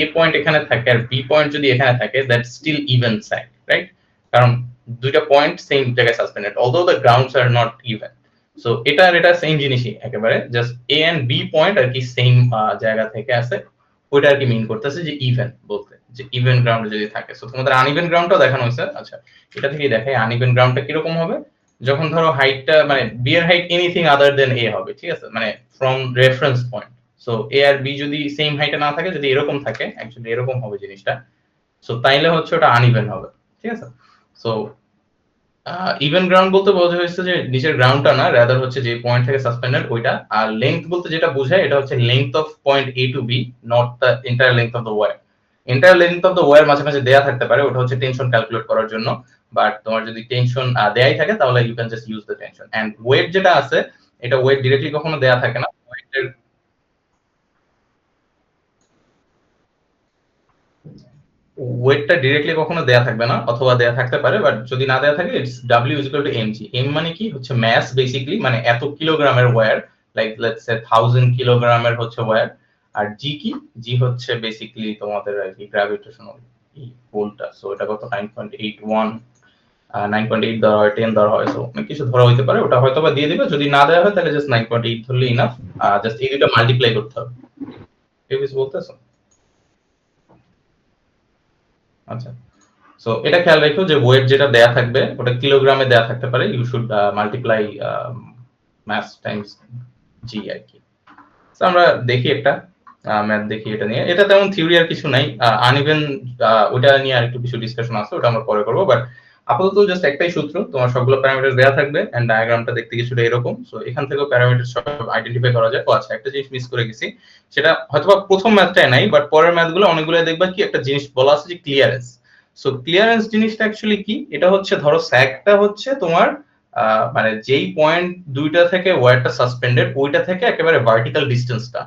এ point এখানে থাকে আর B point যদি এখানে থাকে, that still even sag, right? কারণ দুইটা পয়েন্ট সেম জায়গায় suspended, although the grounds are not even. So এটা আর এটা সেম জিনিসই একেবারে, just A and B point আর কি সেম জায়গা থেকে আছে, ওইটা আর কি মিন করতেছে যে ইভেন বলতে, যে ইভেন গ্রাউন্ড যদি থাকে। সো তোমাদের আনইভেন গ্রাউন্ডটাও দেখানো হয়েছে। আচ্ছা, এটা থেকেই দেখাই আনইভেন গ্রাউন্ডটা কিরকম হবে। যখন ধরো হাইটটা মানে বি এর হাইট এনিথিং আদার দেন এ হবে, ঠিক আছে, মানে from reference point. So A আর বি যদি সেম হাইটে না থাকে, যদি এরকম থাকে, অ্যাকচুয়ালি এরকম হবে জিনিসটা, সো তাইলে হচ্ছে ওটা আনইভেন হবে, ঠিক আছে। সো ইভেন গ্রাউন্ড বলতে বোঝা হয়েছে যে নিচের গ্রাউন্ডটা না, রাদার হচ্ছে যে পয়েন্ট থেকে সাসপেন্ডেড ওইটা। আর লেংথ বলতে যেটা বোঝায়, এটা হচ্ছে length of point A to B, not the entire length of the wire. Entire length of the wire মাঝে মাঝে দেয়া থাকতে পারে, ওটা হচ্ছে টেনশন ক্যালকুলেট করার জন্য। বাট তোমার যদি টেনশন দেয়াই থাকে, তাহলে you can just use the tension. And weight যেটা আছে, এটা ওয়েট ডিরেক্টলি কখনো দেয়া থাকে না, ওয়েটের ওয়েটটা ডিরেক্টলি কখনো দেয়া থাকবে না, অথবা দেয়া থাকতে পারে, বাট যদি না দেয়া থাকে, it's W is equal to MG. M মানে কি হচ্ছে ম্যাস বেসিক্যালি, মানে এত কিলোগ্রামের ওয়্যার, লাইক লেটস সে 1000 কিলোগ্রামের হচ্ছে ওয়্যার। আর জি কি, জি হচ্ছে বেসিক্যালি তোমাদের আর কি গ্র্যাভিটেশনাল পুলটা। সো এটা কত 9.81, 9.8 ধরা হয়, 10 ধরা হয়, সো অনেক কিছু ধরা হইতে পারে, ওটা হয়তো বা দিয়ে দিবে। যদি না দেওয়া হয় তাহলে জাস্ট 9.8 ধরলে ইনাফ। জাস্ট এই দুটো মাল্টিপ্লাই করতে হবে। কেউ কিছু বলতেছো? আচ্ছা, সো এটা খেয়াল রাখো যে ওয়েট যেটা দেয়া থাকবে ওটা কিলোগ্রামে দেয়া থাকতে পারে, you should multiply mass times G আর কি। তো আমরা দেখি একটা ম্যাথ দেখি এটা নিয়ে। এটা তেমন থিওরি আর কিছু নাই, আনইভেন ওটা নিয়ে আর একটু কিছু ডিসকাশন আছে, ওটা আমরা পরে করবো। বাট আপাতত জাস্ট একটাই সূত্র, তোমার সবগুলো প্যারামিটার দেয়া থাকবে এন্ড ডায়াগ্রামটা দেখতে কিছুটা এরকম। সো এখান থেকেও প্যারামিটার সব আইডেন্টিফাই করা যায়। ও আচ্ছা, একটা জিনিস মিস করে গেছি, সেটা হয়তোবা প্রথম ম্যাথটাই নাই, বাট পরের ম্যাথগুলো অনেকগুলো দেখবা কি একটা জিনিস বলা আছে যে ক্লিয়ারেন্স। সো ক্লিয়ারেন্স জিনিসটা অ্যাকচুয়ালি কি, এটা হচ্ছে ধরো স্যাগটা হচ্ছে তোমার মানে যেই পয়েন্ট দুইটা থেকে ওয়্যারটা সাসপেন্ডেড, ওইটা থেকে একেবারে ভার্টিক্যাল ডিস্টেন্সটা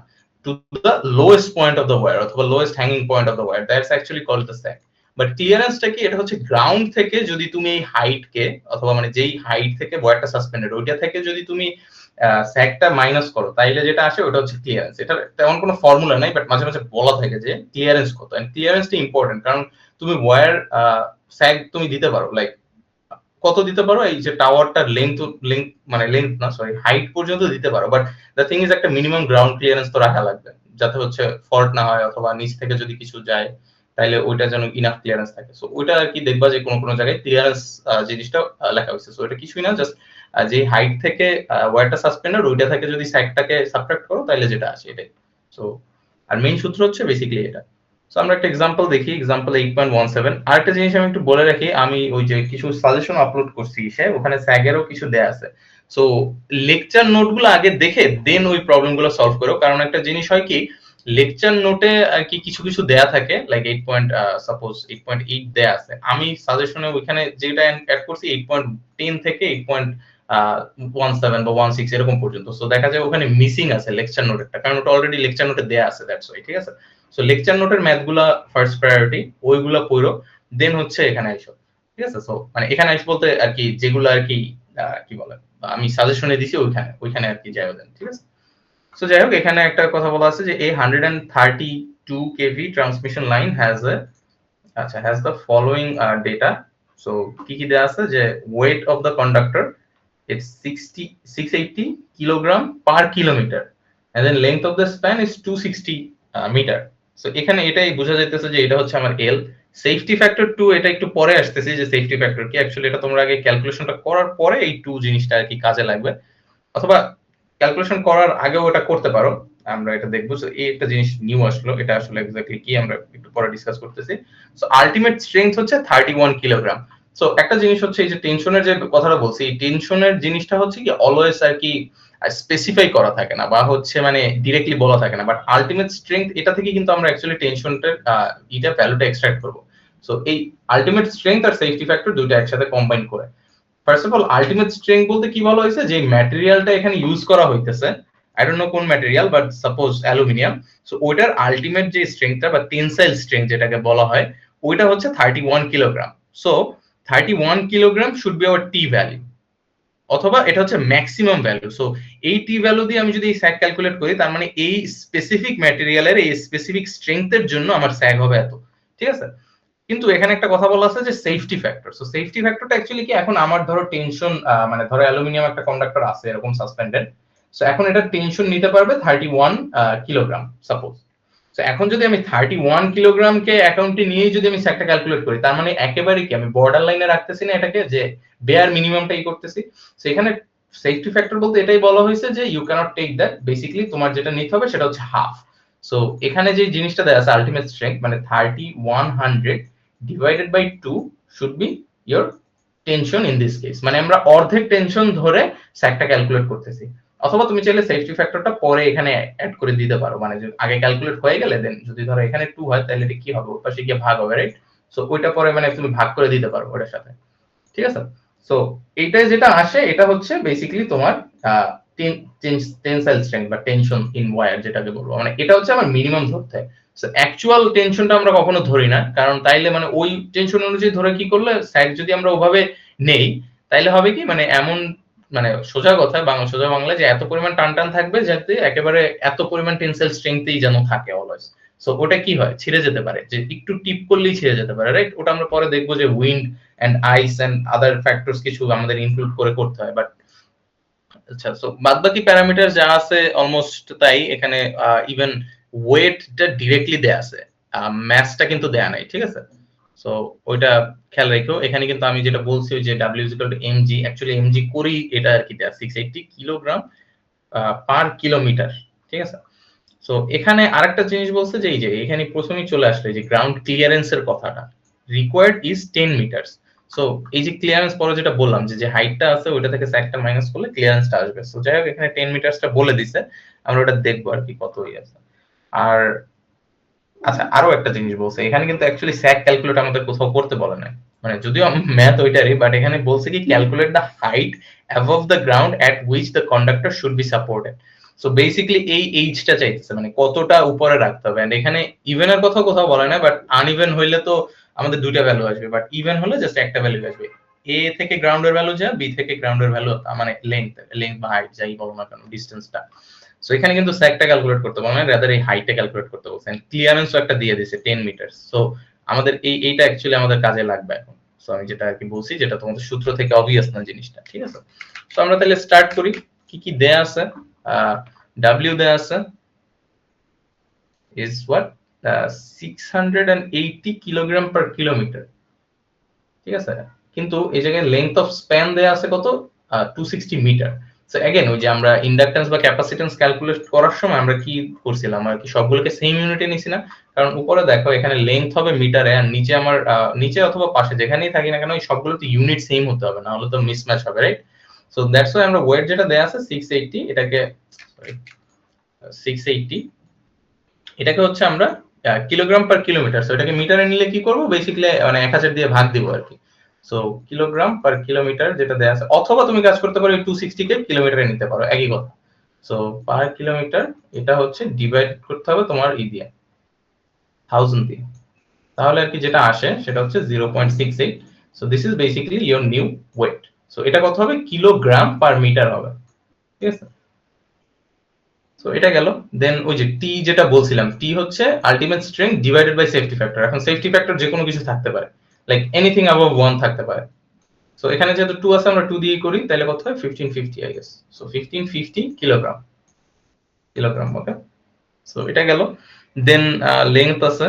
to the lowest point of the wire অথবা lowest hanging point of the wire, that's actually called the sag. But ক্লিয়ারেন্সটা কি, এটা হচ্ছে গ্রাউন্ড থেকে যদি তুমি এই হাইট কে, অথবা মানে যেই হাইট থেকে ওয়্যারটা সাসপেন্ডেড ওইটা থেকে যদি তুমি স্যাগটা মাইনাস করো, তাইলে যেটা আসে ওটা হচ্ছে ক্লিয়ারেন্স। এটা তেমন কোনো ফর্মুলা নাই, বাট মাঝে মাঝে বলা থাকে যে ক্লিয়ারেন্স কত। এন্ড ক্লিয়ারেন্সটা ইম্পর্টেন্ট, কারণ তুমি ওয়্যার স্যাগ তুমি দিতে পারো, লাইক কত দিতে পারো, এই যে টাওয়ারটার লেন্থ, মানে লেন্থ না সরি, হাইট পর্যন্ত দিতে পারো। বাট দ্য থিং ইজ একটা মিনিমাম গ্রাউন্ড ক্লিয়ারেন্স তো রাখা লাগবে, যাতে হচ্ছে ফল্ট না হয়, অথবা নিচ থেকে যদি কিছু যায় তাহলে ওইটা যেন ইনাফ ক্লিয়ারেন্স থাকে। সো ওইটা আর কি দেখবা যে কোনো কোনো জায়গায় ক্লিয়ারেন্স জিনিসটা লেখা হয়েছে। সো এটা কিছুই না, জাস্ট যে হাইট থেকে ওয়্যারটা সাসপেন্ডেড ওইটা থেকে যদি স্যাগটাকে সাবট্রাক্ট করো তাহলে যেটা আসে এটাই। সো আর মেইন সূত্র হচ্ছে বেসিক্যালি এটা। সো আমরা একটা এক্সাম্পল দেখি, এক্সাম্পল 8.17। আরেকটা জিনিস আমি একটু বলে রাখি, আমি ওই যে কিছু সাজেশন আপলোড করছি, ওখানে স্যাগেরও কিছু দেয়া আছে। সো লেকচার নোটগুলো আগে দেখে দেন ওই প্রবলেমগুলো সলভ করো, কারণ একটা জিনিস হয় কি, লেকচার নোটে আর কি কিছু কিছু দেয়া থাকে, লাইক 8 পয়েন্ট সাপোজ 8.8 দেয়া আছে, আমি সাজেশনে ওইখানে যেটা অ্যাড করছি 8.10 থেকে 8.17 বা 16 এরকম পর্যন্ত। সো দেখা যায় ওখানে মিসিং আছে লেকচার নোটেরটা, কারণ ওটা অলরেডি লেকচার নোটে দেয়া আছে, দ্যাটস ওয়াই, ঠিক আছে। সো লেকচার নোটের ম্যাথগুলা ফার্স্ট প্রায়োরিটি, ওইগুলা পড়ো, দেন হচ্ছে এখানে আইসো, ঠিক আছে। সো মানে এখানে আইসো বলতে আর কি যেগুলো আর কি কি বলে আমি সাজেশনে দিছি ওইখানে ওইখানে আর কি যাই দেন, ঠিক আছে। সো যাই হোক, এখানে একটা কথা বলা আছে যে a 132 kV transmission line has the following data. So কি কি দেয়া আছে, যে weight of the conductor it's 680 kilogram per kilometer, and then length of the span is 260 meter. So এখানে এটাই বোঝা যাইতেছে যে এটা হচ্ছে আমার এল। সেফটি ফ্যাক্টর 2 এটা একটু পরে আসতেছে, যে সেফটি ফ্যাক্টর কি, অ্যাকচুয়ালি এটা তোমরা আগে ক্যালকুলেশনটা করার পরে এই 2 জিনিসটা আর কি কাজে লাগবে, অথবা ক্যালকুলেশন করার আগেও এটা করতে পারো। আমরা এটা দেখবো। সো এই একটা জিনিস নিউ আসলো, এটা আসলে এক্স্যাক্টলি কি আমরা একটু পরে ডিসকাস করতেছি। সো আলটিমেট স্ট্রেংথ হচ্ছে 31 কিলোগ্রাম। সো একটা জিনিস হচ্ছে এই যে টেনশনের যে কথাটা বলছি, এই টেনশনের জিনিসটা হচ্ছে কি অলওয়েজ আর কি স্পেসিফাই করা থাকে না, বা হচ্ছে মানে ডিরেক্টলি বলা থাকে না, বাট আলটিমেট স্ট্রেংথ এটা থেকে কিন্তু আমরা অ্যাকচুয়ালি টেনশনটার এটা ভ্যালুটা এক্সট্রাক্ট করব। সো এই আলটিমেট স্ট্রেংথ আর সেফটি ফ্যাক্টর দুটো একসাথে কম্বাইন করে, first of all ultimate strength বলতে কি বলা হয়েছে, যে ম্যাটেরিয়ালটা এখানে ইউজ করা হইতেছে, আই ডোন্ট নো কোন material, but suppose aluminium. So ওইটার আলটিমেট যে স্ট্রেংথটা বা টেনসাইল স্ট্রেংথ যেটাকে বলা হয়, ওইটা হচ্ছে 31 kilogram. So 31 kilogram should be hour T value, অথবা এটা হচ্ছে ম্যাক্সিমাম ভ্যালু। সো এই টি ভ্যালু দিয়ে আমি যদি স্যাগ ক্যালকুলেট করি, তার মানে এই স্পেসিফিক ম্যাটেরিয়ালের এই স্পেসিফিক স্ট্রেংথের জন্য আমার স্যাগ হবে এত। ঠিক আছে? কিন্তু এখানে একটা কথা বলা আছে যে সেফটি ফ্যাক্টর। সো সেফটি ফ্যাক্টরটা অ্যাকচুয়ালি কি, এখন আমার ধরো টেনশন মানে ধরো অ্যালুমিনিয়াম একটা কন্ডাক্টর আছে এরকম সাসপেন্ডেড। সো এখন এটা টেনশন নিতে পারবে 31 কিলোগ্রাম সাপোজ। তো এখন যদি আমি 31 কিলোগ্রামকে অ্যাকাউন্টে নিয়ে যদি আমি স্যাগটা ক্যালকুলেট করি, তার মানে একেবারে কি আমি বর্ডার লাইনে রাখতেছি না এটাকে, যে বেয়ার মিনিমামটাই করতেছি। সো এখানে সেফটি ফ্যাক্টর বলতে এটাই বলা হয়েছে যে you can't take that, basically তোমার যেটা নিতে হবে সেটা হচ্ছে হাফ। সো এখানে যে জিনিসটা দেয়া আছে আলটিমেট স্ট্রেংথ, মানে 3100 divided by 2 should be your tension in this case. মানে আমরা অর্ধেক টেনশন ধরে স্যাগটা ক্যালকুলেট করতেছি। অথবা তুমি চাইলে সেফটি ফ্যাক্টরটা পরে এখানে অ্যাড করে দিতে পারো, মানে আগে ক্যালকুলেট হয়ে গেলে দেন যদি ধরো এখানে 2 হয় তাহলে এটা কি হবে, ওর পাশে গিয়ে ভাগ হবে, রাইট? সো ওইটা পরে মানে তুমি ভাগ করে দিতে পারো ওটার সাথে। ঠিক আছে? সো এইটাই যেটা আসে এটা হচ্ছে বেসিক্যালি তোমার টেনসাইল স্ট্রেংথ বা টেনশন ইন ওয়্যার যেটাকে বলবো, মানে এটা হচ্ছে আমার মিনিমাম ধরতে হয়। সো অ্যাকচুয়াল টেনশনটা আমরা কখনো ধরি না, কারণ তাইলে মানে ওই টেনশন অনুযায়ী ধরে কি করলে স্যাগ যদি আমরা ওভাবে নেই, তাইলে হবে কি মানে এমন, মানে সোজা কথা সোজা বাংলা, যে এত পরিমাণ টান টান থাকবে যাতে একেবারে এত পরিমাণ টেনসাইল স্ট্রেংথই যেন থাকে অলওয়েজ। সো ওটা কি হয়, ছিঁড়ে যেতে পারে, যে একটু টিপ করলেই ছিঁড়ে যেতে পারে, রাইট? ওটা আমরা পরে দেখবো যে wind and ice and other factors কিছু আমাদের ইনক্লুড করে করতে হয়। বাট আচ্ছা, সো বাদবাকি প্যারামিটার যা আছে অলমোস্ট তাই। এখানে ইভেন ওয়েটটা ডিরেক্টলি দেয়া আছে, ম্যাসটা কিন্তু দেয়া নাই। ঠিক আছে? সো ওইটা খেয়াল রেখো। এখানে কিন্তু আমি যেটা বলছি ওই যে W mg, অ্যাকচুয়ালি mg করি এটা আর কি দেয়া 680 কিলোগ্রাম পার কিলোমিটার। ঠিক আছে? সো এখানে আরেকটা জিনিস বলছে যে এই যে এখানে প্রথমেই চলে আসলে যে গ্রাউন্ড ক্লিয়ারেন্স এর কথাটা, রিকোয়ার্ড ইজ 10 মিটারস। সো এই যে ক্লিয়ারেন্স পরে যেটা বললাম যে যে হাইটটা আছে ওইটা থেকে স্যাগটা মাইনাস করলে ক্লিয়ারেন্সটা আসবে। সো যাই হোক এখানে 10 মিটারসটা বলে দিছে, আমরা ওটা দেখবো আর কি কত হয়ে আছে। আর আচ্ছা, আরো একটা জিনিস বলছে এখানে, কিন্তু অ্যাকচুয়ালি স্যাগ ক্যালকুলেট আমাদের কোথাও করতে বলে নাই। মানে যদিও ম্যাথ ওইটারই, বাট এখানে বলছে কি calculate the height above the ground at which the conductor should be supported. So basically এই এইচটা চাইতেছে, মানে কতটা উপরে রাখতে হবে। এন্ড এখানে ইভেন এর কথা কোথাও বলে না, বাট আনইভেন হইলে তো আমাদের দুইটা ভ্যালু আসবে, বাট ইভেন হলে জাস্ট একটা ভ্যালু আসবে। এ থেকে গ্রাউন্ডের ভ্যালু যা, বি থেকে গ্রাউন্ডের ভ্যালু মানে লেন্থ লেন্থ বা হাইট যাই বলো না কেন, ডিসটেন্সটা। সো এখানে কিন্তু স্যাগটা ক্যালকুলেট করতে বলে না, রাদার এই হাইটটা ক্যালকুলেট করতে বলছে। এন্ড ক্লিয়ারেন্সও একটা দিয়ে দিয়েছে 10 মিটার। সো আমাদের এইটা অ্যাকচুয়ালি আমাদের কাজে লাগবে এখন। সো আমি যেটা আর কি বলছি, যেটা তোমাদের সূত্র থেকে অবভিয়াস না জিনিসটা। ঠিক আছে? তো আমরা তাহলে স্টার্ট করি। কি কি দেয়া আছে? ডাব্লিউ দেয়া আছে is what 680 kilogram per kilometre. ঠিক আছে? কিন্তু এই জায়গায় লেংথ অফ স্প্যান দেয়া আছে কত, 260 মিটার। সো এগেইন ওই যে আমরা ইন্ডাকট্যান্স বা ক্যাপাসিট্যান্স ক্যালকুলেট করার সময় আমরা কি করছিলাম আর কি, সবগুলোকে সেম ইউনিটে নিছি না? কারণ উপরে দেখো এখানে লেংথ হবে মিটারে, আর নিচে আমার নিচে অথবা পাশে যেখানেই থাকি না কেন এই সবগুলোতে ইউনিট সেম হতে হবে, না হলে তো মিসম্যাচ হবে, রাইট? সো দ্যাটস ওয়াই আমরা ওয়েট যেটা দেয়া আছে 680, এটাকে সরি 680 এটাকে হচ্ছে আমরা কিলোগ্রাম পার কিলোমিটার। সো এটাকে মিটারে নিলে কি করব, বেসিক্যালি মানে 1000 দিয়ে ভাগ দিব আর কি। সো কিলোগ্রাম পার কিলোমিটার যেটা দেয়া আছে, অথবা তুমি কাজ করতে পারো 260 কে কিলোমিটারে নিতে পারো, একই কথা। সো পার কিলোমিটার এটা হচ্ছে ডিভাইড করতে হবে তোমার দিয়ে 1000 দিয়ে, তাহলে আর কি যেটা আসে সেটা হচ্ছে 0.68। So this is basically your new weight. সো এটা কত হবে, কিলোগ্রাম পার মিটার হবে। ঠিক আছে? সো এটা গেল। দেন ওই যে টি যেটা বলছিলাম, টি হচ্ছে ultimate strength divided by safety factor. এখন সেফটি ফ্যাক্টর যে কোনো কিছু থাকতে পারে, লাইক এনিথিং অ্যাবভ 1 থাকতে পারে। সো এখানে যেহেতু 2 আছে আমরা 2 দিয়ে করি, তাহলে কত হয় 1550 I guess. So 1550 kilogram, kilogram okay. So এটা গেল। দেন লেংথ আছে,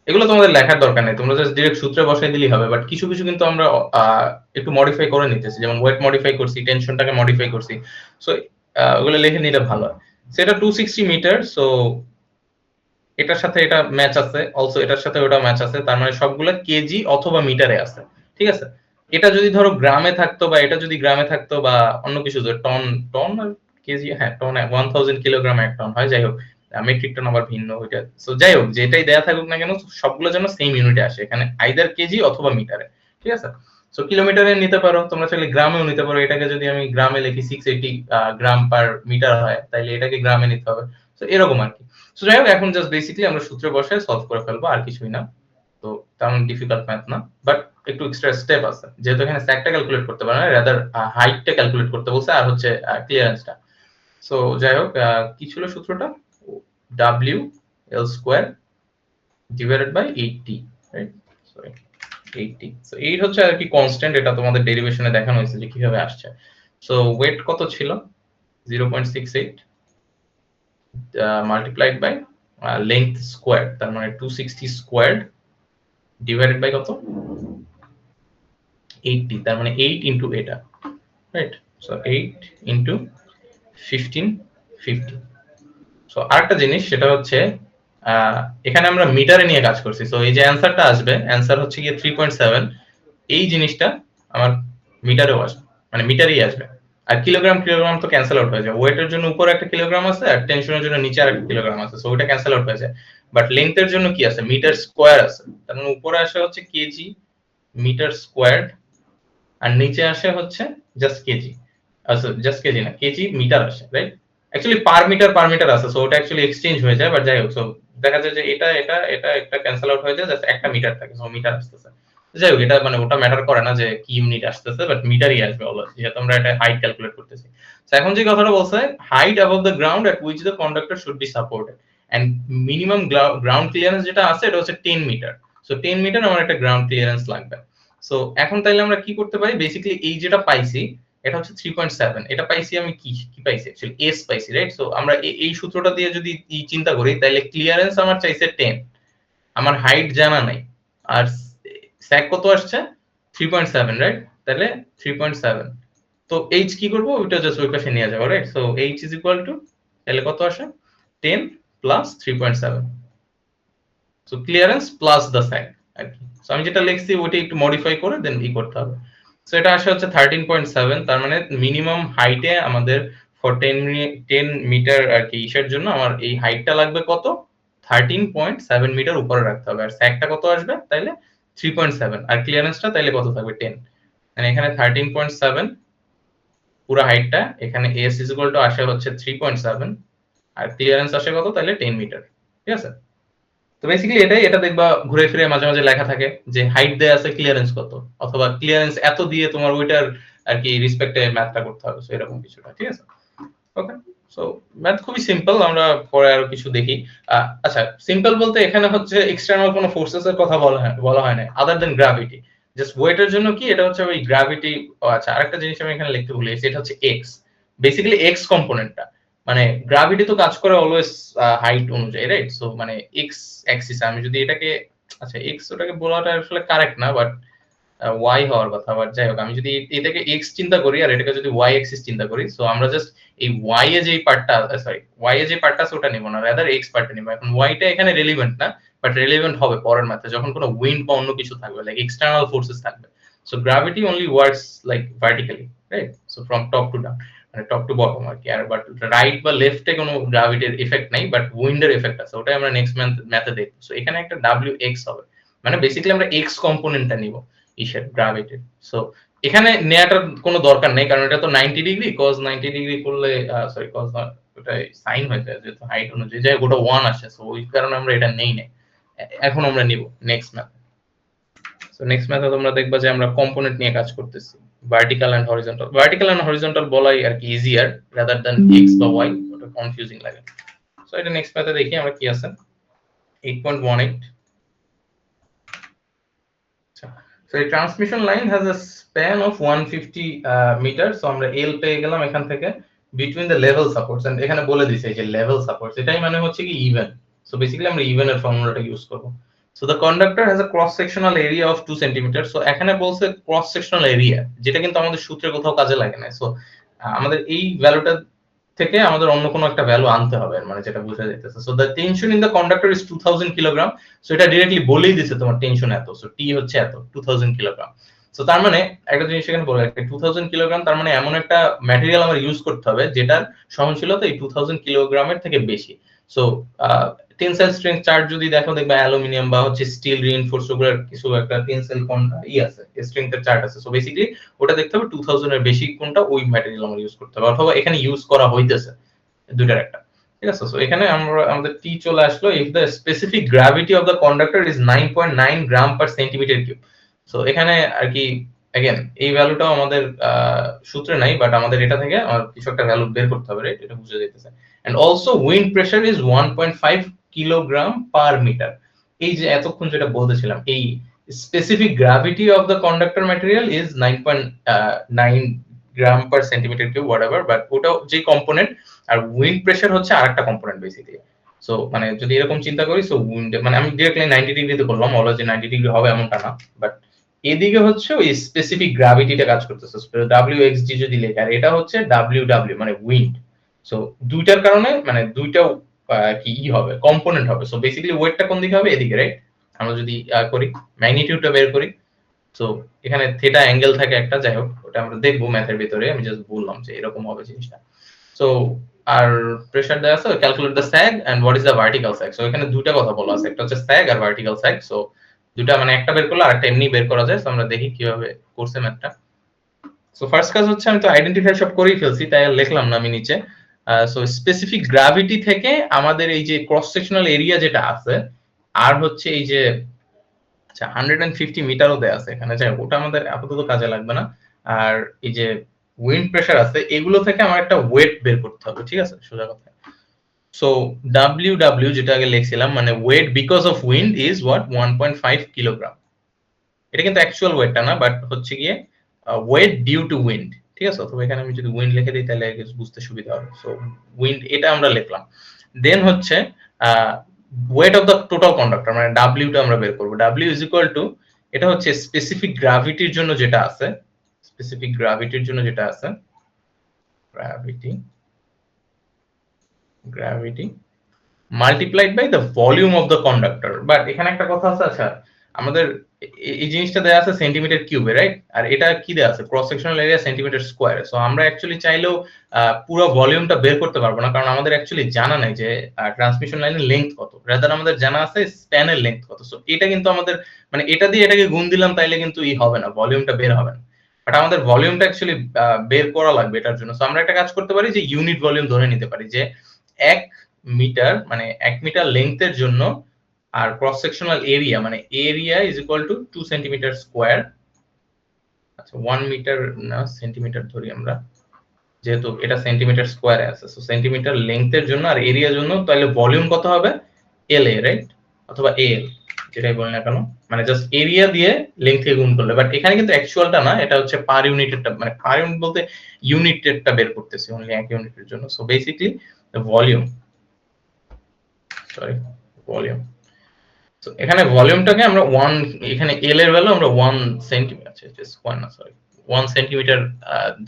এগুলো তোমাদের লেখার দরকার নেই, তোমরা জাস্ট ডিরেক্ট সূত্রে বসাই দিলেই হবে। বাট কিছু কিছু কিন্তু আমরা একটু মডিফাই করে নিতেছি, যেমন ওয়েট মডিফাই করছি, টেনশনটাকে মডিফাই করছি। সো ওগুলো লিখে নিলে ভালো হয়। সেটা 260 মিটার। সো এটার সাথে এটা ম্যাচ আছে, অলসো এটার সাথে ওটা ম্যাচ আছে, তার মানে সবগুলা কেজি অথবা মিটারে আছে। ঠিক আছে? এটা যদি ধরো গ্রামে থাকতো, বা এটা যদি গ্রামে থাকতো, বা অন্য কিছু টন, টন আর কেজি, হ্যাঁ টন 1000 কিলোগ্রাম এক টন হয়, যাই হোক মেট্রিক টন আবার ভিন্ন ওইটা। সো যাই হোক যেটাই দেয়া থাকুক না কেন, সবগুলো যেন সেম ইউনিটে আসে, এখানে আইদার কেজি অথবা মিটারে। ঠিক আছে? সো কিলোমিটারে নিতে পারো, তোমরা চাইলে গ্রামেও নিতে পারো। এটাকে যদি আমি গ্রামে লিখি 680 গ্রাম পার মিটার হয়, তাইলে এটাকে গ্রামে নিতে হবে। সো এরকম আর কি। সো যাই হোক এখন জাস্ট বেসিক্যালি আমরা সূত্রে বসায় সলভ করে ফেলবো, আর কিছুই না। তো তো তেমন ডিফিকাল্ট ম্যাথ না, বাট একটু এক্সট্রা স্টেপ আছে, যেহেতু এখানে স্যাকটা ক্যালকুলেট করতে পারে না, রাদার হাইটটা ক্যালকুলেট করতে বলছে আর হচ্ছে ক্লিয়ারেন্সটা। সো যাই হোক, কি ছিল সূত্রটা, w l square divided by 80, right? So 80, so 8 হচ্ছে আর কি কনস্ট্যান্ট, এটা তোমাদের ডেরিভেশনে দেখানো হয়েছে যে কিভাবে আসছে। সো ওয়েট কত ছিল, 0.68 মাল্টিপ্লাইড বাই লেংথ স্কয়ার, তার মানে 260 স্কয়ার্ড ডিভাইডেড বাই কত, 80, তার মানে 8 ইনটু এটা, রাইট? So 8 into 1550। সো আরেকটা জিনিস সেটা হচ্ছে এখানে আমরা মিটারে নিয়ে কাজ করছি, সো এই যে অ্যানসারটা আসবে, অ্যানসার হচ্ছে গিয়ে 3.7, এই জিনিসটা আমার মিটারেও আসবে, মানে মিটারেই আসবে। আর কিলোগ্রাম কিলোগ্রাম তো ক্যান্সেল আউট হয়ে যায়, ওয়েটের জন্য উপরে একটা কিলোগ্রাম আছে আর টেনশনের জন্য নিচে আর একটা কিলোগ্রাম আছে, সো ওটা ক্যান্সেল আউট হয়ে যায়। বাট লেংথের জন্য কি আছে, মিটার স্কয়ার আছে, তার মানে উপরে আসে হচ্ছে কেজি মিটার স্কয়ার্ড, আর নিচে আসে হচ্ছে জাস্ট কেজি, আচ্ছা জাস্ট কেজি না, কেজি মিটার আসে, রাইট? অ্যাকচুয়ালি পার মিটার আছে, সো ওটা অ্যাকচুয়ালি এক্সচেঞ্জ হয়ে যায়, বাট যাই হোক, সো দেখা যায় যে এটা এটা এটা একটা ক্যান্সেল আউট হয়ে যায়, জাস্ট একটা মিটার থাকে, সো মিটার আসতেছে। যাই হোক, এটা মানে ওটা ম্যাটার করে না যে কি ইউনিট আসতেছে, বাট মিটারই আসবে অলওয়েজ, যেহেতু আমরা এটা হাইট ক্যালকুলেট করতেছি। সো এখন যে কথাটা বলছে, height above the ground at which the conductor should be supported, and minimum ground clearance যেটা আছে এটা হচ্ছে 10 মিটার। সো 10 মিটার আমার একটা গ্রাউন্ড ক্লিয়ারেন্স লাগবে। সো এখন তাইলে আমরা কি করতে পারি, বেসিক্যালি এই যেটা পাইছি এটা হচ্ছে 3.7, এটা পাইছি আমি কি কি পাইছি, অ্যাকচুয়ালি এস পাইছি, রাইট? সো আমরা এই সূত্রটা দিয়ে যদি চিন্তা করি, তাহলে ক্লিয়ারেন্স আমার চাইছে 10, আমার হাইট জানা নাই, আর স্যাক কত আসছে 3.7, রাইট? তাহলে 3.7, তো এইচ কি করব, ওইটা জাস্ট ওই পাশে নিয়ে যাব, right? So H is equal to, তাহলে কত আসে 10 plus 3.7, so clearance plus the sag আর কি। সো আমি যেটা লিখছি ওইটা একটু মডিফাই করে দেন ই করতে হবে। সো এটা আসে হচ্ছে 13.7, তার মানে মিনিমাম হাইটে আমাদের ফর 10 মিটার আর কি ইসের জন্য আমার এই হাইটটা লাগবে কত, 13.7 মিটার উপরে রাখতে হবে, আর স্যাকটা কত আসবে তাইলে 3.7, আর ক্লিয়ারেন্সটা তাইলে কত থাকবে 10, মানে এখানে 13.7 পুরো হাইটটা, এখানে এস ইজ ইকুয়াল টু আসে হচ্ছে 3.7, আর ক্লিয়ারেন্স আসে কত তাহলে 10 মিটার, ঠিক আছে? তো বেসিক্যালি এটাই, এটা দেখবা ঘুরে ফিরে মাঝে মাঝে লেখা থাকে যে হাইট দেয়া আছে ক্লিয়ারেন্স কত, অথবা ক্লিয়ারেন্স এত দিয়ে তোমার ওইটার আর কি রেসপেক্টে ম্যাথটা করতে হবে, সো এরকম কিছুটা, ঠিক আছে? ওকে, সো ম্যাথ খুবই সিম্পল, আমরা পরে আরো কিছু দেখি। আচ্ছা, সিম্পল বলতে এখানে হচ্ছে এক্সটার্নাল কোনো ফোর্সেস এর কথা বলা হয় না আদার দেন গ্র্যাভিটি, জাস্ট ওয়েটের জন্য কি এটা হচ্ছে ওই গ্র্যাভিটি। আচ্ছা, আরেকটা জিনিস আমি এখানে লিখতে ভুলে গেছি, এটা হচ্ছে এক্স, বেসিক্যালি এক্স কম্পোনেন্টটা, মানে গ্র্যাভিটি তো কাজ করে অলওয়েজ হাইট অনুযায়ী, রাইট? সো মানে এক্স অ্যাক্সিস, আমি যদি এটাকে, আচ্ছা এক্স ওটাকে বলাটা আসলে কারেক্ট না, বাট ওয়াই হওয়ার কথা, বাট যাই হোক, আমি যদি এটাকে এক্স চিন্তা করি আর এটাকে যদি ওয়াই অ্যাক্সিস চিন্তা করি, সো আমরা জাস্ট এই ওয়াই এ যে পার্টটা, সরি ওয়াই এ যে পার্টটা আছে ওটা নিব না, রাদার এক্স পার্টটা নিব। এখন ওয়াইটা এখানে রিলেভেন্ট না, বাট রিলেভেন্ট হবে পরের ম্যাথে যখন কোনো উইন্ড বা অন্য কিছু থাকবে, লাইক এক্সটার্নাল ফোর্সেস থাকবে। So gravity only works like vertically, right? So from top to down, মানে টপ টু বটম আর কি, আর বাট রাইট বা লেফটে কোনো গ্র্যাভিটির এফেক্ট নাই, বাট উইন্ডের এফেক্ট আছে, ওটাই আমরা নেক্সট ম্যাথে দেখব। সো এখানে একটা ডাব্লিউ এক্স হবে, মানে বেসিক্যালি আমরা এক্স কম্পোনেন্টটা নিব ইসের গ্র্যাভিটির। সো এখানে নেয়াটার কোনো দরকার নেই, কারণ এটা তো 90 ডিগ্রি, cos 90 ডিগ্রি করলে সরি cos নট, ওটা sin হয়ে যায় যেহেতু হাইট অনুযায়ী, যাই হোক ওটা 1 আসে, সো ওই কারণে আমরা এটা নেই নাই। এখন আমরা নিব নেক্সট ম্যাথ। সো নেক্সট ম্যাথে তোমরা দেখবা যে আমরা কম্পোনেন্ট নিয়ে কাজ করতেছি, vertical and horizontal. Vertical and horizontal বলাই আর কি ইজিয়ার রাদার দ্যান এক্স বা ওয়াই, ওটা কনফিউজিং লাগে। সো এটা নেক্সট ম্যাথে দেখি আমরা কি আছে, 8.18। So a transmission line has a span of 150 meters, so আমরা L পেয়ে গেলাম এখান থেকে, between the level supports, and এখানে বলে দিয়েছে যে level supports, এটাই মানে হচ্ছে কি even, so basically আমরা even এর ফর্মুলাটা ইউজ করব। So the conductor has a cross sectional area of 2 centimeters, so এখানে বলছে cross sectional area, যেটা কিন্তু আমাদের সূত্রে কোথাও কাজে লাগে না। সো আমাদের এই ভ্যালুটা থেকে আমাদের অন্য কোনো একটা ভ্যালু আনতে হবে, মানে যেটা বোঝা যাইতেছে। So the tension in the conductor is 2000 kilogram, so এটা डायरेक्टली বলেই দিছে তোমার টেনশন এত, সো টি হচ্ছে এত 2000 কিলোগ্রাম। সো তার মানে একটা জিনিস এখানে বলে রাখি, 2000 কিলোগ্রাম তার মানে এমন একটা ম্যাটেরিয়াল আমার ইউজ করতে হবে যেটার সহনশীলতা এই 2000 কিলোগ্রামের থেকে বেশি। সো টেনসাইল স্ট্রেংথ চার্ট যদি দেখো, দেখবে অ্যালুমিনিয়াম বা হচ্ছে স্টিল রিইনফোর্সড ওগুলোর কিছু একটা টেনসাইল আছে, স্ট্রেংথের চার্ট আছে। সো বেসিক্যালি ওটা দেখতে হবে 2000 এর বেশি কোনটা, ওই ম্যাটেরিয়াল আমার ইউজ করতে হবে, অথবা এখানে ইউজ করা হইতেছে দুইটার একটা। ঠিক আছে? সো এখানে আমরা আমাদের টি চলে আসলো if the specific gravity of the conductor is 9.9 gram per centimetre cube. So এখানে আর কি अगेन এই ভ্যালুটাও আমাদের সূত্রে নাই, বাট আমাদের এটা থেকে কিছু একটা ভ্যালু বের করতে হবে, রাইট? এটা বুঝে যাইতেছে। And also wind pressure is 1.5 kilogram per metre. এই যে এতক্ষণ যেটা বলতেছিলাম, এই specific gravity of the conductor material is 9.9 gram per centimetre cube whatever, but ওটাও যে কম্পোনেন্ট, আর উইন্ড প্রেসার হচ্ছে আরেকটা কম্পোনেন্ট বেসিক্যালি। সো মানে যদি এরকম চিন্তা করি, সো উইন্ড মানে আমি ডিরেক্টলি 90 ডিগ্রিতে করলাম, অলওয়েজ 90 ডিগ্রি হবে এমনটা না, বাট এদিকে হচ্ছে ওই স্পেসিফিক গ্র্যাভিটিটা কাজ করতেছে। WXG যদি লেখা, আর এটা হচ্ছে WW মানে উইন্ড। সো দুইটার কারণে মানে দুইটাও কি হবে, কম্পোনেন্ট হবে। সো বেসিক্যালি ওয়েটটা কোন দিকে হবে? এদিকে, রাইট? আমরা যদি করি ম্যাগনিটিউডটা বের করি, সো এখানে থিটা অ্যাঙ্গেল থাকে একটা, যাই হোক ওটা আমরা দেখবো ম্যাথের ভিতরে, আমি জাস্ট বললাম যে এরকম হবে জিনিসটা। সো আর প্রেসার দেওয়া আছে, calculate the sag and what is the vertical sag. So এখানে দুইটা কথা বলা আছে, একটা হচ্ছে স্যাগ আর ভার্টিক্যাল স্যাগ। সো দুইটা মানে একটা বের করলে আরেকটা এমনি বের করা যায়। সো আমরা দেখি কিভাবে করছে ম্যাথটা। সো ফার্স্ট কাজ হচ্ছে, আমি তো আইডেন্টিফাই সব করেই ফেলছি, তাই আর লিখলাম না আমি নিচে। সো স্পেসিফিক গ্র্যাভিটি থেকে আমাদের এই যে ক্রস সেকশনাল এরিয়া যেটা আছে, আর হচ্ছে এই যে আচ্ছা 150 মিটারও দেয়া আছে এখানে, যাই হোক ওটা আমাদের আপাতত কাজে লাগবে না। আর এই যে উইন্ড প্রেসার আছে, এগুলো থেকে আমার একটা ওয়েট বের করতে হবে, ঠিক আছে? সোজা কথা। সো WW যেটা আগে লিখছিলাম, মানে weight because of wind is what 1.5 kilogram. এটা কিন্তু অ্যাকচুয়াল ওয়েটটা না, বাট হচ্ছে গিয়ে ওয়েট ডিউ টু উইন্ড, ঠিক আছে? অথবা এখানে আমি যদি উইন্ড লিখে দিই তাহলে বুঝতে সুবিধা হবে। সো উইন্ড এটা আমরা লিখলাম। দেন হচ্ছে wait of the total conductor, মানে ডাব্লিউটা আমরা বের করব। ডাব্লিউ ইজ ইকুয়াল টু, এটা হচ্ছে স্পেসিফিক গ্র্যাভিটির জন্য যেটা আছে, স্পেসিফিক গ্র্যাভিটির জন্য যেটা আছে, gravity gravity multiplied by the volume of the conductor. But এখানে একটা কথা আছে, আচ্ছা আমাদের এই জিনিসটা দেয়া আছে সেন্টিমিটার কিউবে, রাইট? আর এটা কি দেয়া আছে? ক্রস সেকশনাল এরিয়া সেন্টিমিটার স্কয়ারে। সো আমরা অ্যাকচুয়ালি চাইলেও পুরো ভলিউমটা বের করতে পারবো না, কারণ আমাদের অ্যাকচুয়ালি জানা নাই যে ট্রান্সমিশন লাইনের লেংথ কত, রাদার আমাদের জানা আছে স্প্যানের লেংথ কত। সো এটা কিন্তু আমাদের মানে এটা দিয়ে এটাকে গুণ দিলাম তাইলে কিন্তু হবে না, ভলিউমটা বের হবে না। বাট আমাদের ভলিউমটা অ্যাকচুয়ালি বের করা লাগবে এটার জন্য। সো আমরা একটা কাজ করতে পারি যে ইউনিট ভলিউম ধরে নিতে পারি, যে 1 মিটার মানে 1 মিটার লেংথের জন্য, আর ক্রস সেকশনাল এরিয়া মানে area is equal two 2 centimetre square. আচ্ছা 1 মিটার না, সেন্টিমিটার ধরি আমরা, যেহেতু এটা সেন্টিমিটার স্কয়ারে আছে। সো সেন্টিমিটার লেংথের জন্য আর এরিয়ার জন্য, তাহলে ভলিউম কত হবে? এল এ, রাইট? অথবা এল, যেটাই বলি না কেন, মানে জাস্ট এরিয়া দিয়ে লেংথে গুণ করলে। বাট এখানে কিন্তু অ্যাকচুয়ালটা না, এটা হচ্ছে পার ইউনিটেরটা, মানে পার ইউনিট বলতে ইউনিটেরটা বের করতেছি, অনলি এক ইউনিটের জন্য। So basically volume, sorry volume. তো এখানে ভলিউমটাকে আমরা 1, এখানে এল এর ভ্যালু আমরা 1 সেন্টিমিটার, আচ্ছা স্কয়ার না সরি 1 সেন্টিমিটার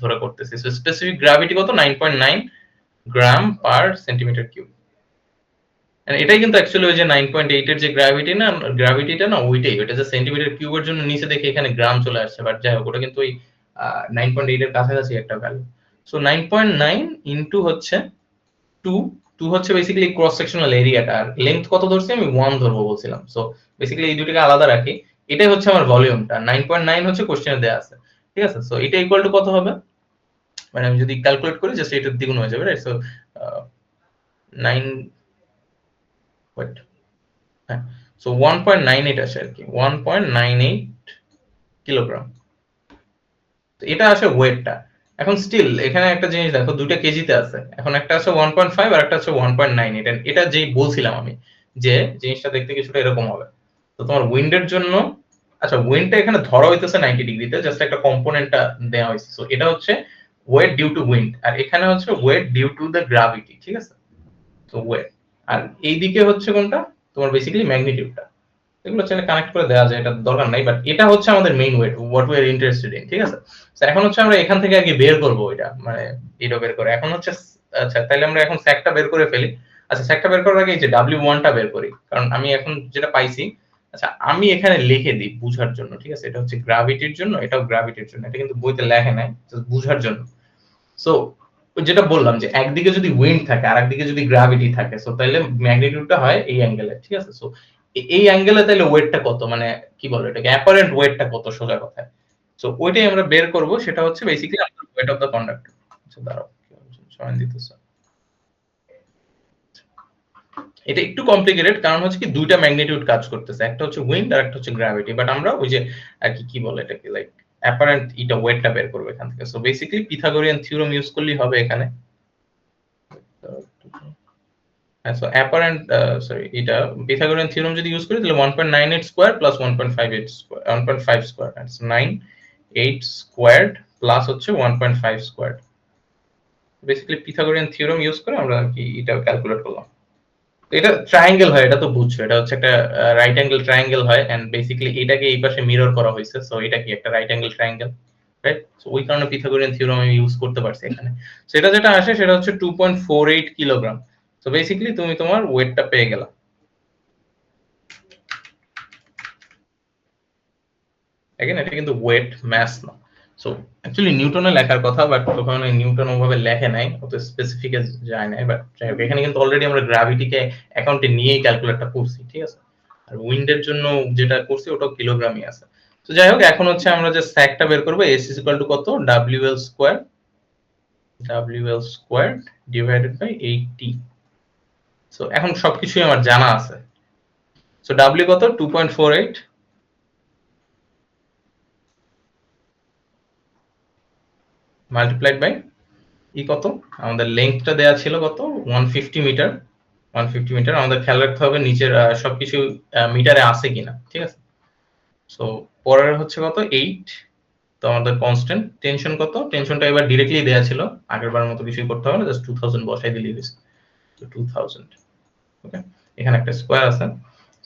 ধরে করতেছি। সো স্পেসিফিক গ্র্যাভিটি কত? 9.9 গ্রাম পার সেন্টিমিটার কিউব। এটাই কিন্তু অ্যাকচুয়ালি ওই যে 9.8 এর যে গ্র্যাভিটি না, গ্র্যাভিটিটা না ওইটাই, ওটা যে সেন্টিমিটার কিউবের জন্য নিচে দেখে এখানে গ্রাম চলে আসছে, বাট যাই হোক ওটা কিন্তু ওই 9.8 এর কাছাকাছি একটা ভ্যালু। সো 9.9 ইনটু হচ্ছে 2, 2 হচ্ছে বেসিক্যালি ক্রস সেকশনাল এরিয়াটা, আর লেংথ কত ধরছি আমি? 1 ধরবো বলছিলাম। সো বেসিক্যালি এই দুটোকে আলাদা রাখি, এটাই হচ্ছে আমার ভলিউমটা। 9.9 হচ্ছে কোশ্চেনে দেয়া আছে, ঠিক আছে? সো এটা ইকুয়াল টু কত হবে? মানে আমি যদি ক্যালকুলেট করি জাস্ট এটার দ্বিগুণ হয়ে যাবে, রাইট? সো 9 ওয়েট, হ্যাঁ, সো 1.98 আসে আর কি, 1.98 কিলোগ্রাম। তো এটা আসে ওয়েটটা। এখন স্টিল এখানে একটা জিনিস দেখো, দুটো কেজিতে আছে। এখন একটা আছে 1.5 আর একটা আছে 1.9। এটা যেই বলছিলাম আমি যে জিনিসটা দেখতে কিছুটা এরকম হবে। তো তোমার উইন্ডের জন্য, আচ্ছা উইন্ডটা এখানে ধরা হইতেছে 90 ডিগ্রিতে, জাস্ট একটা কম্পোনেন্টটা দেওয়া হয়েছে। সো এটা হচ্ছে ওয়েট ডিউ টু উইন্ড, আর এখানে হচ্ছে weight due to the gravity, ঠিক আছে? তো ওয়েট, আর এইদিকে হচ্ছে কোনটা? তোমার বেসিক্যালি ম্যাগনিটিউডটা। এগুলো চাইলে কানেক্ট করে দেওয়া যায়, এটা দরকার নাই, বাট এটা হচ্ছে আমাদের main weight, what we are interested in, ঠিক আছে? তো এখন হচ্ছে আমরা এখান থেকে আগে বের করব এটা, মানে এটা বের করে এখন হচ্ছে, আচ্ছা তাহলে আমরা এখন স্যাকটা বের করে ফেলি। আচ্ছা স্যাকটা বের করার আগে এই যে W1 টা বের করি, কারণ আমি এখন যেটা পাইছি, আচ্ছা আমি এখানে লিখে দিই বুঝার জন্য, ঠিক আছে? এটা হচ্ছে গ্র্যাভিটির জন্য, এটাও গ্র্যাভিটির জন্য, এটা কিন্তু বইতে লেখে নাই, জাস্ট বুঝার জন্য। সো যেটা বললাম যে একদিকে যদি উইন্ড থাকে আর একদিকে যদি গ্র্যাভিটি থাকে, সো তাহলে ম্যাগনিটিউডটা হয় এই অ্যাঙ্গেলে, ঠিক আছে? সো এই অ্যাঙ্গেলে তাহলে ওয়েটটা কত, মানে কি বলে এটাকে, অ্যাপারেন্ট ওয়েটটা কত সোজা কথায়। সো ওইটাই আমরা বের করব, সেটা হচ্ছে বেসিক্যালি আমাদের ওয়েট অফ দ্য কন্ডাক্টর। আচ্ছা দাঁড়াও, কি সরান দিতেছে। এটা একটু কমপ্লিকেটেড, কারণ হচ্ছে কি দুইটা ম্যাগনিটিউড কাজ করতেছে, একটা হচ্ছে উইন্ড আর একটা হচ্ছে গ্র্যাভিটি। বাট আমরা ওই যে আর কি বলে এটাকে, লাইক অ্যাপারেন্ট এটা ওয়েটটা বের করব এখান থেকে। So basically Pythagorean theorem use করলেই হবে এখানে। সো অ্যাপারেন্ট সরি এটা পিথাগোরিয়ান থিওরেম যদি ইউজ করি তাহলে 1.98 square plus 1.58 square 1.5 square that's 9.8 squared plus হচ্ছে 1.5 squared. Basically Pythagorean theorem use করে আমরা কি এটা ক্যালকুলেট করলাম। এটা ট্রায়াঙ্গেল হয়, এটা তো বুঝছো, এটা হচ্ছে একটা রাইট অ্যাঙ্গেল ট্রায়াঙ্গেল হয়, এন্ড বেসিক্যালি এটাকে এই পাশে মিরর করা হয়েছে। সো এটা কি একটা right angle triangle, right? So ওই কারণে পিথাগোরিয়ান থিওরেম আমি ইউজ করতে পারছি এখানে। সো এটা যেটা আসে সেটা হচ্ছে 2.48 কিলোগ্রাম। সো বেসিক্যালি তুমি তোমার ওয়েটটা পেয়ে গেলা। এগেন এটা কিন্তু ওয়েট ম্যাস না। সো অ্যাকচুয়ালি নিউটনে লেখার কথা, বাট তখন নিউটন ওভাবে লেখে নাই, অত স্পেসিফিক যায় নাই। বাট যাই হোক, এখানে কিন্তু অলরেডি আমরা গ্র্যাভিটিকে অ্যাকাউন্টে নিয়েই ক্যালকুলেটটা করছি, ঠিক আছে? আর উইন্ডের জন্য যেটা করছি ওটাও কিলোগ্রামই আছে। তো যাই হোক, এখন হচ্ছে আমরা যে স্যাকটা বের করবো, এস ইজ ইকুয়াল টু কত, WL square, WL square divided by 80। So এখন সবকিছুই আমার জানা আছে। সো ডাব্লিউ কত, 2.48 মাল্টিপ্লাইড বাই কত, আমাদের লেন্থটা দেয়া ছিল কত, 150 মিটার। 150 মিটার আমাদের খেয়াল রাখতে হবে নিচের সবকিছু মিটারে আছে কিনা, ঠিক আছে? সো পরের হচ্ছে কত, 8। তো আমাদের কনস্ট্যান্ট টেনশন কত, টেনশনটা এবার ডিরেক্টলি দেয়া ছিল, আগের বারের মতো কিছুই করতে হবে না, জাস্ট 2000 বসাই দিলেই হয়েছে। তো 2000, ওকে। এখানে একটা স্কয়ার আছে।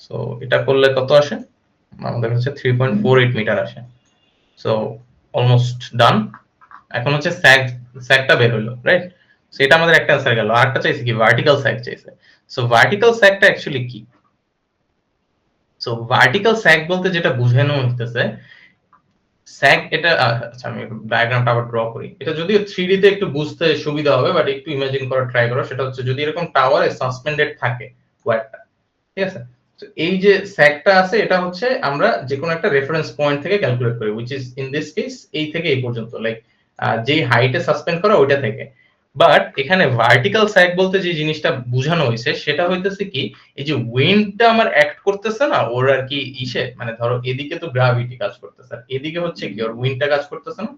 সো এটা করলে কত আসে, আমাদের হচ্ছে 3.48 মিটার আসে। So almost done. এখন হচ্ছে স্যাগটা বের হলো, রাইট? সেটা আমাদের একটা অ্যান্সার গেল। আরেকটা চাইছে কি, ভার্টিক্যাল স্যাগ চাইছে। সো ভার্টিক্যাল স্যাগটা অ্যাকচুয়ালি কি? সো ভার্টিক্যাল স্যাগ বলতে যেটা বোঝানো হইতেছে, স্যাগ এটা আচ্ছা আমি ডায়াগ্রামটা আবার ড্র করি। এটা যদিও 3D তে একটু বুঝতে সুবিধা হবে, বাট একটু ইমাজিন করার ট্রাই করো। সেটা হচ্ছে যদি এরকম টাওয়ারে সাসপেন্ডেড থাকে ওয়্যারটা, ঠিক আছে? তো এই যে স্যাগটা আছে, এটা হচ্ছে আমরা যে কোনো একটা রেফারেন্স পয়েন্ট থেকে ক্যালকুলেট করি, which is in this case এই থেকে এই পর্যন্ত, লাইক যেই হাইটে সাসপেন্ড করা ওইটা থেকে। বাট এখানে ভার্টিক্যাল স্যাগ বলতে যে জিনিসটা বোঝানো হয়েছে সেটা হইতেছে কি, এই যে উইন্ডটা আমার অ্যাক্ট করতেছে না ওর আর কি ইসে, মানে ধরো এদিকে তো গ্র্যাভিটি কাজ করতেছে আর এদিকে হচ্ছে কি ওর উইন্ডটা কাজ করতেছে না।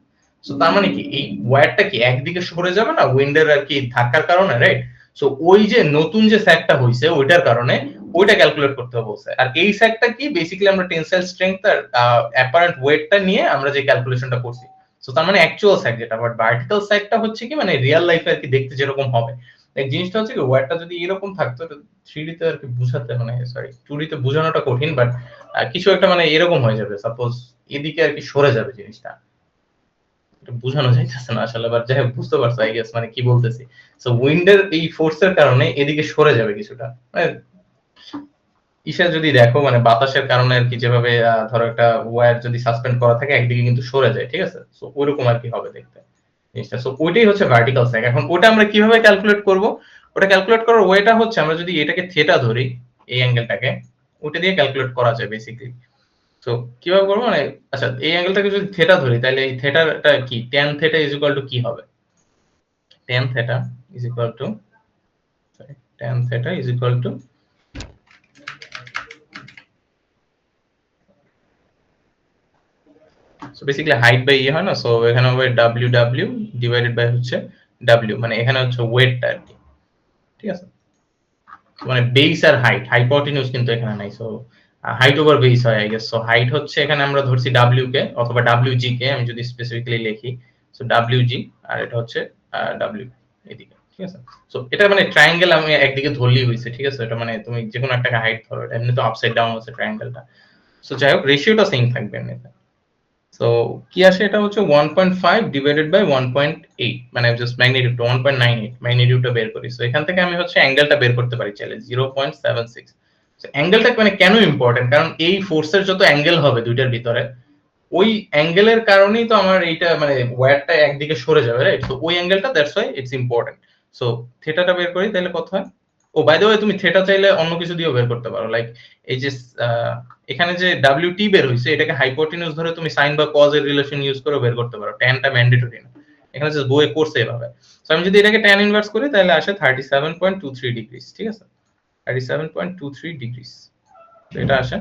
সো তার মানে কি এই ওয়্যারটা কি একদিকে সরে যাবে না উইন্ডের আর কি ধাক্কার কারণে, রাইট? সো ওই যে নতুন যে স্যাগটা হইছে ওইটার কারণে ওইটা ক্যালকুলেট করতে বলছে। আর এই স্যাগটা কি, বেসিক্যালি আমরা টেনসাইল স্ট্রেংথ আর অ্যাপারেন্ট ওয়েটটা নিয়ে আমরা যে ক্যালকুলেশনটা করছি। সো তার মানে অ্যাকচুয়াল স্যাগ যেটা, বাট ভার্টিক্যাল স্যাগটা হচ্ছে কি মানে রিয়েল লাইফে আর কি দেখতে যেরকম হবে। এই জিনিসটা হচ্ছে কি, ওয়্যারটা যদি এরকম থাকতো, 3D তে আর কি বুঝাতে, মানে সরি 2D তে বোঝানোটা কঠিন, বাট কিছু একটা মানে এরকম হয়ে যাবে, সাপোজ এদিকে আর কি সরে যাবে জিনিসটা। এটা বোঝানো যাইতেছে না আসলে, বাট যাই হোক বুঝতে পারছো আই গেস মানে কি বলতেছি। সো উইন্ডের এই ফোর্সের কারণে এদিকে সরে যাবে কিছুটা, মানে ইসে যদি দেখো মানে বাতাসের কারণে আর কি, যেভাবে ধরো একটা ওয়্যার যদি সাসপেন্ড করা থাকে একদিকে কিন্তু সরে যায়, ঠিক আছে? সো ওইরকম আর কি হবে দেখতে জিনিসটা। সো ওইটাই হচ্ছে ভার্টিক্যাল স্যাগ। এখন ওটা আমরা কিভাবে ক্যালকুলেট করব? ওটা ক্যালকুলেট করার ওয়েটা হচ্ছে, আমরা যদি এটাকে থিটা ধরি, এই অ্যাঙ্গেলটাকে, ওটা দিয়ে ক্যালকুলেট করা যায় বেসিক্যালি। তো কিভাবে করবো মানে, আচ্ছা এই অ্যাঙ্গেলটাকে যদি থিটা ধরি তাহলে এই থিটাটা কি, tan theta is equal to কি হবে? tan theta is equal to, sorry, tan theta is equal to, so basically height by হয় না, সো এখানে হবে ডাব্লিউ ডাব্লিউ ডিভাইডেড বাই হচ্ছে ডাব্লিউ, মানে এখানে হচ্ছে ওয়েটটা আর কি, ঠিক আছে? মানে বেস আর হাইট, হাইপোটেনিউজ কিন্তু এখানে নাই। সো হাইট ওভার বেস হয় আই গেস। সো হাইট হচ্ছে এখানে আমরা ধরছি ডাব্লিউ কে অথবা ডাব্লিউ জি কে, আমি যদি স্পেসিফিক্যালি লিখি। সো ডাব্লিউ জি, আর এটা হচ্ছে ডাব্লিউ এদিকে, ঠিক আছে? সো এটা মানে ট্রায়াঙ্গেল আমি একদিকে ধরলেই হইছে, ঠিক আছে? এটা মানে তুমি যে কোনো একটা হাইট ধরো, এটা এমনি তো আপসাইড ডাউন আছে ট্রায়াঙ্গেলটা। সো যাই হোক রেশিওটা সেম থাকবে এমনিতে। সো কি আসে, এটা হচ্ছে 1.5 ডিভাইডেড বাই 1.8, মানে জাস্ট ম্যাগনিটিউড 1.98 ম্যাগনিটিউডটা বের করি। সো এখান থেকে আমি হচ্ছে অ্যাঙ্গেলটা বের করতে পারি চাইলে 0.76। সো অ্যাঙ্গেলটা মানে কেন ইম্পর্টেন্ট, কারণ এই ফোর্সের যত অ্যাঙ্গেল হবে দুইটার ভিতরে, ওই অ্যাঙ্গেলের কারণেই তো আমার এইটা মানে ওয়্যারটা একদিকে সরে যাবে, রাইট? তো ওই অ্যাঙ্গেলটা, that's why it's important. So থিটাটা বের করি তাহলে কত হয়। ও বাই দ্য ওয়ে, তুমি থিটা চাইলে অন্য কিছু দিয়েও বের করতে পারো, লাইক এই যে এখানে যে WT বের হইছে এটাকে হাইপোটেনিউজ ধরে তুমি সাইন বা কজ এর রিলেশন ইউজ করে বের করতে পারো। ট্যানটা ম্যান্ডেটরি না, এখানে জাস্ট বইয়ে কোর্সে এভাবে। সো আমি যদি এটাকে ট্যান ইনভার্স করি তাহলে আসে 37.23 ডিগ্রি, ঠিক আছে? 37.23 ডিগ্রিস। এটা আসে।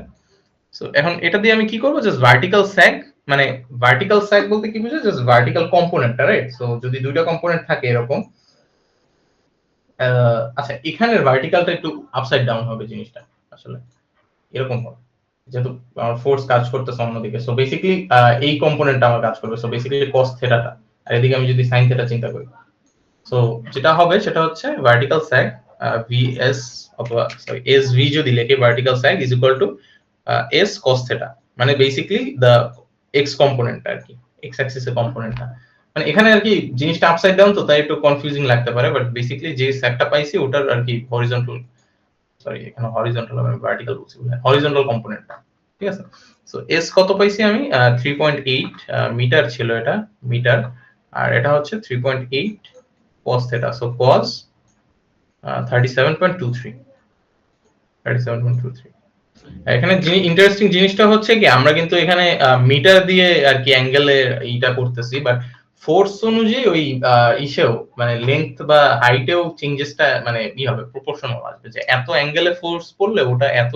সো এখন এটা দিয়ে আমি কি করব, জাস্ট ভার্টিক্যাল স্যাগ, মানে ভার্টিক্যাল স্যাগ বলতে কি বুঝায়, জাস্ট ভার্টিক্যাল কম্পোনেন্টটা, রাইট? সো যদি দুইটা কম্পোনেন্ট থাকে এরকম, আচ্ছা এখানের ভার্টিক্যালটা একটু আপসাইড ডাউন হবে জিনিসটা আসলে, এরকম হবে যেহেতু আমার ফোর্স কাজ করতেছে অন্যদিকে। সো বেসিক্যালি এই কম্পোনেন্টটা আমার কাজ করবে। সো বেসিক্যালি cos থিটাটা, আর এদিকে আমি যদি sin থিটা চিন্তা করি, সো যেটা হবে সেটা হচ্ছে ভার্টিক্যাল স্যাগ vs অথবা সরি sv যদি লিখি, vertical sag is equal to s cos theta, মানে বেসিক্যালি দা x কম্পোনেন্টটা আর কি, x অ্যাক্সিস এর কম্পোনেন্টটা। মানে এখানে আর কি জিনিসটা আপসাইড ডাউন, তো তাই একটু কনফিউজিং লাগতে পারে, বাট বেসিক্যালি যে স্যাগটা পাইছি ওটার আর কি হরিজন্টাল, সরি এখানে হরিজন্টাল আমি ভার্টিক্যাল বলছি, হরিজন্টাল কম্পোনেন্টটা, ঠিক আছে? সো s কত পাইছি আমি, 3.8 মিটার ছিল এটা, মিটার, আর এটা হচ্ছে 3.8 cos theta, so cos 37.23, 37.23। এখানে যিনি ইন্টারেস্টিং জিনিসটা হচ্ছে কি, আমরা কিন্তু এখানে মিটার দিয়ে আর কি অ্যাঙ্গেলের এইটা করতেছি, বাট ফোর্স অনুযায়ী ওই ইসেও মানে লেন্থ বা হাইটেও চেঞ্জেসটা মানে ই হবে, প্রপোর্শনাল আসবে, যে এত অ্যাঙ্গেলে ফোর্স পড়লে ওটা এত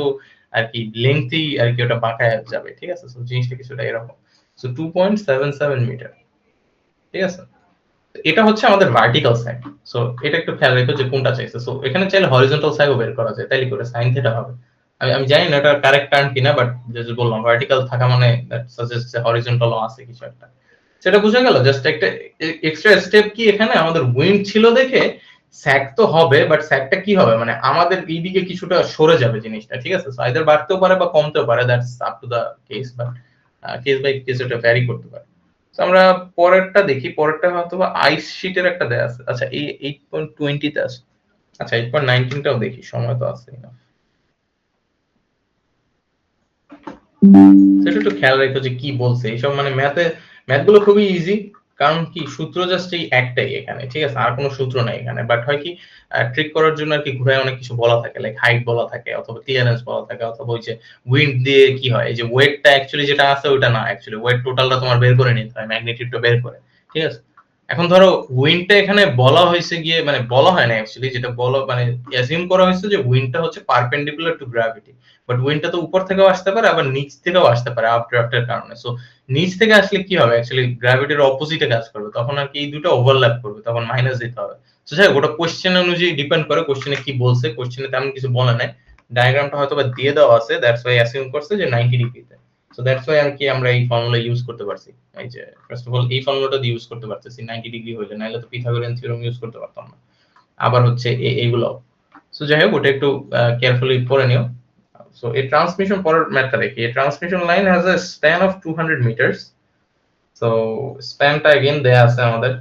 আর কি লেন্থই আর কি ওটা বাঁকায় যাবে, ঠিক আছে? সো জিনিসটা কিছুটা এরকম। সো 2.77 মিটার, ঠিক আছে? এটা হচ্ছে আমাদের ভার্টিক্যাল সাইড। সো এটা একটু খেয়াল রেখো যে কোনটা চাইছে। সো এখানে চাইলে হরিজন্টাল সাইডও বের করা যায়, তাইলে করে sin থিটা হবে। আমি আমি জানি না এটা কারেক্ট টার্ম কিনা, বাট যে বললাম ভার্টিক্যাল থাকা মানে দ্যাট সাজেস্ট যে হরিজন্টালও আছে কিছু একটা। সেটা বুঝা গেল। জাস্ট একটা এক্সট্রা স্টেপ কি, এখানে আমাদের উইন্ড ছিল দেখে স্যাক তো হবে, বাট স্যাকটা কি হবে মানে আমাদের এই দিকে কিছুটা সরে যাবে জিনিসটা, ঠিক আছে? সো আইদার বাড়তেও পারে বা কমতেও পারে, that's up to the case, but case by case এটা ভ্যারি করতে পারে। তো আমরা পরেরটা দেখি, পরেরটা হয়তো আইস শীটের একটা দেয়া আছে। আচ্ছা এই 8.20 তে আছে। আচ্ছা 8.19 টাও দেখি, সময় তো আছে না। সেটা একটু খেয়াল রাখো যে কি বলছে এইসব, মানে ম্যাথ গুলো খুবই ইজি, কারণ কি সূত্র জাস্ট এই একটাই এখানে, ঠিক আছে? আর কোনো সূত্র নাই এখানে, বাট হয় কি ট্রিক করার জন্য আর কি ঘুরায় অনেক কিছু বলা থাকে, লাইক হাইট বলা থাকে অথবা ক্লিয়ারেন্স বলা থাকে, অথবা ওই যে উইন্ড দিয়ে কি হয়, এই যে ওয়েটটা অ্যাকচুয়ালি যেটা আছে ওটা না, অ্যাকচুয়ালি ওয়েট টোটালটা তোমার বের করে নিতে হয়, ম্যাগনিটিউডটা বের করে, ঠিক আছে? এখন ধরো উইন্ডটা এখানে বলা হয়েছে গিয়ে, মানে বলা হয় না অ্যাকচুয়ালি, যেটা বলা মানে অ্যাজিউম করা হয়েছে যে উইন্ডটা হচ্ছে পারপেন্ডিকুলার টু গ্র্যাভিটি, বাট উইন্ডটা তো উপর থেকেও আসতে পারে আবার নিচ থেকেও আসতে পারে আপড্রাফটের কারণে। সো নিচ থেকে আসলে কি হবে, অ্যাকচুয়ালি গ্র্যাভিটির অপোজিটে কাজ করবে, তখন আর কি এই দুটো ওভারল্যাপ করবে, তখন মাইনাস দিতে হবে। তো যাই হোক, ওটা কোশ্চেন অনুযায়ী ডিপেন্ড করে, কোশ্চেনে কি বলছে, কোশ্চেনে তেমন কিছু বলে নাই, ডায়াগ্রামটা হয়তো বা দিয়ে দেওয়া আছে, দ্যাটস ওয়াই অ্যাসিউম করছে যে 90 ডিগ্রিতে। সো দ্যাটস ওয়াই আর কি আমরা এই ফর্মুলা ইউজ করতে পারছি, এই যে ফার্স্ট অফ অল এই ফর্মুলাটা দিয়ে ইউজ করতে পারতেছি 90 ডিগ্রি হইলে, নাহলে তো পিথাগোরিয়ান থিওরেম ইউজ করতে পারতাম না। আবার হচ্ছে এইগুলো। সো যাই হোক, ওটা একটু কেয়ারফুলি পড়ে নিও। So a transmission পরের ম্যাথটা দেখি। A transmission line has a span of 200 meters. So spanটা again দেয়া আছে আমাদের,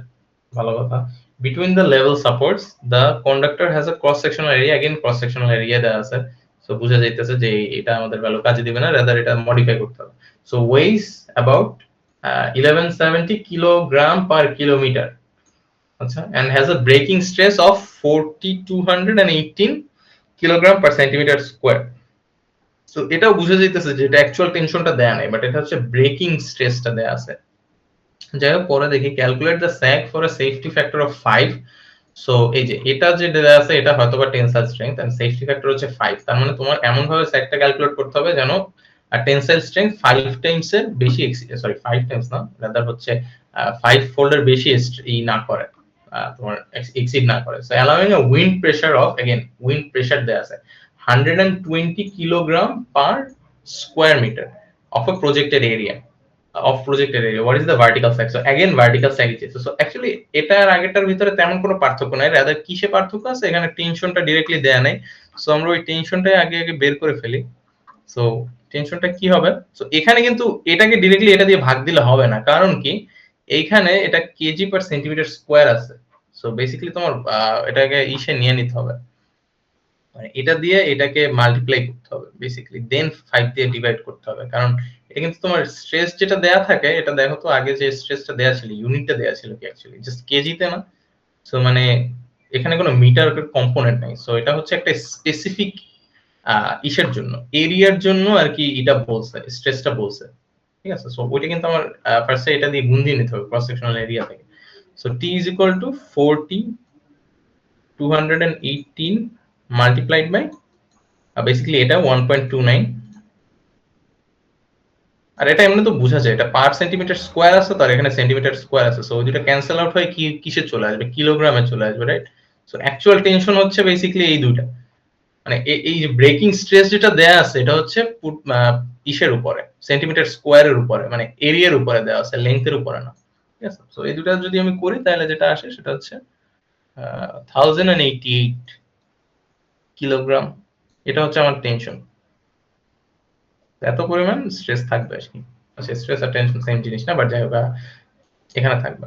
ভালো কথা। Between the level supports, the conductor has a cross sectional area, again cross sectional area দেয়া আছে। So বুঝা যাইতেছে যে এটা আমাদের ভ্যালু কাজে দিবে না, rather এটা মডিফাই করতে হবে। So weighs about 1170 kilogram per kilometer. আচ্ছা, and has a braking stress of 4218 kilogram per centimeter square. So এটাও বুঝা যাইতেছে যে এটা অ্যাকচুয়াল টেনশনটা দেয়া নাই, বাট এটা হচ্ছে ব্রেকিং স্ট্রেসটা দেয়া আছে। যাই হোক, পরে দেখি calculate the sag for a safety factor of 5। সো এই যে এটা যে দেয়া আছে এটা হয়তোবা tensile strength and safety factor হচ্ছে 5, তার মানে তোমার এমন ভাবে স্যাগটা ক্যালকুলেট করতে হবে যেন টেনসাইল স্ট্রেংথ 5 টাইমস এর বেশি, সরি 5 টাইমস না, রাদার হচ্ছে 5 ফোল্ডের বেশি ই না করে, তোমার এক্সিড না করে। So allowing a wind pressure of, again wind pressure দেয়া আছে 120 kilogram per square metre of a projected area, of projected area. What is the vertical sag? So again vertical sag is, so actually এটা আর আগেরটার ভিতরে তেমন কোনো পার্থক্য নাই, রাদার কিসে পার্থক্য আছে, এখানে টেনশনটা ডাইরেক্টলি দেয়া নাই। সো আমরা ওই টেনশনটাই আগে আগে বের করে ফেলি। সো টেনশনটা কি হবে, সো এখানে কিন্তু এটাকে ডাইরেক্টলি এটা দিয়ে ভাগ দিলে হবে না, কারণ কি এইখানে এটা কেজি পার সেন্টিমিটার স্কয়ার আছে। সো বেসিক্যালি তোমার এটাকে ইসে নিয়ে নিতে হবে, মানে এটা দিয়ে এটাকে মাল্টিপ্লাই করতে হবে বেসিক্যালি, দেন 5 দিয়ে ডিভাইড করতে হবে, কারণ এটা কিন্তু তোমার স্ট্রেস যেটা দেয়া থাকে, এটা দেখো তো আগে যে স্ট্রেসটা দেয়া ছিল, ইউনিটটা দেয়া ছিল কি অ্যাকচুয়ালি জাস্ট কেজিতে না। সো মানে এখানে কোনো মিটার কম্পোনেন্ট নাই। সো এটা হচ্ছে একটা স্পেসিফিক ইসের জন্য, এরিয়ার জন্য আর কি এটা বলছে, স্ট্রেসটা বলছে, ঠিক আছে? সো ওইটা কিন্তু আমার ফার্স্টে এটা দিয়ে গুণ দিয়ে নিতে হবে ক্রস সেকশনাল এরিয়া থেকে। So T is equal two 40 218 multiplied by basically এটা 1.29, আর এটা এমনি তো বোঝা যায়, এটা পার সেন্টিমিটার স্কোয়ার আছে, তার এখানে সেন্টিমিটার স্কোয়ার আছে, সো ওই দুটো ক্যান্সেল আউট হয় কি কিসে চলে আসবে, কিলোগ্রামে চলে আসবে, রাইট? সো অ্যাকচুয়াল টেনশন হচ্ছে বেসিক্যালি এই দুইটা, মানে এই যে ব্রেকিং স্ট্রেস যেটা দেয়া আছে এটা হচ্ছে ইসের উপরে, সেন্টিমিটার স্কোয়ারের উপরে, মানে এরিয়ার উপরে দেওয়া আছে, লেন্থের উপরে না, ঠিক আছে? সো এই দুটো যদি আমি করি তাহলে যেটা আসে সেটা হচ্ছে 1088 কিলোগ্রাম। এটা হচ্ছে আমার টেনশন, এত পরিমাণ স্ট্রেস থাকবে আর কি। আচ্ছা, স্ট্রেস আর টেনশন সেম জিনিস না, বাট যাই হোক এখানে থাকবে।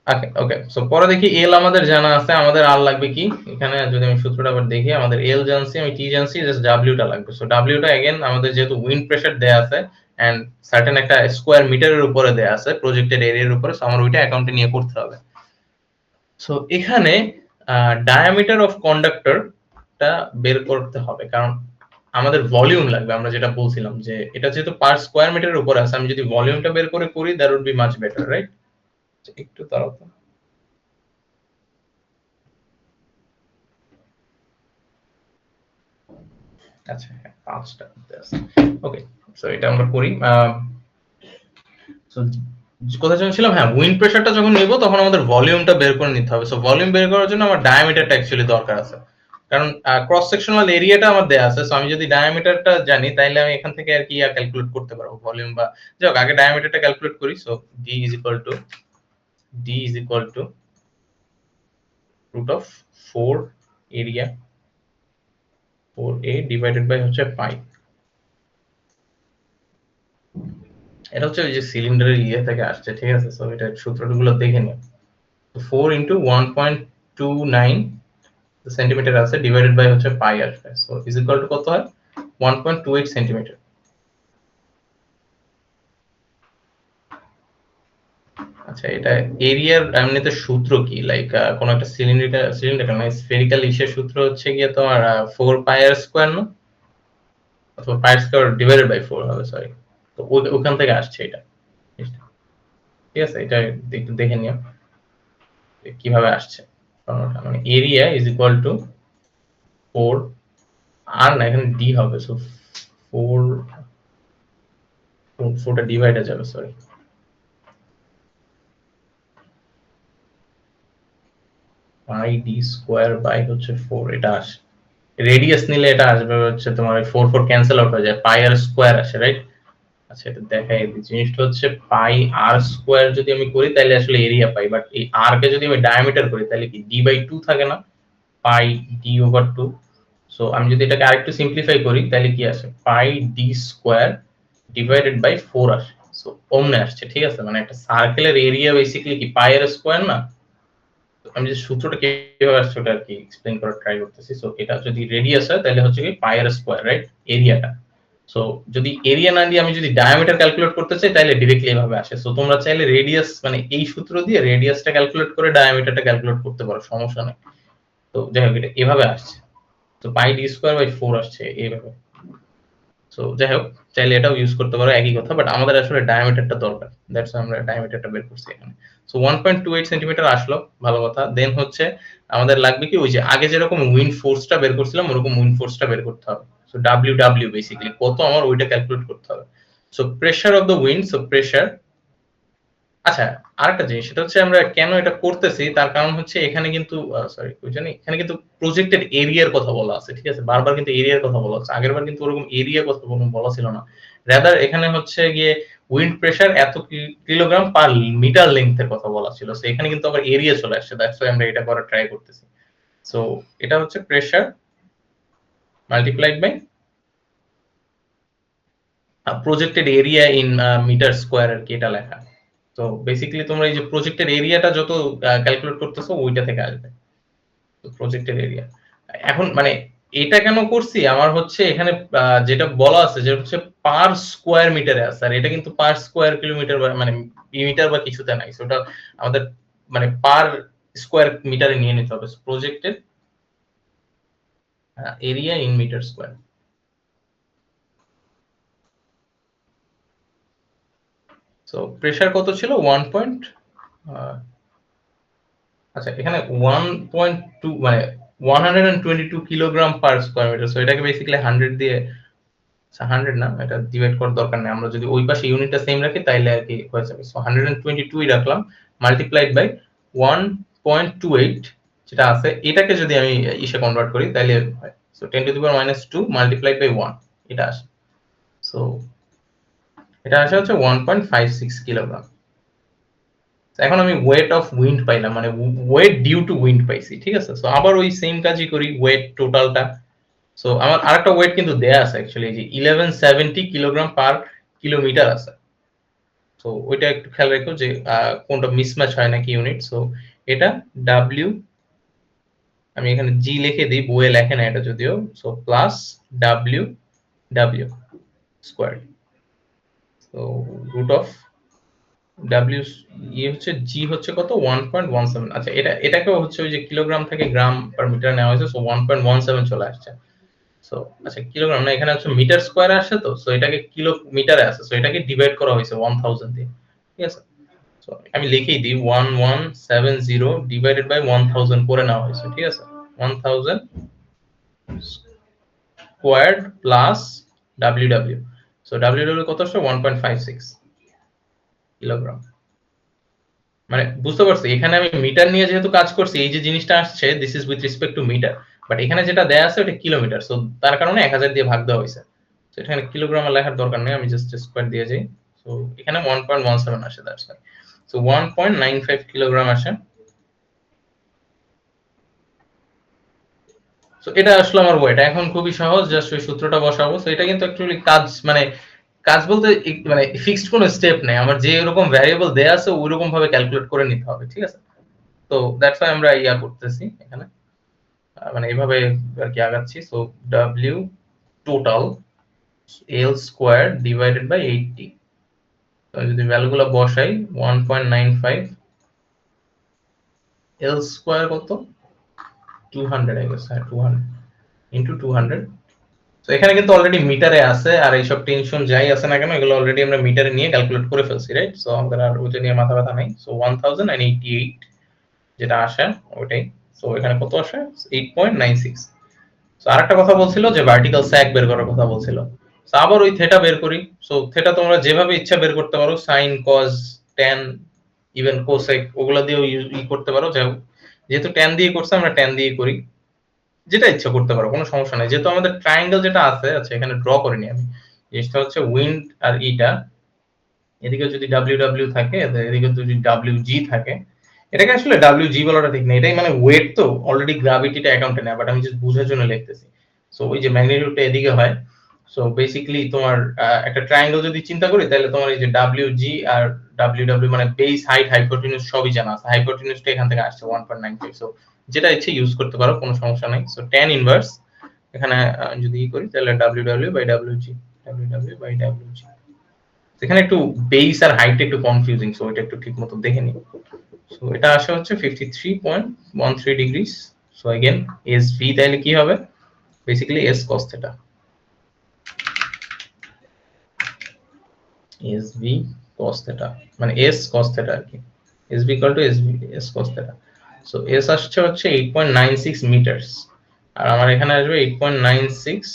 ওকে ওকে, সো পরে দেখি এল আমাদের জানা আছে, আমাদের আর লাগবে কি এখানে, যদি আমি সূত্রটা আবার দেখি, আমাদের এল জানছি, আমি টি জানছি, জাস্ট ডাব্লিউটা লাগবে। সো ডাব্লিউটা अगेन আমাদের যেহেতু উইন্ড প্রেসার দেয়া আছে এন্ড সার্টেন একটা স্কয়ার মিটারের উপরে দেয়া আছে প্রজেক্টেড এরিয়ার উপরে, সো আমার ওইটা অ্যাকাউন্টে নিয়ে করতে হবে। সো এখানে ডায়ামিটার অফ কন্ডাক্টরটা বের করতে হবে, কারণ আমাদের ভলিউম লাগবে। আমরা যেটা বলছিলাম যে এটা যেহেতু পার স্কয়ার মিটারের উপরে আছে, আমি যদি ভলিউমটা বের করে করি that would be much better, right? একটু তাড়াতাড়ি, আচ্ছা হ্যাঁ, 5টা আছে। ওকে, সো এটা আমরা করি। সো কোথায় ছিলাম? হ্যাঁ, উইন্ড প্রেসারটা যখন নেব তখন আমাদের ভলিউমটা বের করে নিতে হবে। সো ভলিউম বের করার জন্য আমার ডায়ামিটারটা অ্যাকচুয়ালি দরকার আছে, কারণ ক্রস সেকশনাল এরিয়াটা আমার দেয়া আছে। সো আমি যদি ডায়ামিটারটা জানি তাহলে আমি এখান থেকে আর কি ক্যালকুলেট করতে পারবো ভলিউম, বা যাই হোক আগে ডায়ামিটারটা ক্যালকুলেট করি। So d is equal to root of 4 area 4a divided by হচ্ছে পাই। এটা হচ্ছে ওই যে সিলিন্ডারের ইয়ে থেকে আসছে, ঠিক আছে? সো এটা সূত্রগুলো দেখে নিও। 4 ইন্টু 1.29 সেন্টিমিটার আছে, ডিভাইডেড বাই হচ্ছে পাই আসবে, সো ইজ ইকুয়াল টু কত হয়? 1.28 সেন্টিমিটার। আচ্ছা, এটা এরিয়ার এমনিতে সূত্র কি, লাইক কোন একটা সিলিন্ডার মানে স্ফেরিক্যাল ইসের সূত্র হচ্ছে গিয়ে তোমার 4 পাই আর স্কয়ার, না? অথবা পাই স্কয়ার ডিভাইডেড বাই 4 হবে, সরি। তো ওখান থেকে আসছে এটা, ঠিক আছে? এটা একটু দেখে নিও কিভাবে আসছে ফর্মুলাটা, মানে এরিয়া ইজ ইকুয়াল টু 4 আর না, এখানে ডি হবে, সো 4 4টা ডিভাইডে যাবে, sorry, pi D square by হচ্ছে 4, এটা আসে। রেডিয়াস নিলে এটা আসবে হচ্ছে তোমার 4 4 ক্যান্সেল আউট হয়ে যায়, পাই আর স্কয়ার আসে, রাইট? আচ্ছা, এটা দেখাই দিই। জিনিসটা হচ্ছে পাই আর স্কয়ার যদি আমি করি তাহলে আসলে এরিয়া পাই, বাট এই আর কে যদি আমি ডায়ামিটার করি তাহলে কি ডি বাই 2 থাকে না, পাই ডি ওভার 2। সো আমি যদি এটাকে আরেকটু সিম্পলিফাই করি তাহলে কি আসে, পাই ডি স্কয়ার ডিভাইডেড বাই 4 আসে। সো ওমনে আসছে, ঠিক আছে? মানে একটা সার্কেলের এরিয়া বেসিক্যালি কি পাই আর স্কয়ার না? আমি যে সূত্রটা কিভাবে আসছে ওটা আর কি এক্সপ্লেইন করার ট্রাই করতেছি। সো এটা যদি রেডিয়াস হয় তাহলে হচ্ছে কি পাই আর স্কয়ার, রাইট? এরিয়াটা। সো যদি এরিয়া না দিয়ে আমি যদি ডায়ামিটার ক্যালকুলেট করতে চাই তাহলে ডিরেক্টলি এভাবে আসে। সো তোমরা চাইলে রেডিয়াস মানে এই সূত্র দিয়ে রেডিয়াসটা ক্যালকুলেট করে ডায়ামিটারটা ক্যালকুলেট করতে পারো, সমস্যা নেই। তো যাই হোক এটা এভাবে আসছে। তো পাই ডি স্কয়ার বাই 4 আসছে এইভাবে। সো যাই হোক, চাইলে এটাও ইউজ করতে পারো, একই কথা, বাট আমাদের আসলে ডায়ামিটারটা দরকার, দ্যাটস আমরা ডায়ামিটারটা বের করছি এখানে। সো 1.28 সেন্টিমিটার আসলো, ভালো কথা। দেন হচ্ছে আমাদের লাগবে কি, ওই যে আগে যেরকম উইন্ড ফোর্সটা বের করছিলাম ওরকম উইন্ড ফোর্সটা বের করতে হবে। সো ডাব্লিউ ডাব্লিউ বেসিক্যালি কত আমার ওইটা ক্যালকুলেট করতে হবে। So pressure of the wind, so pressure. আচ্ছা, আরেকটা জিনিস, সেটা হচ্ছে আমরা কেন এটা করতেছি তার কারণ হচ্ছে এখানে কিন্তু সরি ওই জানি এখানে কিন্তু প্রজেক্টেড এরিয়ার কথা বলা আছে, ঠিক আছে? বারবার কিন্তু এরিয়ার কথা বলা হচ্ছে, আগেরবার কিন্তু ওরকম এরিয়া কথা কোনো বলা ছিল না। রাদার এখানে হচ্ছে গিয়ে উইন্ড প্রেসার এত কিলোগ্রাম পার মিটার লেন্থের কথা বলা ছিল, সো এখানে কিন্তু আবার এরিয়া চলে আসছে, দ্যাটস ওয়াই আমরা এটা করার ট্রাই করতেছি। সো এটা হচ্ছে pressure multiplied by projected area in metre square আর কি, এটা লেখা। তো বেসিক্যালি তোমরা এই যে প্রজেক্টের এরিয়াটা যত ক্যালকুলেট করতেছো ওইটা থেকে আসবে, তো প্রজেক্টের এরিয়া। এখন মানে এটা কেন করছি, আমার হচ্ছে এখানে যেটা বলা আছে যে হচ্ছে পার স্কয়ার মিটারে আছে, আর এটা কিন্তু পার স্কয়ার কিলোমিটার বা মানে মিটার বা কিছুতে নাই। সো ওটা আমাদের মানে পার স্কয়ার মিটারে নিয়ে নিতে হবে। প্রজেক্টের area in metre square. So pressure কত ছিল? 1 পয়েন্ট, আচ্ছা এখানে 1.2 মানে 122 kilogram per square metre. So এটাকে বেসিক্যালি 100 দিয়ে 100 না, এটা ডিভাইড করার দরকার নেই। আমরা যদি ওই পাশে ইউনিটটা সেম রাখি তাইলে আর কি হয়ে যাবে। সো 122 ই রাখলাম মাল্টিপ্লাইড বাই 1.28 যেটা আছে, এটাকে যদি আমি ইসে কনভার্ট করি তাইলে হয়। So 10 to the power -2 multiplied by 1 এটা আসে। সো এটা আসে হচ্ছে 1.56 কিলোগ্রাম। এখন আমি ওয়েট অফ উইন্ড পাইলাম, মানে ওয়েট ডিউ টু উইন্ড পাইছি, ঠিক আছে। সো আবার ওই সেম কাজই করি, ওয়েট টোটালটা। সো আমার আরেকটা ওয়েট কিন্তু দেয়া আছে অ্যাকচুয়ালি, যে 1170 কিলোগ্রাম পার কিলোমিটার আছে। সো ওইটা একটু খেয়াল রেখো যে কোনটা মিসম্যাচ হয় নাকি ইউনিট। সো এটা ডাব্লিউ, আমি এখানে জি লিখে দিই, বইয়ে লেখে না এটা যদিও। So plus W W square, so root of W হচ্ছে জি হচ্ছে কত 1.17। আচ্ছা, এটাকেও হচ্ছে ওই যে কিলোগ্রাম থেকে গ্রাম পার মিটার নেওয়া হয়েছে। সো 1.17 চলে আসছে। সো আচ্ছা, কিলোগ্রাম না, এখানে হচ্ছে মিটার স্কয়ারে আসছে, তো সো এটাকে কিলোমিটারে আছে। সো এটাকে ডিভাইড করা হয়েছে 1000 দিয়ে, ঠিক আছে। সো আমি লিখেই দিই 1170 ডিভাইডেড বাই 1000 করে নেওয়া হয়েছে, ঠিক আছে। 1000 squared plus W W. So W W কত আসছে 1.56 কিলোগ্রাম। মানে বুঝতে পারছি, এখানে আমি মিটার নিয়ে যেহেতু কাজ করছি, এই যে জিনিসটা আসছে this is with respect to metre, but এখানে যেটা দেয়া আছে ওটা কিলোমিটার। সো তার কারণে 1000 দিয়ে ভাগ দেওয়া হয়েছে। সো এখানে কিলোগ্রাম লেখার দরকার নেই, আমি জাস্ট স্কয়ার দিয়ে যাই। সো এখানে 1.17 আসে, দ্যাটস রাইট। সো 1.95 কিলোগ্রাম আসে। সো এটা আসলে আমার ওয়েট। এখন খুবই সহজ, জাস্ট ওই সূত্রটা বসাবো। সো এটা কিন্তু অ্যাকচুয়ালি কাজ, মানে কাজ বলতে মানে ফিক্সড কোনো স্টেপ নেই, আমার যে এরকম ভ্যারিয়েবল দেয়া আছে ওইরকম ভাবে ক্যালকুলেট করে নিতে হবে, ঠিক আছে। তো দ্যাটস ওয়াই আমরা ইয়া করতেছি এখানে, মানে এভাবে আর কি আগাচ্ছি। So W total L square divided by 80। যদি ভ্যালুগুলো বসাই 1.95 এল স্কোয়ার কত 200, আই গেস, হ্যাঁ 200 ইনটু 200। তো এখানে কিন্তু অলরেডি মিটারে আছে, আর এইসব টেনশন যাই আছে না কেন এগুলো অলরেডি আমরা মিটারে নিয়ে ক্যালকুলেট করে ফেলছি, রাইট। সো আমাদের আর ওইটা নিয়ে মাথা ব্যথা নাই। সো 1088 যেটা আসে ওইটাই। সো এখানে কত আসে 8.96। সো আরেকটা কথা বলছিল যে ভার্টিক্যাল স্যাগ বের করার কথা বলছিল। সো আবার ওই থেটা বের করি। সো থেটা তোমরা যেভাবে ইচ্ছা বের করতে পারো, sine, cos, tan, even cosec, ওগুলা দিয়েও করতে পারো। যেহেতু ট্যান দিয়ে করছে আমরা ট্যান দিয়ে করি, যেটা ইচ্ছা করতে পারো, কোনো সমস্যা নাই। যেহেতু আমাদের ট্রায়াঙ্গেল যেটা আছে, আচ্ছা এখানে ড্র করিনি আমি, জিনিসটা হচ্ছে উইন্ড আর ইটা, এদিকে যদি ডাব্লিউ ডাব্লিউ থাকে, এদিকে যদি ডাব্লিউ জি থাকে, এটাকে আসলে ডাব্লিউ জি বলাটা ঠিক না, এটাই মানে ওয়েট তো অলরেডি গ্র্যাভিটিটা অ্যাকাউন্টে নেয়, বাট আমি জাস্ট বুঝার জন্য লিখতেছি। সো ওই যে ম্যাগনিটিউডটা এদিকে হয়। সো বেসিক্যালি তোমার একটা ট্রায়াঙ্গেল যদি চিন্তা করি, তাহলে তোমার এই যে ডাব্লিউ জি আর ডাব্লিউ ডাব্লিউ মানে বেস, হাইট, হাইপোটেনিউজ সবই জানা আছে। হাইপোটেনিউজটা এখান থেকে আসছে 1.95। সো যেটা ইচ্ছে ইউজ করতে পারো, কোনো সমস্যা নাই। সো tan ইনভার্স এখানে যদি করি তাহলে W W by W G, W W by W G. এখানে একটু বেস আর হাইট একটু কনফিউজিং, সো এটা একটু ঠিকমতো দেখে নিই। সো এটা আসে হচ্ছে 53.13 ডিগ্রিস। সো अगेन SV তাহলে কি হবে, basically S cos theta, SV cos theta মানে S cos থিটা আর কি, SV SV S cos theta. So S আসছে হচ্ছে 8.96 মিটারস, আর আমার এখানে আসবে 8.96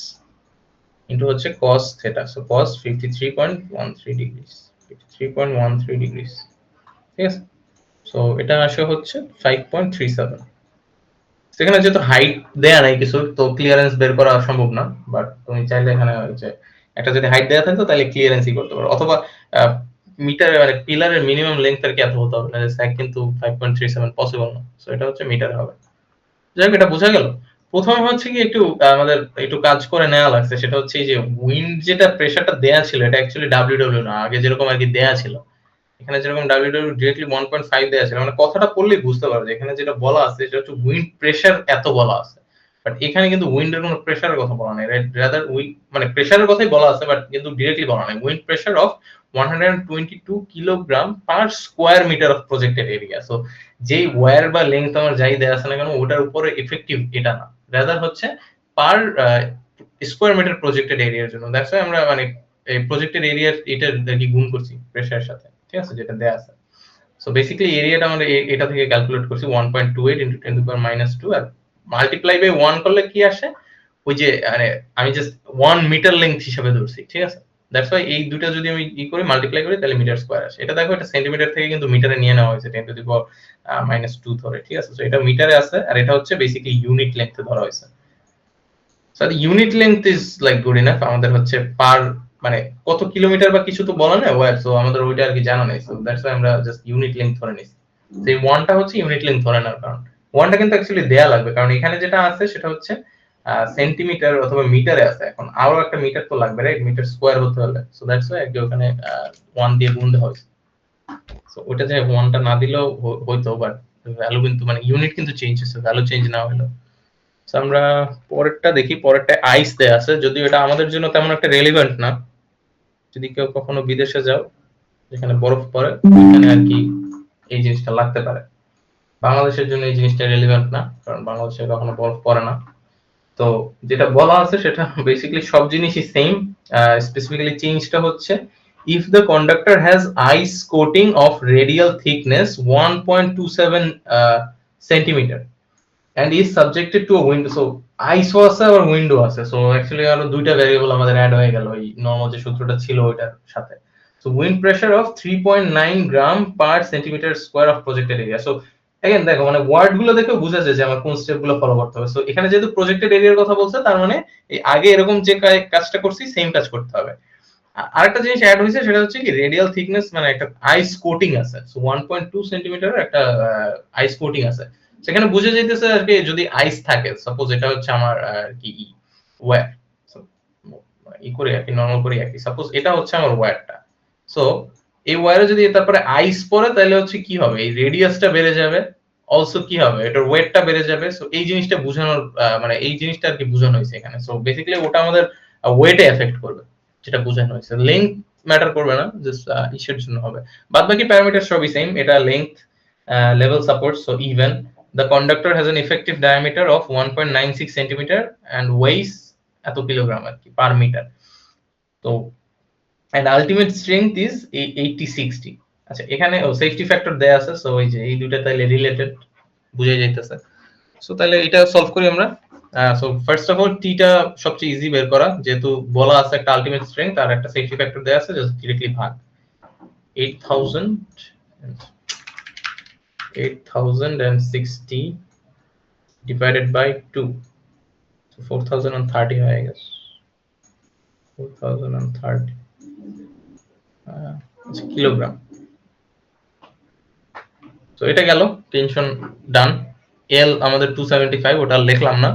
ইনটু হচ্ছে cos theta. So cos 53.13 degrees, 53.13 degrees, ঠিক আছে। সো এটা আসে হচ্ছে 5.37। সেখানে যেহেতু হাইট দেয়া নাই কিছু, তো ক্লিয়ারেন্স বের করা সম্ভব না। বাট তুমি চাইলে এখানে ওই যে একটা যদি হাইট দেয়া থাকতো তাহলে ক্লিয়ারেন্সই করতে পারো, অথবা মিটারে মানে পিলারের মিনিমাম লেন্থ আর কি এত হতে হবে না, স্যাক কিন্তু 5.37 পসিবল না। সো এটা হচ্ছে মিটারে হবে। যাই হোক, এটা বোঝা গেল। প্রথমে হচ্ছে কি একটু আমাদের একটু কাজ করে নেওয়া লাগছে, সেটা হচ্ছে এই যে উইন্ড যেটা প্রেসারটা দেয়া ছিল এটা অ্যাকচুয়ালি ডাব্লিউ ডাব্লিউ না, আগে যেরকম আর কি দেয়া ছিল। এখানে যেরকম ডাব্লিউ ডিরেক্টলি 1.5 দেয়া আছে, মানে কথাটা পড়লেই বুঝতে পারবে যে এখানে যেটা বলা আছে সেটা হচ্ছে উইন্ড প্রেসার এত বলা আছে। বাট এখানে কিন্তু উইন্ডের কোনো প্রেসারের কথা বলা নেই, রাদার মানে প্রেসারের কথাই বলা আছে, বাট কিন্তু ডিরেক্টলি বলা নেই। Wind pressure of 122 kilogram per square metre of projected area. So যেই ওয়্যার বা লেংথ আমার যাই দেয়া আছে না কেন, ওটার উপরে এফেক্টিভ এটা না, রাদার হচ্ছে পার স্কয়ার মিটার প্রজেক্টেড এরিয়ার জন্য। দ্যাটস ওয়াই আমরা মানে এই প্রজেক্টেড এরিয়ার এটা কি গুণ করছি প্রেসারের সাথে, ঠিক আছে, যেটা দেয়া আছে। সো বেসিক্যালি এরিয়াটা আমরা এটা থেকে ক্যালকুলেট করছি 1.28 ইনটু 10 টু দি পাওয়ার -2, আর মাল্টিপ্লাই বাই 1 করলে কি আসে, ওই যে মানে আমি জাস্ট 1 মিটার লেংথ হিসেবে ধরছি, ঠিক আছে? দ্যাটস ওয়াই এই দুটো যদি আমি করি মাল্টিপ্লাই করি তাহলে মিটার স্কয়ার আসে। এটা দেখো এটা সেন্টিমিটার থেকে কিন্তু মিটারে নিয়ে নেওয়া হয়েছে 10 টু দি পাওয়ার -2 ধরে, ঠিক আছে? সো এটা মিটারে আছে আর এটা হচ্ছে বেসিক্যালি ইউনিট লেংথে ধরা হয়েছে। So the unit length is like good enough, আমাদের হচ্ছে পার মানে কত কিলোমিটার বা কিছু তো বলা নাই ওয়ার, সো আমাদের ওইটা আর কি জানা নাই, সো দ্যাটস ওয়াই আমরা জাস্ট ইউনিট লেংথ ধরে নিছি। সেই ওয়ানটা হচ্ছে ইউনিট লেংথ ধরে নেওয়ার কারণ ওয়ানটা কিন্তু অ্যাকচুয়ালি দেয়া লাগবে, কারণ এখানে যেটা আছে সেটা হচ্ছে সেন্টিমিটার অথবা মিটারে আছে, এখন আরো একটা মিটার তো লাগবে, রাইট? মিটার স্কয়ার হতে হলে, সো দ্যাটস ওয়াই আগে ওখানে 1 দিয়ে গুণ দেওয়া হয়েছে। সো ওটা যে ওয়ানটা না দিলেও হইতো, বাট ভ্যালু কিন্তু মানে ইউনিট কিন্তু চেঞ্জ হয়েছে, ভ্যালু চেঞ্জ না হলো। আমরা পরেরটা দেখি, পরেরটা আইস দেয়া আছে, যদিও এটা আমাদের জন্য তেমন একটা রেলিভেন্ট না। যদি কেউ কখনো বিদেশে যাও যেখানে বরফ পড়ে ওখানে আর কি এই জিনিসটা লাগতে পারে। বাংলাদেশের জন্য এই জিনিসটা রেলিভেন্ট না, কারণ বাংলাদেশে কখনো বরফ পড়ে না। তো যেটা বলা আছে সেটা বেসিক্যালি সব জিনিসই সেম, স্পেসিফিক্যালি চেঞ্জটা হচ্ছে if the conductor has ice coating of radial thickness 1.27 centimeter and is subjected to a window, so আইসও আছে আর উইন্ডো আছে, সো অ্যাকচুয়ালি আরো দুইটা ভেরিয়েবল আমাদের অ্যাড হয়ে গেল এই নরমাল যে সূত্রটা ছিল ওইটার সাথে। So wind pressure of 3.9 gram per centimetre square of projected area. So again দেখো মানে ওয়ার্ড গুলো দেখে বোঝা যায় যে আমার কোন স্টেপ গুলো ফলো করতে হবে। সো এখানে যেহেতু প্রজেক্টেড এরিয়ার কথা বলছে তার মানে এই আগে এরকম যে কাজটা করছি সেম কাজ করতে হবে। আরেকটা জিনিস অ্যাড হয়েছে সেটা হচ্ছে কি রেডিয়াল থিকনেস, মানে একটা আইস কোটিং আছে, সো 1.2 সেন্টিমিটার একটা আইস কোটিং আছে। সেখানে বুঝে যাইতেছে আর কি যদি আইস থাকে, সাপোজ এটা হচ্ছে আমার আর কি ওয়্যার, সো ই করে আর কি নরমাল করে আর কি সাপোজ এটা হচ্ছে আমার ওয়্যারটা। সো এই ওয়্যারে যদি তারপরে আইস পড়ে তাহলে হচ্ছে কি হবে, এই রেডিয়াসটা বেড়ে যাবে, অলসো কি হবে এটার ওয়েটটা বেড়ে যাবে। সো এই জিনিসটা বোঝানোর মানে এই জিনিসটা আর কি বোঝানো হয়েছে এখানে। সো বেসিক্যালি ওটা আমাদের ওয়েটে এফেক্ট করবে, যেটা বোঝানো হয়েছে। লেংথ ম্যাটার করবে না, জাস্ট ইস্যুর জন্য হবে। বাদ বাকি প্যারামিটার সবই সেম। এটা length, level support, so even the conductor has an effective diameter of 1.96 centimeter and weighs এত কিলোগ্রাম আর কি পার মিটার। তো and ultimate strength is 80-60। আচ্ছা এখানে সেফটি ফ্যাক্টর দেয়া আছে, সো এই যে এই দুইটা তাইলে রিলেটেড বুঝে যাইতেছে। সো তাহলে এটা সলভ করি আমরা। সো ফার্স্ট অফ অল টিটা সবচেয়ে ইজি বের করা, যেহেতু বলা আছে একটা আলটিমেট স্ট্রেংথ আর একটা সেফটি ফ্যাক্টর দেয়া আছে, জাস্ট ডিরেক্টলি ভাগ 8060 divided by 2, so 4030 হয়ে গেছে, 4030 কিলোগ্রাম। তো এটা গেল, টেনশন ডান। এল আমাদের 275, ওটা লিখলাম না।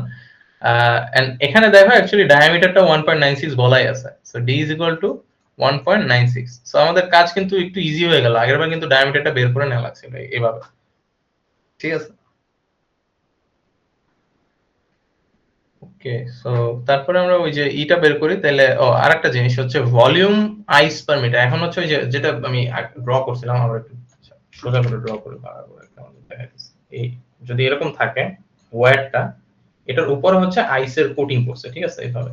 এন্ড এখানে দেখো অ্যাকচুয়ালি ডায়ামিটারটা 1.96 বলাই আছে, so d is equal to 1.96। So আমাদের কাজ কিন্তু একটু ইজি হয়ে গেল, আগেরবার কিন্তু ডায়ামিটারটা বের করে নেওয়া লাগছিল এভাবে, ঠিক আছে? ওকে, সো তারপরে আমরা ওই যে ইটা বের করি, তাহলে আরেকটা জিনিস হচ্ছে ভলিউম আইস পার মিটার। এখন হচ্ছে ওই যে যেটা আমি ড্র করছিলাম, আমরা একটু সোজা করে ড্র করে দেখাচ্ছি। এই যদি এরকম থাকে ওয়্যারটা, এটার উপরে হচ্ছে আইসের কোটিং করছে, ঠিক আছে? এইভাবে।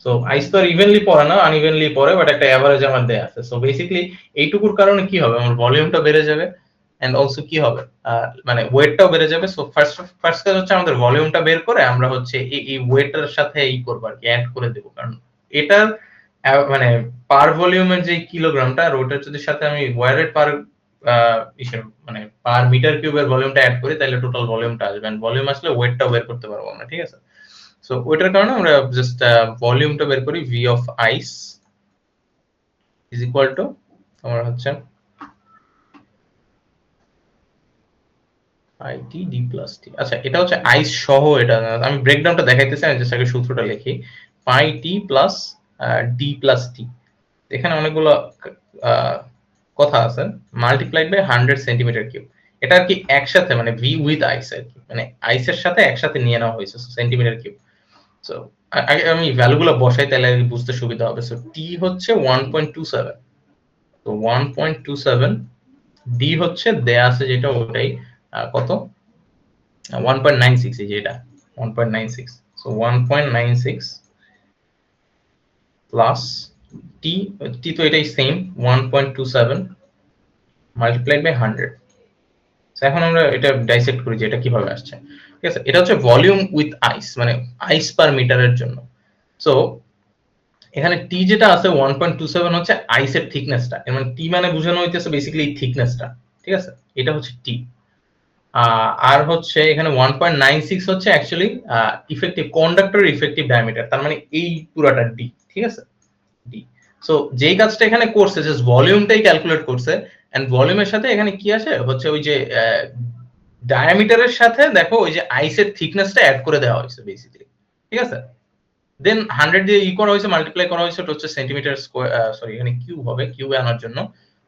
সো আইস তো আর ইভেনলি পড়ে না, আনইভেনলি পড়ে, বাট একটা এভারেজ আমার দেয়া আছে। সো বেসিক্যালি এইটুকুর কারণে কি হবে, আমার ভলিউমটা বেড়ে যাবে এন্ড অলসো কি হবে, মানে ওয়েটটাও বেড়ে যাবে। সো ফার্স্ট কাজ হচ্ছে আমাদের ভলিউমটা বের করে আমরা হচ্ছে এই ওয়েটের সাথে এই করব আর কি, অ্যাড করে দেব, কারণ এটার মানে পার ভলিউমের যে কিলোগ্রামটা আর ওটার যদি সাথে আমি ওয়ারের পার মানে পার মিটার কিউবের ভলিউমটা অ্যাড করি তাহলে টোটাল ভলিউমটা আসবে, এন্ড ভলিউম আসলে ওয়েটটাও বের করতে পারবো আমরা, ঠিক আছে? সো ওইটার কারণে আমরা জাস্ট ভলিউমটা বের করি, V of ice is equal to আমার হচ্ছে আইটি ডি প্লাস টি। আচ্ছা এটা হচ্ছে আইস সহ, এটা আমি ব্রেকডাউনটা দেখাইতেছি, আমি জাস্ট আগে সূত্রটা লিখি। পাই টি প্লাস ডি প্লাস টি, এখানে অনেকগুলো কথা আছে, মাল্টিপ্লাইড বাই 100 সেন্টিমিটার কিউব। এটা আর কি একসাথে মানে ভি উইথ আইস আর কি, মানে আইসের সাথে একসাথে নিয়ে নেওয়া হয়েছে সেন্টিমিটার কিউব। সো আগে আমি ভ্যালুগুলো বসাই তাহলে বুঝতে সুবিধা হবে। সো টি হচ্ছে 1.27, তো 1.27, ডি হচ্ছে দেয়া আছে যেটা ওটাই কত 1.96, এই যে এটা 1.96, সো 1.96 প্লাস টি, টি তো এটাই সেম 1.27 মাল্টিপ্লাইড বাই 100, এখন আমরা এটা ডাইসেক্ট করি যে এটা কিভাবে আসছে। ঠিক আছে? এটা হচ্ছে ভলিউম উইথ আইস, মানে আইস পার মিটারের জন্য। সো এখানে টি যেটা আছে 1.27 হচ্ছে আইসের থিকনেসটা। এর মানে টি মানে বোঝানো হইতেছে বেসিক্যালি এই থিকনেসটা। ঠিক আছে? এটা হচ্ছে টি। আর হচ্ছে এখানে 1.96 হচ্ছে actually effective conductor effective diameter. তার মানে এই পুরাটা ডি। ঠিক আছে? ডি। সো যেই কাজটা এখানে করছে জাস্ট ভলিউমটাই ক্যালকুলেট করছে, এন্ড ভলিউমের সাথে এখানে কি আসে হচ্ছে ওই যে ডায়ামিটারের সাথে দেখো ওই যে আইসের থিকনেসটা অ্যাড করে দেওয়া হয়েছে বেসিক্যালি। ঠিক আছে? দেন 100 দিয়ে করা হয়েছে, মাল্টিপ্লাই করা হয়েছে, ওটা হচ্ছে সেন্টিমিটার স্কয়ার, সরি এখানে কিউব হবে, কিউবে আনার জন্য।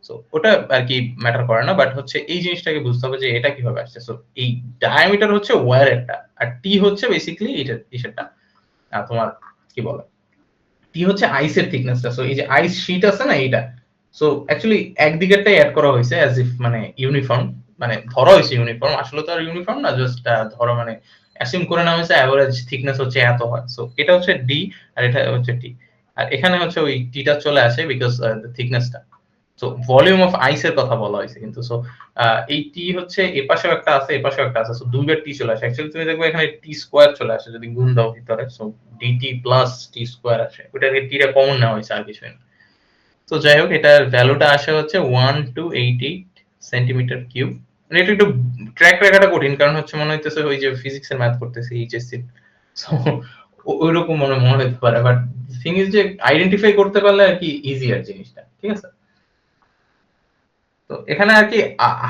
সো ওটা আর কি ম্যাটার করে না, বাট হচ্ছে এই জিনিসটাকে বুঝতে হবে যে এটা কিভাবে আসছে। সো এই ডায়ামিটার হচ্ছে ওয়্যারেরটা, আর টি হচ্ছে বেসিক্যালি এটা ইসেরটা, তোমার কি বলে, টি হচ্ছে আইসের থিকনেসটা। সো এই যে আইস শীট আছে না এইটা, সো অ্যাকচুয়ালি একদিকেরটাই অ্যাড করা হয়েছে অ্যাজ ইফ মানে ইউনিফর্ম, মানে ধরা হয়েছে ইউনিফর্ম, আসলে তো আর ইউনিফর্ম না, জাস্ট ধরো মানে অ্যাসিউম করে নেওয়া হয়েছে এভারেজ থিকনেস হচ্ছে এত হয়। সো এটা হচ্ছে ডি আর এটা হচ্ছে টি, আর এখানে হচ্ছে ওই টিটা চলে আসে বিকজ থিকনেসটা। সো ভলিউম অফ আইস এর কথা বলা হয়েছে কিন্তু। সো এই টি হচ্ছে এপাশেও একটা আছে, এপাশেও একটা আছে, সো দুইবার টি চলে আসে। অ্যাকচুয়ালি তুমি দেখবে এখানে টি স্কয়ার চলে আসে যদি গুণ দাও ভিতরে, সো ডিটি প্লাস টি স্কয়ার আসে, ওটাকে টিটা কমন নেওয়া হয়েছে আর কিছু না। তো যাই হোক এটার ভ্যালুটা আসে হচ্ছে 1288 সেন্টিমিটার কিউব। মানে এটা একটু ট্র্যাক রাখাটা কঠিন, কারণ হচ্ছে মনে হইতেছে ওই যে ফিজিক্সের ম্যাথ করতেছি এইচএসসি, সো ওইরকম মনে হতে পারে, বাট থিং ইজ যে আইডেন্টিফাই করতে পারলে আর কি ইজিয়ার জিনিসটা। ঠিক আছে? তো এখানে আর কি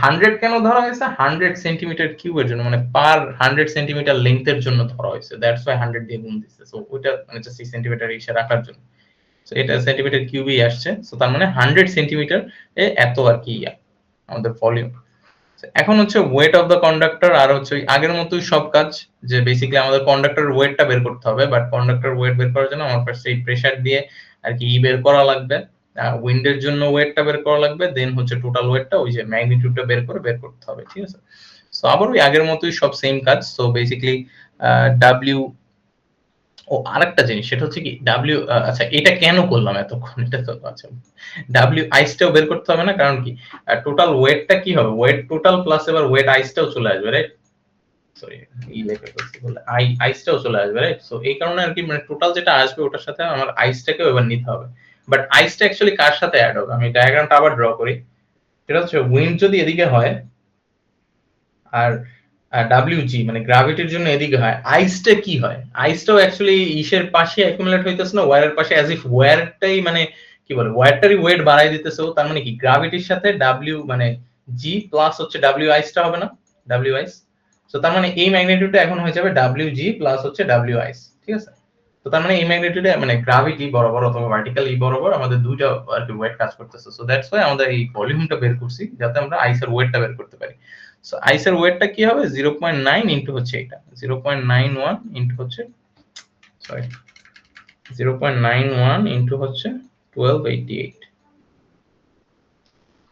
100 কেন ধরা হয়েছে, 100 সেন্টিমিটার কিউবের জন্য, মানে পার 100 সেন্টিমিটার লেন্থের জন্য ধরা হয়েছে, দ্যাটস ওয়াই 100 দিয়ে গুণ দিচ্ছে। সো ওইটা মানে জাস্ট এই সেন্টিমিটার ইসে রাখার জন্য। সো এটা সেন্টিমিটার কিউবই আসছে, সো তার মানে 100 সেন্টিমিটার এ এত আর কি আমাদের ভলিউম। এখন হচ্ছে ওয়েট অফ দ্য কন্ডাক্টর, আর হচ্ছে ওই আগের মতোই সব কাজ, যে বেসিক্যালি আমাদের কন্ডাক্টর ওয়েটটা বের করতে হবে, বাট কন্ডাক্টর ওয়েট বের করার জন্য আমার কাছে এই প্রেসার দিয়ে আর কি বের করা লাগবে, উইন্ডের জন্য ওয়েটটা বের করা লাগবে, দেন হচ্ছে টোটাল ওয়েটটা ওই যে ম্যাগনিটিউডটা বের করতে হবে। ঠিক আছে? সো আবার ওই আগের মতোই সব সেম কাজ। সো বেসিক্যালি ডাব্লিউ, ও আরেকটা জিনিস সেটা হচ্ছে কি ডাব্লিউ, আচ্ছা এটা কেন করলাম এতক্ষণ, এটা তো আচ্ছা ডাব্লিউ আইসটাও বের করতে হবে না, কারণ কি টোটাল ওয়েটটা কি হবে, ওয়েট টোটাল প্লাস এবার ওয়েট আইসটাও চলে আসবে, রাইট? সরি ই লেখা করছি বলে আইসটাও চলে আসবে, রাইট? সো এই কারণে আর কি মানে টোটাল যেটা আসবে ওটার সাথে আমার আইসটাকেও এবার নিতে হবে, বাট আইসটা অ্যাকচুয়ালি কার সাথে অ্যাড হবে, আমি ডায়াগ্রামটা আবার ড্র করি। সেটা হচ্ছে উইন্ড যদি এদিকে হয় আর ডব্লিউজি মানে গ্র্যাভিটির জন্য এদিকে হয়, আইসটা কি হয়, আইসটাও অ্যাকচুয়ালি ইসের পাশে অ্যাকুমুলেট হইতেছে না ওয়্যারের পাশে, অ্যাজ ইফ ওয়্যারটাই মানে কি বলে ওয়্যারটারই ওয়েট বাড়াই দিতেছে ও, তার মানে কি গ্র্যাভিটির সাথে ডব্লিউ মানে জি প্লাস হচ্ছে ডব্লিউ আইসটা হবে না, ডব্লিউ আইস। সো তার মানে এই ম্যাগনিটিউডটা এখন হয়ে যাবে ডব্লিউ জি প্লাস হচ্ছে ডব্লিউ আইস। ঠিক আছে? তো তার মানে এই ম্যাগনিটিউডে মানে গ্র্যাভিটি বরাবর অথবা ভার্টিক্যাল ই বরাবর আমাদের দুইটা আর কি ওয়েট কাজ করতেছে। সো দ্যাটস ওয়াই আমাদের এই ভলিউমটা বের করছি যাতে আমরা আইসের ওয়েটটা বের করতে পারি। সো আইসের ওয়েটটা কি হবে 0.9 ইনটু হচ্ছে এটা 0.91 ইনটু হচ্ছে সরি 0.91 ইনটু হচ্ছে 1288।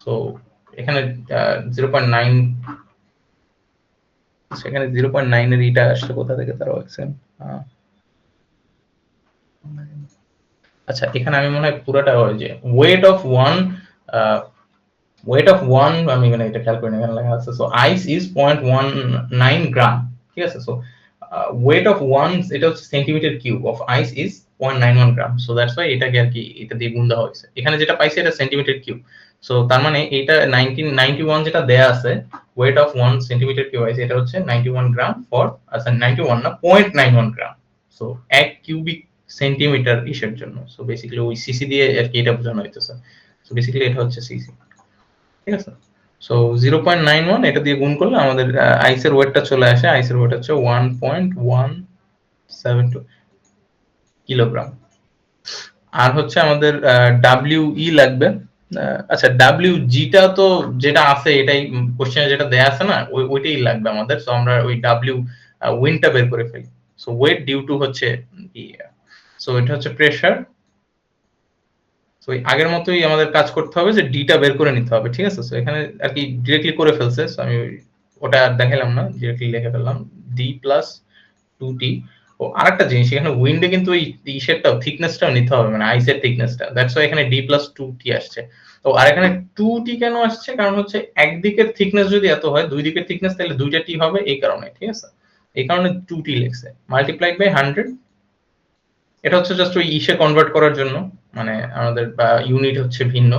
সো এখানে 0.9, সেখানে 0.9 এর এটা আসলে কোথা থেকে তারা রাখছেন, আচ্ছা এখানে আমি মনে হয় পুরোটা ওই যে weight of one, weight of one আমি মানে এটা খেয়াল করি না, এখানে লেখা আছে। So ice is 0.19 gram. ঠিক আছে? সো ওয়েট অফ ওয়ান এটা হচ্ছে centimetre cube of ice is 0.91 gram. So that's why এটাকে আর কি এটা দিয়ে গুণ দেওয়া হয়েছে, এখানে যেটা পাইছে এটা সেন্টিমিটার কিউব। সো তার মানে এটা 1991 যেটা দেয়া আছে ওয়েট অফ 1 সেন্টিমিটার কিউব আইস, এটা হচ্ছে 91 গ্রাম ফর, আচ্ছা 91 না 0.91 গ্রাম। সো 1 কিউবিক সেন্টিমিটার ইসের জন্য। সো বেসিক্যালি ওই সিসি দিয়ে আর কি এটা বোঝানো হইতেছে। সো বেসিক্যালি এটা হচ্ছে সিসি। ঠিক আছে? সো 0.91 এটা দিয়ে গুণ করলে আমাদের আইসের ওয়েটটা চলে আসে, আইসের ওয়েট হচ্ছে 1.172 কিলোগ্রাম। আর হচ্ছে আমাদের ডাব্লিউ ই লাগবে। আচ্ছা ডাব্লিউ জিটা তো যেটা আছে এটাই কোশ্চেনে যেটা দেয়া আছে না, ওইটাই লাগবে আমাদের। সো আমরা ওই ডাব্লিউ উইন্ডটা বের করে ফেলি। সো ওয়েট ডিউ টু হচ্ছে সো এটা হচ্ছে প্রেসার। তো আগের মতোই আমাদের কাজ করতে হবে যে ডিটা বের করে নিতে হবে। ঠিক আছে? সো এখানে আর কি ডিরেক্টলি করে ফেলছে, সো আমি ওটা আর দেখালাম না, ডিরেক্টলি লিখে ফেললাম ডি প্লাস 2টি ও আরেকটা জিনিস, এখানে উইন্ডে কিন্তু এই ইসেরটাও থিকনেসটাও নিতে হবে, মানে আইসের থিকনেসটা। দ্যাটস ওয়াই এখানে D+2T আসছে। তো আর এখানে 2T কেন আসছে? কারণ হচ্ছে একদিকের থিকনেস যদি এত হয়, দুই দিকের থিকনেস তাহলে দুইটা টি হবে, এই কারণে, ঠিক আছে? এই কারণে 2T লিখছে। মাল্টিপ্লাইড বাই 100, এটা হচ্ছে জাস্ট ওই ইসে কনভার্ট করার জন্য, মানে আমাদের ইউনিট হচ্ছে ভিন্ন।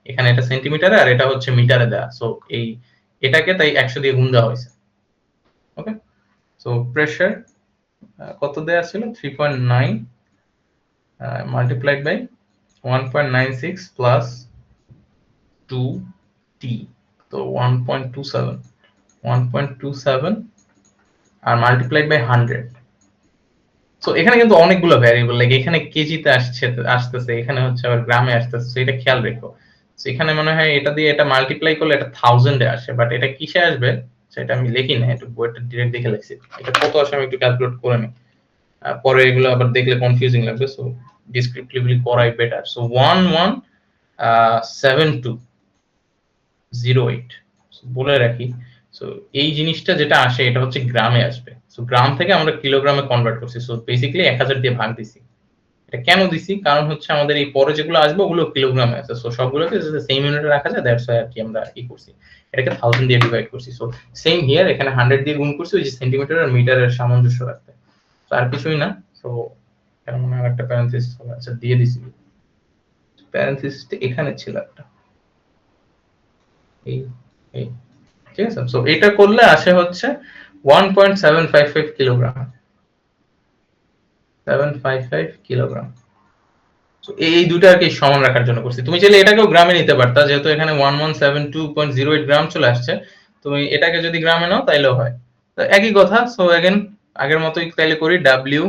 এখানে এটা সেন্টিমিটারে আর এটা হচ্ছে মিটারে দেয়া। সো এই এটাকে তাই 100 দিয়ে গুণ দেওয়া হয়েছে। ওকে, সো প্রেসার কত দেয়া ছিল? 3.9 multiplied by 1.96 plus 2t, তো 1.27 আর মাল্টিপ্লাইড বাই 100। সো এখানে কিন্তু অনেকগুলো ভ্যারিয়েবল, লাইক এখানে কেজিতে আসতেছে, এখানে হচ্ছে আবার গ্রামে আসতেছে, এটা খেয়াল রেখো। এখানে মনে হয় এটা দিয়ে এটা মাল্টিপ্লাই করলে এটা 1000 এ আসে, বাট এটা কিসে আসবে সেটা আমি লিখি না, একটু বইটা ডিরেক্ট দেখে লিখছি। এটা কত আসে আমি একটু ক্যালকুলেট করে নিই, পরে এগুলো আবার দেখলে কনফিউজিং লাগবে। সো ডিসক্রিপটিভলি করাই বেটার। সো 117208 বলে রাখি। সো এই জিনিসটা যেটা আসে এটা হচ্ছে গ্রামে আসবে। সো গ্রাম থেকে আমরা কিলোগ্রামে কনভার্ট করছি। সো বেসিক্যালি 1000 দিয়ে ভাগ দিছি। এটা কেন দিছি? কারণ হচ্ছে আমাদের এই পরে যেগুলো আসবে ওগুলো কিলোগ্রামে আছে। সো সবগুলোকে সেম ইউনিটে রাখা যায়, দ্যাটস ওয়াই আর কি আমরা কি করছি, এটাকে 1000 দিয়ে ডিভাইড করছি। সো সেম হিয়ার, এখানে 100 দিয়ে গুণ করছি ওই যে সেন্টিমিটার আর মিটারের সামঞ্জস্য রাখতে। তো আর কিছুই না। সো এর মনে হয় একটা প্যারেনথেসিস আচ্ছা দিয়ে দিছি। প্যারেনথেসিসটা এখানে ছিল একটা, এই এই ঠিক আছে। সো এটা করলে আসে হচ্ছে 1.755 কিলোগ্রাম, 755 কিলোগ্রাম। এই দুটো আর কি সমান রাখার জন্য করছি। তুমি চাইলে এটাকেও গ্রামে নিতে পারতা, যেহেতু এখানে 1172.08 গ্রাম চলে আসছে। তুমি এটাকে যদি গ্রামে নাও তাইলেও হয়, তো একই কথা। সো এগেন আগের মতোই তাইলে করি ডাব্লিউ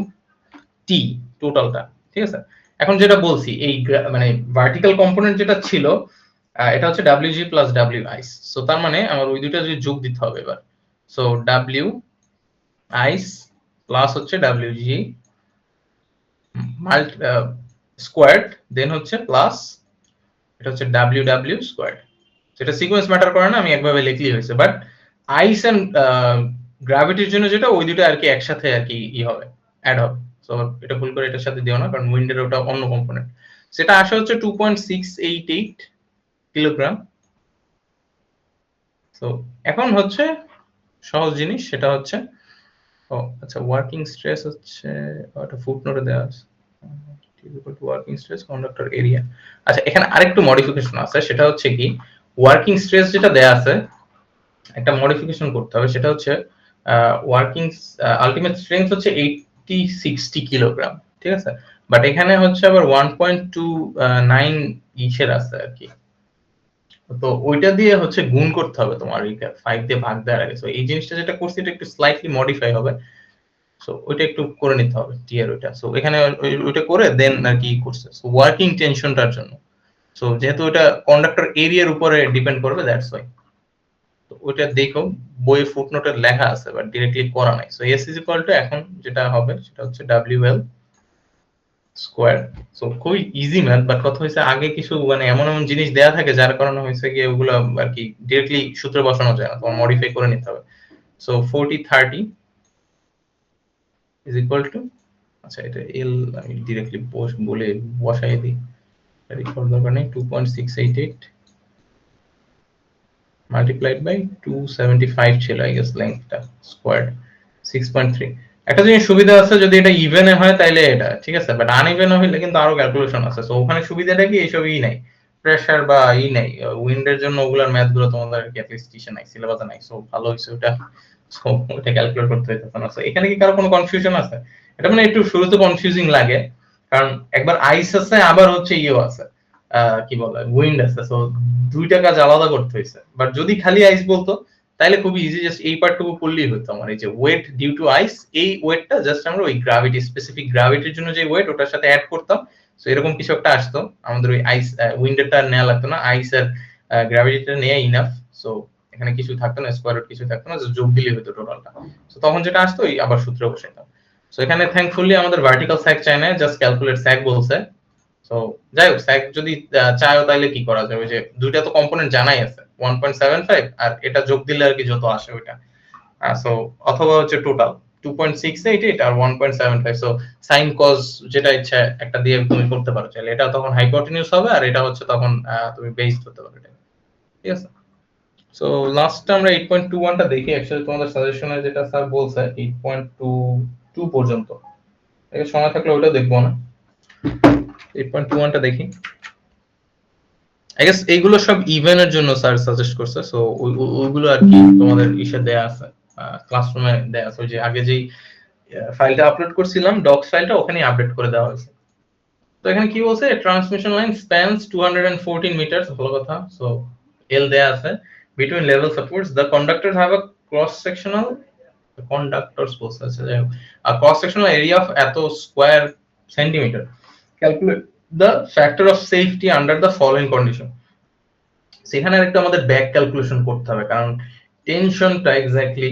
টি টোটালটা, ঠিক আছে। এখন যেটা বলছি এই মানে ভার্টিক্যাল কম্পোনেন্ট যেটা ছিল, এটা হচ্ছে ডাব্লিউ জি প্লাস ডাব্লিউ আইস। সো তার মানে আমার ওই দুটো যদি যোগ দিতে হবে এবার। সো ডাব্লিউ আইস প্লাস হচ্ছে ডাব্লিউ জি স্কোয়ার্ড, দেন হচ্ছে প্লাস এটা হচ্ছে ডাব্লিউ ডাব্লিউ স্কোয়ার্ড। সেটা সিকোয়েন্স ম্যাটার করে না, আমি একভাবে লিখলেই হয়েছে। বাট আইস এন্ড গ্র্যাভিটির জন্য যেটা ওই দুটো আর কি একসাথে আর কি ই হবে, অ্যাড হবে। সো এটা ভুল করে এটার সাথে দিও না, কারণ উইন্ডের ওটা অন্য কম্পোনেন্ট। সেটা আসে হচ্ছে 2.688 কিলোগ্রাম। সো এখন হচ্ছে সহজ জিনিস, সেটা হচ্ছে ও আচ্ছা, ওয়ার্কিং স্ট্রেস হচ্ছে একটা ফুটনোটে দেওয়া আছে, ওয়ার্কিং স্ট্রেস কন্ডাক্টর এরিয়া। আচ্ছা, এখানে আরেকটু মডিফিকেশন আছে, সেটা হচ্ছে কি ওয়ার্কিং স্ট্রেস যেটা দেয়া আছে একটা মডিফিকেশন করতে হবে, সেটা হচ্ছে ওয়ার্কিং আলটিমেট স্ট্রেংথ হচ্ছে 8060 কিলোগ্রাম, ঠিক আছে। বাট এখানে হচ্ছে আবার 1.29 ইসের আছে আর কি, তো ওইটা দিয়ে হচ্ছে গুণ করতে হবে তোমার এই 5 দিয়ে ভাগ দেওয়ার আগে। সো এই জিনিসটা যেটা করছি এটা একটু স্লাইটলি মডিফাই হবে। সো ওইটা একটু করে নিতে হবে টি এর ওইটা। সো এখানে ওইটা করে দেন আর কি করছে, সো ওয়ার্কিং টেনশনটার জন্য। সো যেহেতু এটা কন্ডাক্টর এরিয়ার উপরে ডিপেন্ড করবে, দ্যাটস ওয়াই। তো ওইটা দেখো বইয়ে ফুটনোটে লেখা আছে, বাট ডিরেক্টলি করা নাই। So S is equal two এখন যেটা হবে সেটা হচ্ছে ডাব্লিউ এল স্কোয়ার। সো খুবই ইজি ম্যাথ, বাট কথা হয়েছে আগে কিছু মানে এমন এমন জিনিস দেয়া থাকে যার কারণে হয়েছে গিয়ে ওগুলো আর কি ডিরেক্টলি সূত্রে বসানো যায় না, তোমার মডিফাই করে নিতে হবে। সো 4030 ইজ ইকুয়াল টু, আচ্ছা এটা এল আমি ডিরেক্টলি বলে বসাই দিই, রেকর্ড দরকার নেই। 2.688 মাল্টিপ্লাইড বাই 275 ছিল আই গেস লেংথটা, স্কোয়ার্ড 6.3। একটা জিনিস সুবিধা আছে, যদি এটা ইভেনে হয় তাহলে এটা ঠিক আছে, বাট আনইভেন হইলে কিন্তু আরো ক্যালকুলেশন আছে। সো ওখানে সুবিধাটা কি এইসবই নাই, প্রেসার বা নাই, উইন্ডের জন্য ওগুলার ম্যাথ গুলো তোমাদের কি অ্যাটলিস্ট টিশে নাই, সিলেবাসে নাই। সো ভালো হইছে ওটা। সো ওটা ক্যালকুলেট করতে হইতেছে না। সো এখানে কি কারো কোনো কনফিউশন আছে? এটা মানে একটু শুরুতে কনফিউজিং লাগে, কারণ একবার আইস আছে আবার হচ্ছে ইও আছে, কি বলে উইন্ড আছে। সো দুইটা কাজ আলাদা করতে হয়েছে। বাট যদি খালি আইস বলতো তাহলে খুব ইজি, জাস্ট এই পার্টটুকু করলেই হতো। আমার এই যে ওয়েট ডিউ টু আইস, এই ওয়েটটা জাস্ট আমরা ওই গ্র্যাভিটি, স্পেসিফিক গ্র্যাভিটির জন্য যে ওয়েট ওটার সাথে অ্যাড করতাম। সো এরকম কিছু একটা আসতো, আমাদের ওই আইস উইন্ডেরটা নেওয়া লাগতো না, আইস আর গ্র্যাভিটিটা নেওয়া ইনাফ। সো এখানে কিছু থাকতো না, স্কোয়ার রুট কিছু থাকতো না, জাস্ট যোগ দিলেই হতো টোটালটা। সো তখন যেটা আসতো ওই আবার সূত্রে বসাইতাম। সো এখানে থ্যাঙ্কফুলি আমাদের ভার্টিক্যাল স্যাক চাই না, জাস্ট ক্যালকুলেট স্যাক বলছে। সো যাই হোক, স্যাক যদি চাও তাহলে কি করা যাবে, যে দুইটা তো কম্পোনেন্ট জানাই আছে 1.75 আর এটা যোগ দিলে আর কি যত আসে ওইটা। সো অথবা হচ্ছে টোটাল 2.688 আর 1.75, সো sin cos যেটা ইচ্ছা একটা দিয়ে তুমি করতে পারো চাইলে। এটা তখন হাইপোটেনিউস হবে আর এটা হচ্ছে তখন তুমি বেস করতে পারবে, ঠিক আছে। সো লাস্ট আমরা 8.21 টা দেখি। অ্যাকচুয়ালি তোমাদের সাজেশনে যেটা স্যার বলছে 8.22 পর্যন্ত, এর সময় থাকলে ওটা দেখবো না। 8.21 টা দেখি। আই গেস এইগুলো সব ইভেন্টের জন্য স্যার সাজেস্ট করছে, সো ওইগুলো আর কি তোমাদের ইসে দেয়া আছে, ক্লাসরুমে দেয়া আছে। ওই যে আগে যেই ফাইলটা আপলোড করছিলাম ডক্স ফাইলটা, ওখানেই আপডেট করে দেওয়া হয়েছে। তো এখানে কি বলছে, ট্রান্সমিশন লাইন স্প্যানস 214 মিটার, ভালো কথা। সো এল দেয়া আছে between level supports, the conductors have a cross sectional conductors বলছে, আচ্ছা যাই হোক, a cross sectional area of এত square centimetre, calculate the factor of safety under the following condition। সেখানে একটা আমাদের ব্যাক ক্যালকুলেশন করতে হবে, কারণ টেনশনটা এক্স্যাক্টলি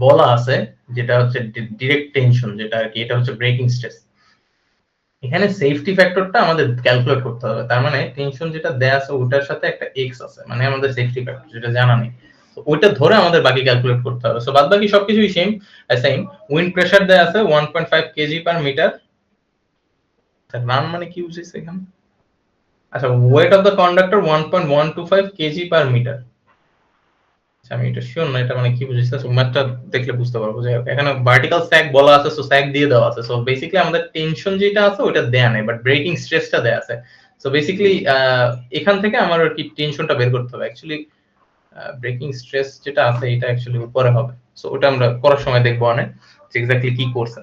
বলা আছে, যেটা হচ্ছে ডিরেক্ট টেনশন, যেটা আর কি, এটা হচ্ছে ব্রেকিং স্ট্রেস। এখানে সেফটি ফ্যাক্টরটা আমাদের ক্যালকুলেট করতে হবে। তার মানে টেনশন যেটা দেয়া আছে ওটার সাথে একটা এক্স আছে, মানে আমাদের সেফটি ফ্যাক্টর যেটা জানা নেই, তো ওইটা ধরে আমাদের বাকি ক্যালকুলেট করতে হবে। সো বাদ বাকি সবকিছুই সেম। উইন্ড প্রেসার দেয়া আছে 1.5 কেজি পার মিটার। রান মানে কি বুঝিস এখানে? আচ্ছা, weight of the conductor 1.125 KG per metre. আমি এটা শিওর না এটা মানে কি বুঝিস, ম্যাথটা দেখলে বুঝতে পারবো। যাই হোক, এখানে ভার্টিক্যাল স্যাগ বলা আছে, সো স্যাগ দিয়ে দেওয়া আছে। সো বেসিক্যালি আমাদের টেনশন যেটা আছে ওটা দেয়া নেই, বাট ব্রেকিং স্ট্রেসটা দেয়া আছে। সো বেসিক্যালি এখান থেকে আমার আর কি টেনশনটা বের করতে হবে। অ্যাকচুয়ালি ব্রেকিং স্ট্রেস যেটা আছে এটা অ্যাকচুয়ালি উপরে হবে, সো ওটা আমরা করার সময় দেখবো অনেক এক্স্যাক্টলি কি করছে।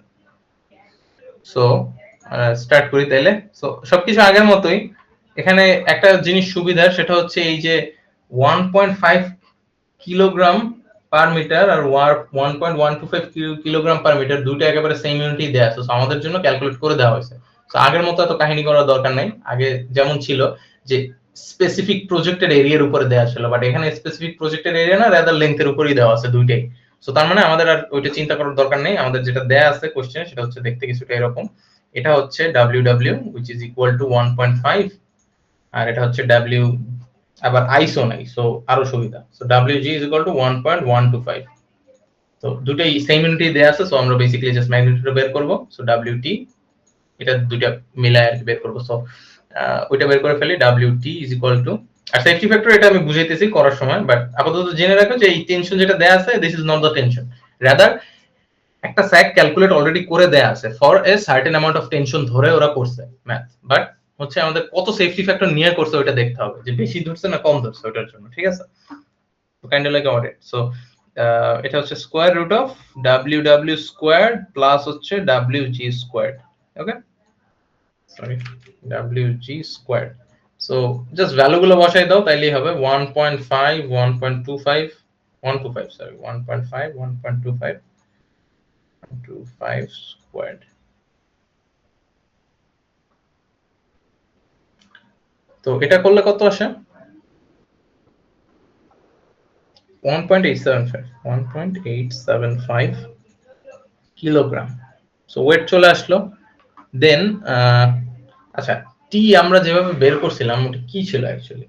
সো স্টার্ট করি তাইলে। সো সবকিছু আগের মতোই। এখানে একটা জিনিস সুবিধা, সেটা হচ্ছে এই যে 1.5 কিলোগ্রাম পার মিটার আর 1.125 কিলোগ্রাম পার মিটার, দুটো একেবারে সেম ইউনিটই দেয়া আছে। সো আমাদের জন্য ক্যালকুলেট করে দেওয়া হয়েছে। সো আগের মতো এত কাহিনী করার দরকার নাই। আগে যেমন ছিল যে স্পেসিফিক প্রজেক্টেড এরিয়ার উপরে দেওয়া ছিল, বাট এখানে স্পেসিফিক প্রজেক্টেড এরিয়া না, রাদার লেন্থের উপরেই দেওয়া আছে দুইটাই। সো তার মানে আমাদের আর ওইটা চিন্তা করার দরকার নেই। আমাদের যেটা দেয়া আছে কোশ্চেনে সেটা হচ্ছে দেখতে কিছুটা এরকম। এটা হচ্ছে WW which is equal to 1.5, আর এটা হচ্ছে W, আবার আইসো নাই, সো আরো সুবিধা। So WG is equal to 1.125। তো দুটোই সেম ইউনিটই দেয়া আছে, সো আমরা বেসিক্যালি জাস্ট ম্যাগনিটিউড বের করব। সো WT, এটা দুটো মিলায় বের করব। সো ওইটা বের করে ফেলি, WT is equal to, আর সেফটি ফ্যাক্টর এটা আমি বুঝাইতেছি করার সময়, বাট আপাতত জেনে রাখো যে এই টেনশন যেটা দেয়া আছে this is not the tension, rather একটা স্যাক ক্যালকুলেট অলরেডি করে দেয়া আছে for a certain amount of tension ধরে ওরা করছে ম্যাথ, বাট হচ্ছে আমাদের কত সেফটি ফ্যাক্টর নিয়ে করছে ওটা দেখতে হবে, যে বেশি ধরছে না কম ধরছে ওটার জন্য, ঠিক আছে। তো কাইন্ড লাইক অডিট। সো এটা হচ্ছে square root of WW squared plus হচ্ছে WG squared, okay, sorry, WG squared. So just ভ্যালুগুলো বসাই দাও তাইলেই হবে। 1.5 1.25 125, সরি 1.5 1.25 125 স্কয়ার্ড। তো এটা করলে কত আসে? 1.875 কিলোগ্রাম। সো ওয়েট চলে আসলো। দেন আচ্ছা, টি আমরা যেভাবে বের করছিলাম ওটা কি ছিল অ্যাকচুয়ালি?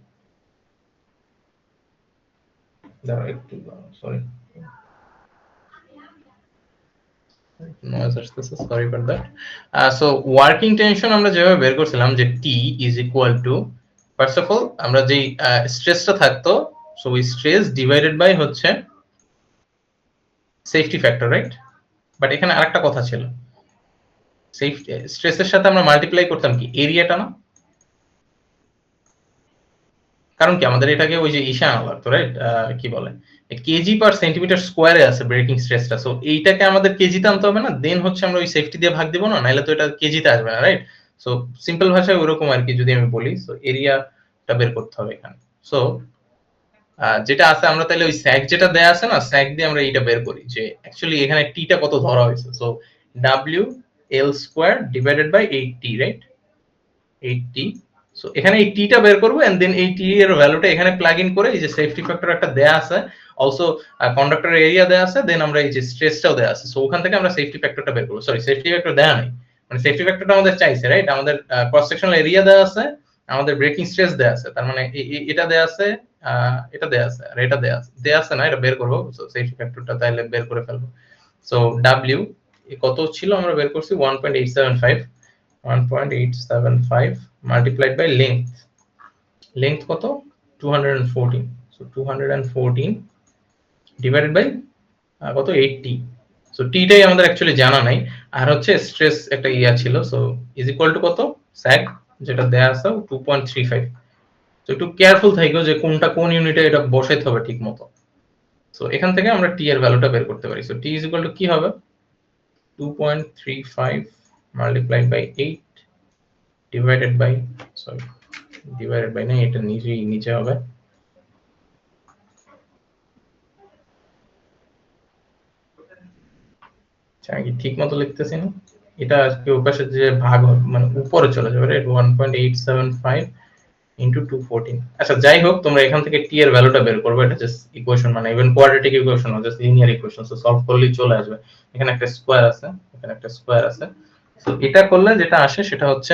দাঁড়াও একটু, সরি, নয়েজ আসতেছে, sorry for that. So working tension আমরা যেভাবে বের করছিলাম যে T is equal to, first of all আমরা যেই স্ট্রেসটা থাকতো, সো ওই স্ট্রেস ডিভাইডেড বাই হচ্ছে সেফটি ফ্যাক্টর, রাইট? বাট এখানে আরেকটা কথা ছিল, সেফটি স্ট্রেসের সাথে আমরা মাল্টিপ্লাই করতাম কি এরিয়াটা না? কারণ কি আমাদের এটাকে ওই যে ইসা আনা লাগতো, রাইট? কি বলে, কেজি পার সেন্টিমিটার স্কয়ারে আছে ব্রেকিং স্ট্রেসটা, সো এইটাকে আমাদের কেজিতে আনতে হবে না, দেন হচ্ছে আমরা ওই সেফটি দিয়ে ভাগ দিব না, নাইলে তো এটা কেজিতে আসবে না, রাইট? সো সিম্পল ভাষায় ওরকম আর কি যদি আমি বলি। সো এরিয়াটা বের করতে হবে এখানে। সো যেটা আছে আমরা তাহলে ওই স্যাগ যেটা দেয়া আছে না, স্যাগ দিয়ে আমরা এইটা বের করি যে অ্যাকচুয়ালি এখানে টিটা কত ধরা হয়েছে। So W L square divided by 8T, right? 8T। So এখানে এই টিটা বের করব, এন্ড দেন এই টি এর ভ্যালুটা এখানে প্লাগ ইন করে, এই যে সেফটি ফ্যাক্টর একটা দেয়া আছে, অলসো কন্ডাক্টরের এরিয়া দেয়া আছে, দেন আমরা এই যে স্ট্রেসটাও দেয়া আছে, সো ওখান থেকে আমরা সেফটি ফ্যাক্টরটা বের করব। সরি, সেফটি ফ্যাক্টর দেয়া নাই, মানে সেফটি ফ্যাক্টরটা আমাদের চাইছে, রাইট? আমাদের ক্রস সেকশনাল এরিয়া দেয়া আছে, আমাদের ব্রেকিং স্ট্রেস দেয়া আছে, তার মানে এটা দেয়া আছে, এটা দেয়া আছে, আর এটা দেয়া আছে না, এটা বের করব। সো সেফটি ফ্যাক্টরটা তাইলে বের করে ফেলবো। সো w কত ছিল আমরা বের করছি 1.875 মাল্টিপ্লাইড বাই লেংথ কত 214 সো 214 ডিভাইডেড বাই কত 80 সো টি টাই আমাদের অ্যাকচুয়ালি জানা নাই আর হচ্ছে স্ট্রেস একটা ইয়া ছিল সো ইজ ইকুয়াল টু কত স্যাগ যেটা দেয়া আছে 2.35 তো একটু কেয়ারফুল থাকো যে কোনটা কোন ইউনিটে এটা বসাইতে হবে ঠিকমতো সো এখান থেকে আমরা টি এর ভ্যালুটা বের করতে পারি so T is equal to কি হবে 2.35 multiplied by 8 divided by sorry divided by না এটা নিচে হবে আমি ঠিক মতো লিখতেছি না এটা আজকে ওপাশে যে ভাগ মানে উপরে চলে যাবে রাইট 1.875 ইনটু 214 আচ্ছা যাই হোক তোমরা এখান থেকে টি এর ভ্যালুটা বের করবে এটা জাস্ট ইকুয়েশন মানে ইভেন কোয়াড্রেটিক ইকুয়েশন না just linear equation so solve করলেই চলে আসবে এখানে একটা স্কয়ার আছে এখানে একটা স্কয়ার আছে সো এটা করলে যেটা আসে সেটা হচ্ছে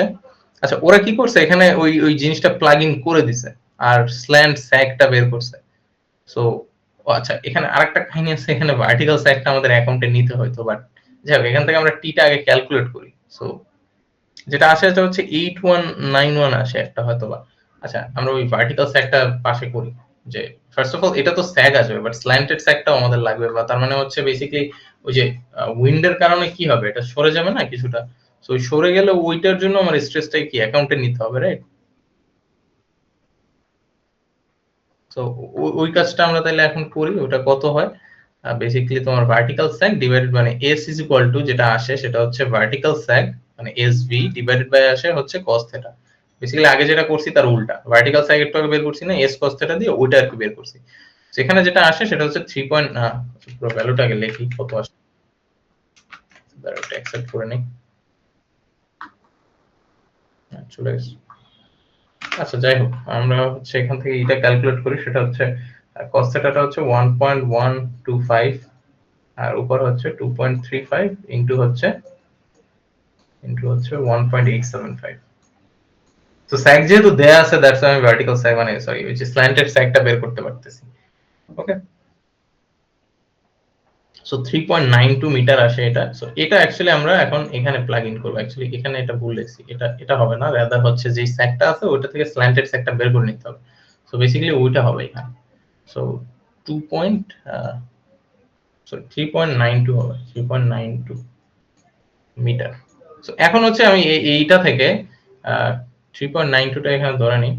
আচ্ছা ওরা কি করছে এখানে ওই জিনিসটা প্লাগ ইন করে দিছে আর স্ল্যান্ট স্যাগটা বের করছে সো আচ্ছা এখানে আরেকটা কাহিনী আছে এখানে ভার্টিক্যাল স্যাগটা আমাদের অ্যাকাউন্টে নিতে হয়তো বাট যাই হোক এখান থেকে আমরা টিটা আগে ক্যালকুলেট করি সো যেটা আসে এটা হচ্ছে 8191 আসে একটা হয়তো বা আচ্ছা আমরা ওই ভার্টিক্যাল স্যাগটা পাশে করি যে ফার্স্ট অফ অল এটা তো স্যাগ আসবে বাট স্ল্যান্টেড স্যাগটাও আমাদের লাগবে বা তার মানে হচ্ছে বেসিক্যালি ওই যে উইন্ডের কারণে কি হবে এটা সরে যাবে না কিছুটা সো সরে গেলে ওইটার জন্য আমার স্ট্রেসটাই কি অ্যাকাউন্টে নিতে হবে রাইট সো ওই কাজটা আমরা তাহলে এখন করি ওটা কত হয় বেসিক্যালি তোমার ভার্টিক্যাল স্যাগ ডিভাইডেড মানে s ইজ ইকুয়াল টু যেটা আসে সেটা হচ্ছে ভার্টিক্যাল স্যাগ মানে sv ডিভাইডেড বাই আসে হচ্ছে cos থিটা বেসিক্যালি আগে যেটা করছি তার উল্টা ভার্টিক্যাল স্যাগ একটু আগে বের করছি না s cos থিটা দিয়ে ওইটা আর কি বের করছি সেখানে যেটা আসে সেটা হচ্ছে 3 পয়েন্ট পুরো ভ্যালুটাকে লিখি কত আসে দাঁড়াও অ্যাকসেপ্ট করে নেই চলে গেছে আচ্ছা যাই হোক আমরা হচ্ছে এখান থেকে এটা ক্যালকুলেট করি সেটা হচ্ছে cos থিটাটা হচ্ছে 1.125 আর উপর হচ্ছে 2.35 ইনটু হচ্ছে 1.875 তো স্যাগ যেহেতু দেয়া আছে দ্যাটস আমি ভার্টিক্যাল স্যাগ মানে সরি which is slanted স্যাগটা বের করতে পারতেছি ওকে সো 3.92 মিটার আসে এটা সো এটা অ্যাকচুয়ালি আমরা এখন এখানে প্লাগ ইন করব অ্যাকচুয়ালি এখানে এটা ভুল লিখছি এটা হবে না রাদার হচ্ছে যে স্যাগটা আছে ওটা থেকে স্ল্যান্টেড স্যাগটা বের করে নিতে হবে সো বেসিক্যালি ওইটা হবে এখানে সো 2. সরি 3.92 হবে 3.92 মিটার সো এখন হচ্ছে আমি এইটা থেকে 3.92 টা এখানে ধরে নিই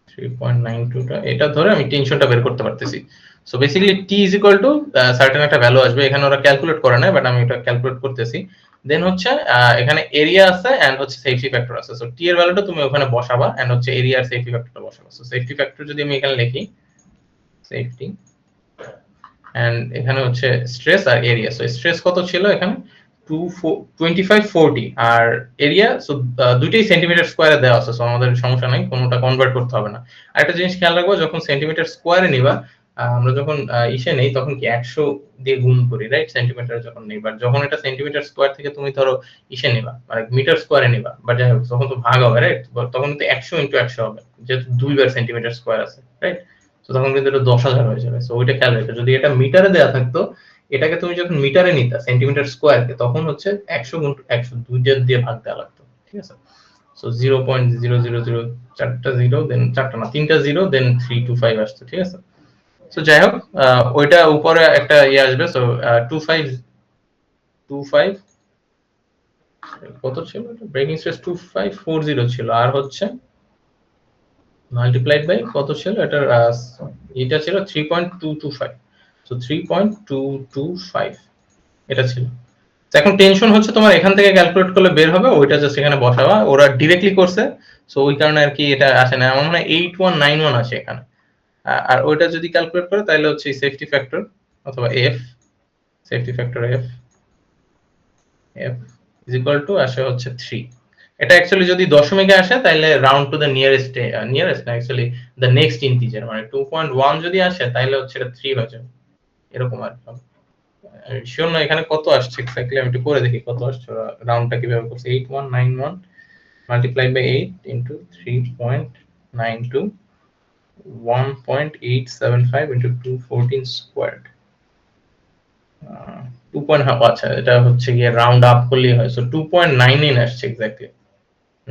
3.92 টা এটা ধরে আমি টেনশনটা বের করতে পারতেছি so basically t is equal to certain একটা ভ্যালু আসবে এখানে ওরা ক্যালকুলেট করে না বাট আমি এটা ক্যালকুলেট করতেছি দেন হচ্ছে এখানে এরিয়া আছে এন্ড হচ্ছে সেফটি ফ্যাক্টর আছে সো t এর ভ্যালুটা তুমি ওখানে বসাবা এন্ড হচ্ছে এরিয়া আর সেফটি ফ্যাক্টরটা বসাবা সো সেফটি ফ্যাক্টর যদি আমি এখানে লিখি সেফটি এন্ড এখানে হচ্ছে স্ট্রেস আর এরিয়া সো স্ট্রেস কত ছিল এখানে 2540 আর এরিয়া সো দুইটাই সেন্টিমিটার স্কয়ারে দেওয়া আছে সো আমাদের সমস্যা নাই কোনোটা কনভার্ট করতে হবে না আরেকটা জিনিস খেয়াল রাখবো যখন সেন্টিমিটার স্কয়ারে নিবা আমরা যখন ইসে নেই তখন কি 100 দিয়ে গুণ করি রাইট সেন্টিমিটার যখন নেই বাট যখন এটা সেন্টিমিটার স্কয়ার থেকে তুমি ধরো ইসে নিবা মানে মিটার স্কয়ারে নিবা বাট যাই হোক তখন তো ভাগ হবে রাইট তখন তো 100 ইনটু 100 হবে যেহেতু দুইবার সেন্টিমিটার স্কয়ার আছে রাইট তো তখন কিন্তু এটা 10,000 হয়ে যাবে সো ওইটা খেয়াল রাখো যদি এটা মিটারে দেওয়া থাকতো এটাকে তুমি যখন মিটারে নিতা সেন্টিমিটার স্কয়ারকে তখন হচ্ছে 100 গুণ 100 দুইটা দিয়ে ভাগ দেওয়া লাগতো ঠিক আছে সো 0.000 চারটা জিরো দেন চারটা না তিনটা জিরো দেন 325 আসতো ঠিক আছে সো যাই হোক ওইটা উপরে একটা ইয়ে আসবে সো 2525 কত ছিল ব্রেকিং স্ট্রেস 2540 ছিল আর হচ্ছে মাল্টিপ্লাইড বাই কত ছিল এটার এটা ছিল 3.225 সো 3.225 এটা ছিল এখন টেনশন হচ্ছে তোমার এখান থেকে ক্যালকুলেট করলে বের হবে ওইটা জাস্ট এখানে বসাবা ওরা ডিরেক্টলি করছে সো ওই কারণে আর কি এটা আসে না আমার মনে হয় 8191 আসে এখানে আর ওইটা যদি ক্যালকুলেট করে তাহলে হচ্ছে সেফটি ফ্যাক্টর অথবা F safety factor F F is equal two আসে হচ্ছে 3 এটা অ্যাকচুয়ালি যদি দশমিকে আসে তাহলে রাউন্ড টু দ্য নিয়ারেস্ট না অ্যাকচুয়ালি দ্য নেক্সট ইন্টিজার মানে 2.1 যদি আসে তাহলে হচ্ছে এটা 3 হয়ে যাবে এরকম আর কি শিওর না এখানে কত আসছে এক্স্যাক্টলি আমি একটু করে দেখি কত আসছে রাউন্ডটা কিভাবে করছে 8191 multiplied by 8 into 3.92 1.875 into 214 squared 2. আচ্ছা এটা হচ্ছে গিয়ে রাউন্ড আপ করলেই হয়। সো 2.99 আসছে এক্স্যাক্টলি।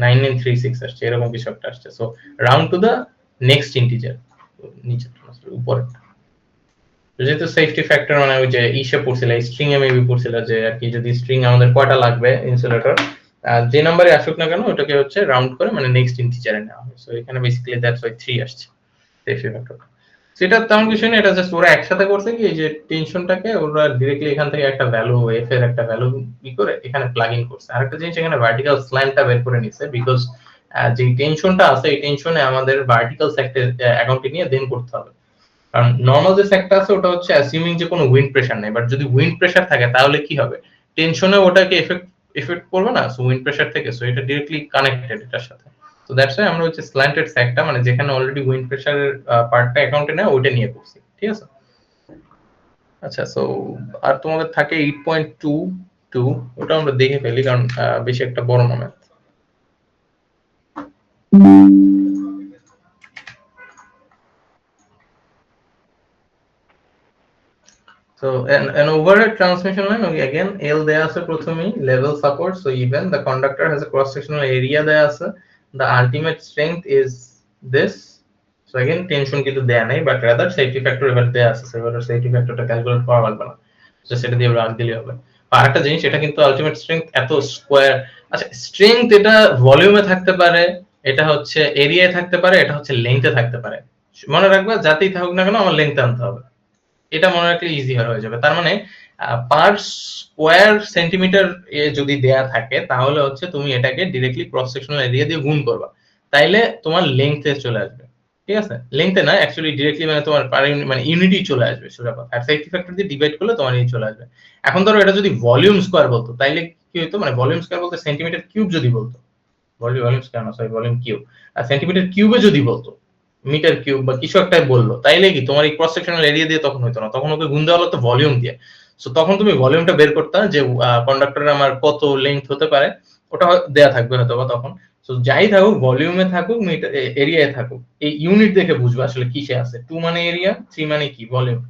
9936 আসছে, এরকম কিছু একটা আসছে। So round to the next integer, নিচে উপরে। যেহেতু সেফটি ফ্যাক্টর মানে ওই যে ইসে পড়ছিল, স্ট্রিং এ মেবি পড়ছিল যে আর কি, যদি স্ট্রিং আমাদের কয়টা লাগবে ইনসুলেটর, যে নাম্বারে আসুক না কেন ওটাকে হচ্ছে রাউন্ড করে মানে নেক্সট ইন্টিজারে নেওয়া হয়। সো এখানে বেসিক্যালি দ্যাটস ওয়াই 3 আসছে সেফটি ফ্যাক্টর। সেটা তেমন কিছু না, এটা জাস্ট ওরা একসাথে করছে কি, এই যে টেনশনটাকে ওরা ডিরেক্টলি এখান থেকে একটা ভ্যালু, এফ এর একটা ভ্যালু ই করে এখানে প্লাগ ইন করছে। আরেকটা জিনিস এখানে ভার্টিক্যাল স্ল্যান্টটা বের করে নিছে, বিকজ যে টেনশনটা আছে এই টেনশনে আমাদের ভার্টিক্যাল সেক্টর অ্যাকাউন্টে নিয়ে দেন করতে হবে। কারণ নরমাল যে সেক্টর আছে ওটা হচ্ছে অ্যাসিউমিং যে কোনো উইন্ড প্রেসার নেই, বাট যদি উইন্ড প্রেসার থাকে তাহলে কি হবে, টেনশনে ওটাকে এফেক্ট করবে না, সো উইন্ড প্রেসার থেকে, সো এটা ডিরেক্টলি কানেক্টেড এটার সাথে। সো দ্যাটস ওয়াই আমরা হচ্ছে স্ল্যান্টেড সেক্টর মানে যেখানে অলরেডি উইন্ড প্রেসারের পার্টটা অ্যাকাউন্টে নেয় ওইটা নিয়ে করছি, ঠিক আছে। আচ্ছা, সো আর তোমাদের থাকে 8.22, ওটা আমরা দেখে ফেলি কারণ বেশি একটা বড় না। So an overhead transmission line, okay, again L দেয়া আছে প্রথমেই, level support, so even the conductor has a cross sectional area দেয়া আছে, the ultimate strength is this, so again tension কিন্তু দেয়া নাই, but rather safety factor এবার দেয়া আছে, so এবার safety factorটা ক্যালকুলেট করা লাগবে না, তো সেটা দিয়ে রাখ দিলেই হবে। আর একটা জিনিস, এটা কিন্তু আলটিমেট স্ট্রেংথ এত স্কয়ার, আচ্ছা স্ট্রেংথ এটা ভলিউমে থাকতে পারে, এটা হচ্ছে এরিয়ায় থাকতে পারে, এটা হচ্ছে লেন্থে থাকতে পারে। মনে রাখবা যাতেই থাকুক না কেন আমার লেন্থ আনতে হবে, এটা মনে রাখলে ইজি হয়ে যাবে। তার মানে পার স্কয়ার সেন্টিমিটার এ যদি দেয়া থাকে তাহলে হচ্ছে তুমি এটাকে ডিরেক্টলি ক্রস সেকশনাল এরিয়া দিয়ে গুণ করবা, তাইলে তোমার লেংথে চলে আসবে, ঠিক আছে। লেংথে না অ্যাকচুয়ালি ডিরেক্টলি মানে তোমার পার মানে ইউনিটি চলে আসবে সোজা কথা, আর সেফটি ফ্যাক্টর দিয়ে ডিভাইড করলে তোমার এই চলে আসবে। এখন ধরো এটা যদি ভলিউম স্কয়ার বলতো তাইলে কি হতো, মানে ভলিউম স্কয়ার বলতে সেন্টিমিটার কিউব যদি বলতো, ভলিউম স্কয়ার না সরি ভলিউম কিউব, আর সেন্টিমিটার কিউবে যদি বলতো, মিটার কিউব বা কিছু একটাই বললো, তাইলে কি তোমার এই ক্রস সেকশনাল এরিয়া দিয়ে তখন হতো না, তখন ওকে গুণ দেওয়া হতো ভলিউম দিয়ে। সো তখন তুমি ভলিউমটা বের করতে যে কন্ডাক্টরের আমার কত লেন্থ হতে পারে, ওটা দেয়া থাকবে হয়তো বা তখন। সো যাই থাকুক, ভলিউমে থাকুক, মিটার এরিয়ায় থাকুক, এই ইউনিট দেখে বুঝবে আসলে কিসে আছে। 2 মানে এরিয়া, 3 মানে কি ভলিউম,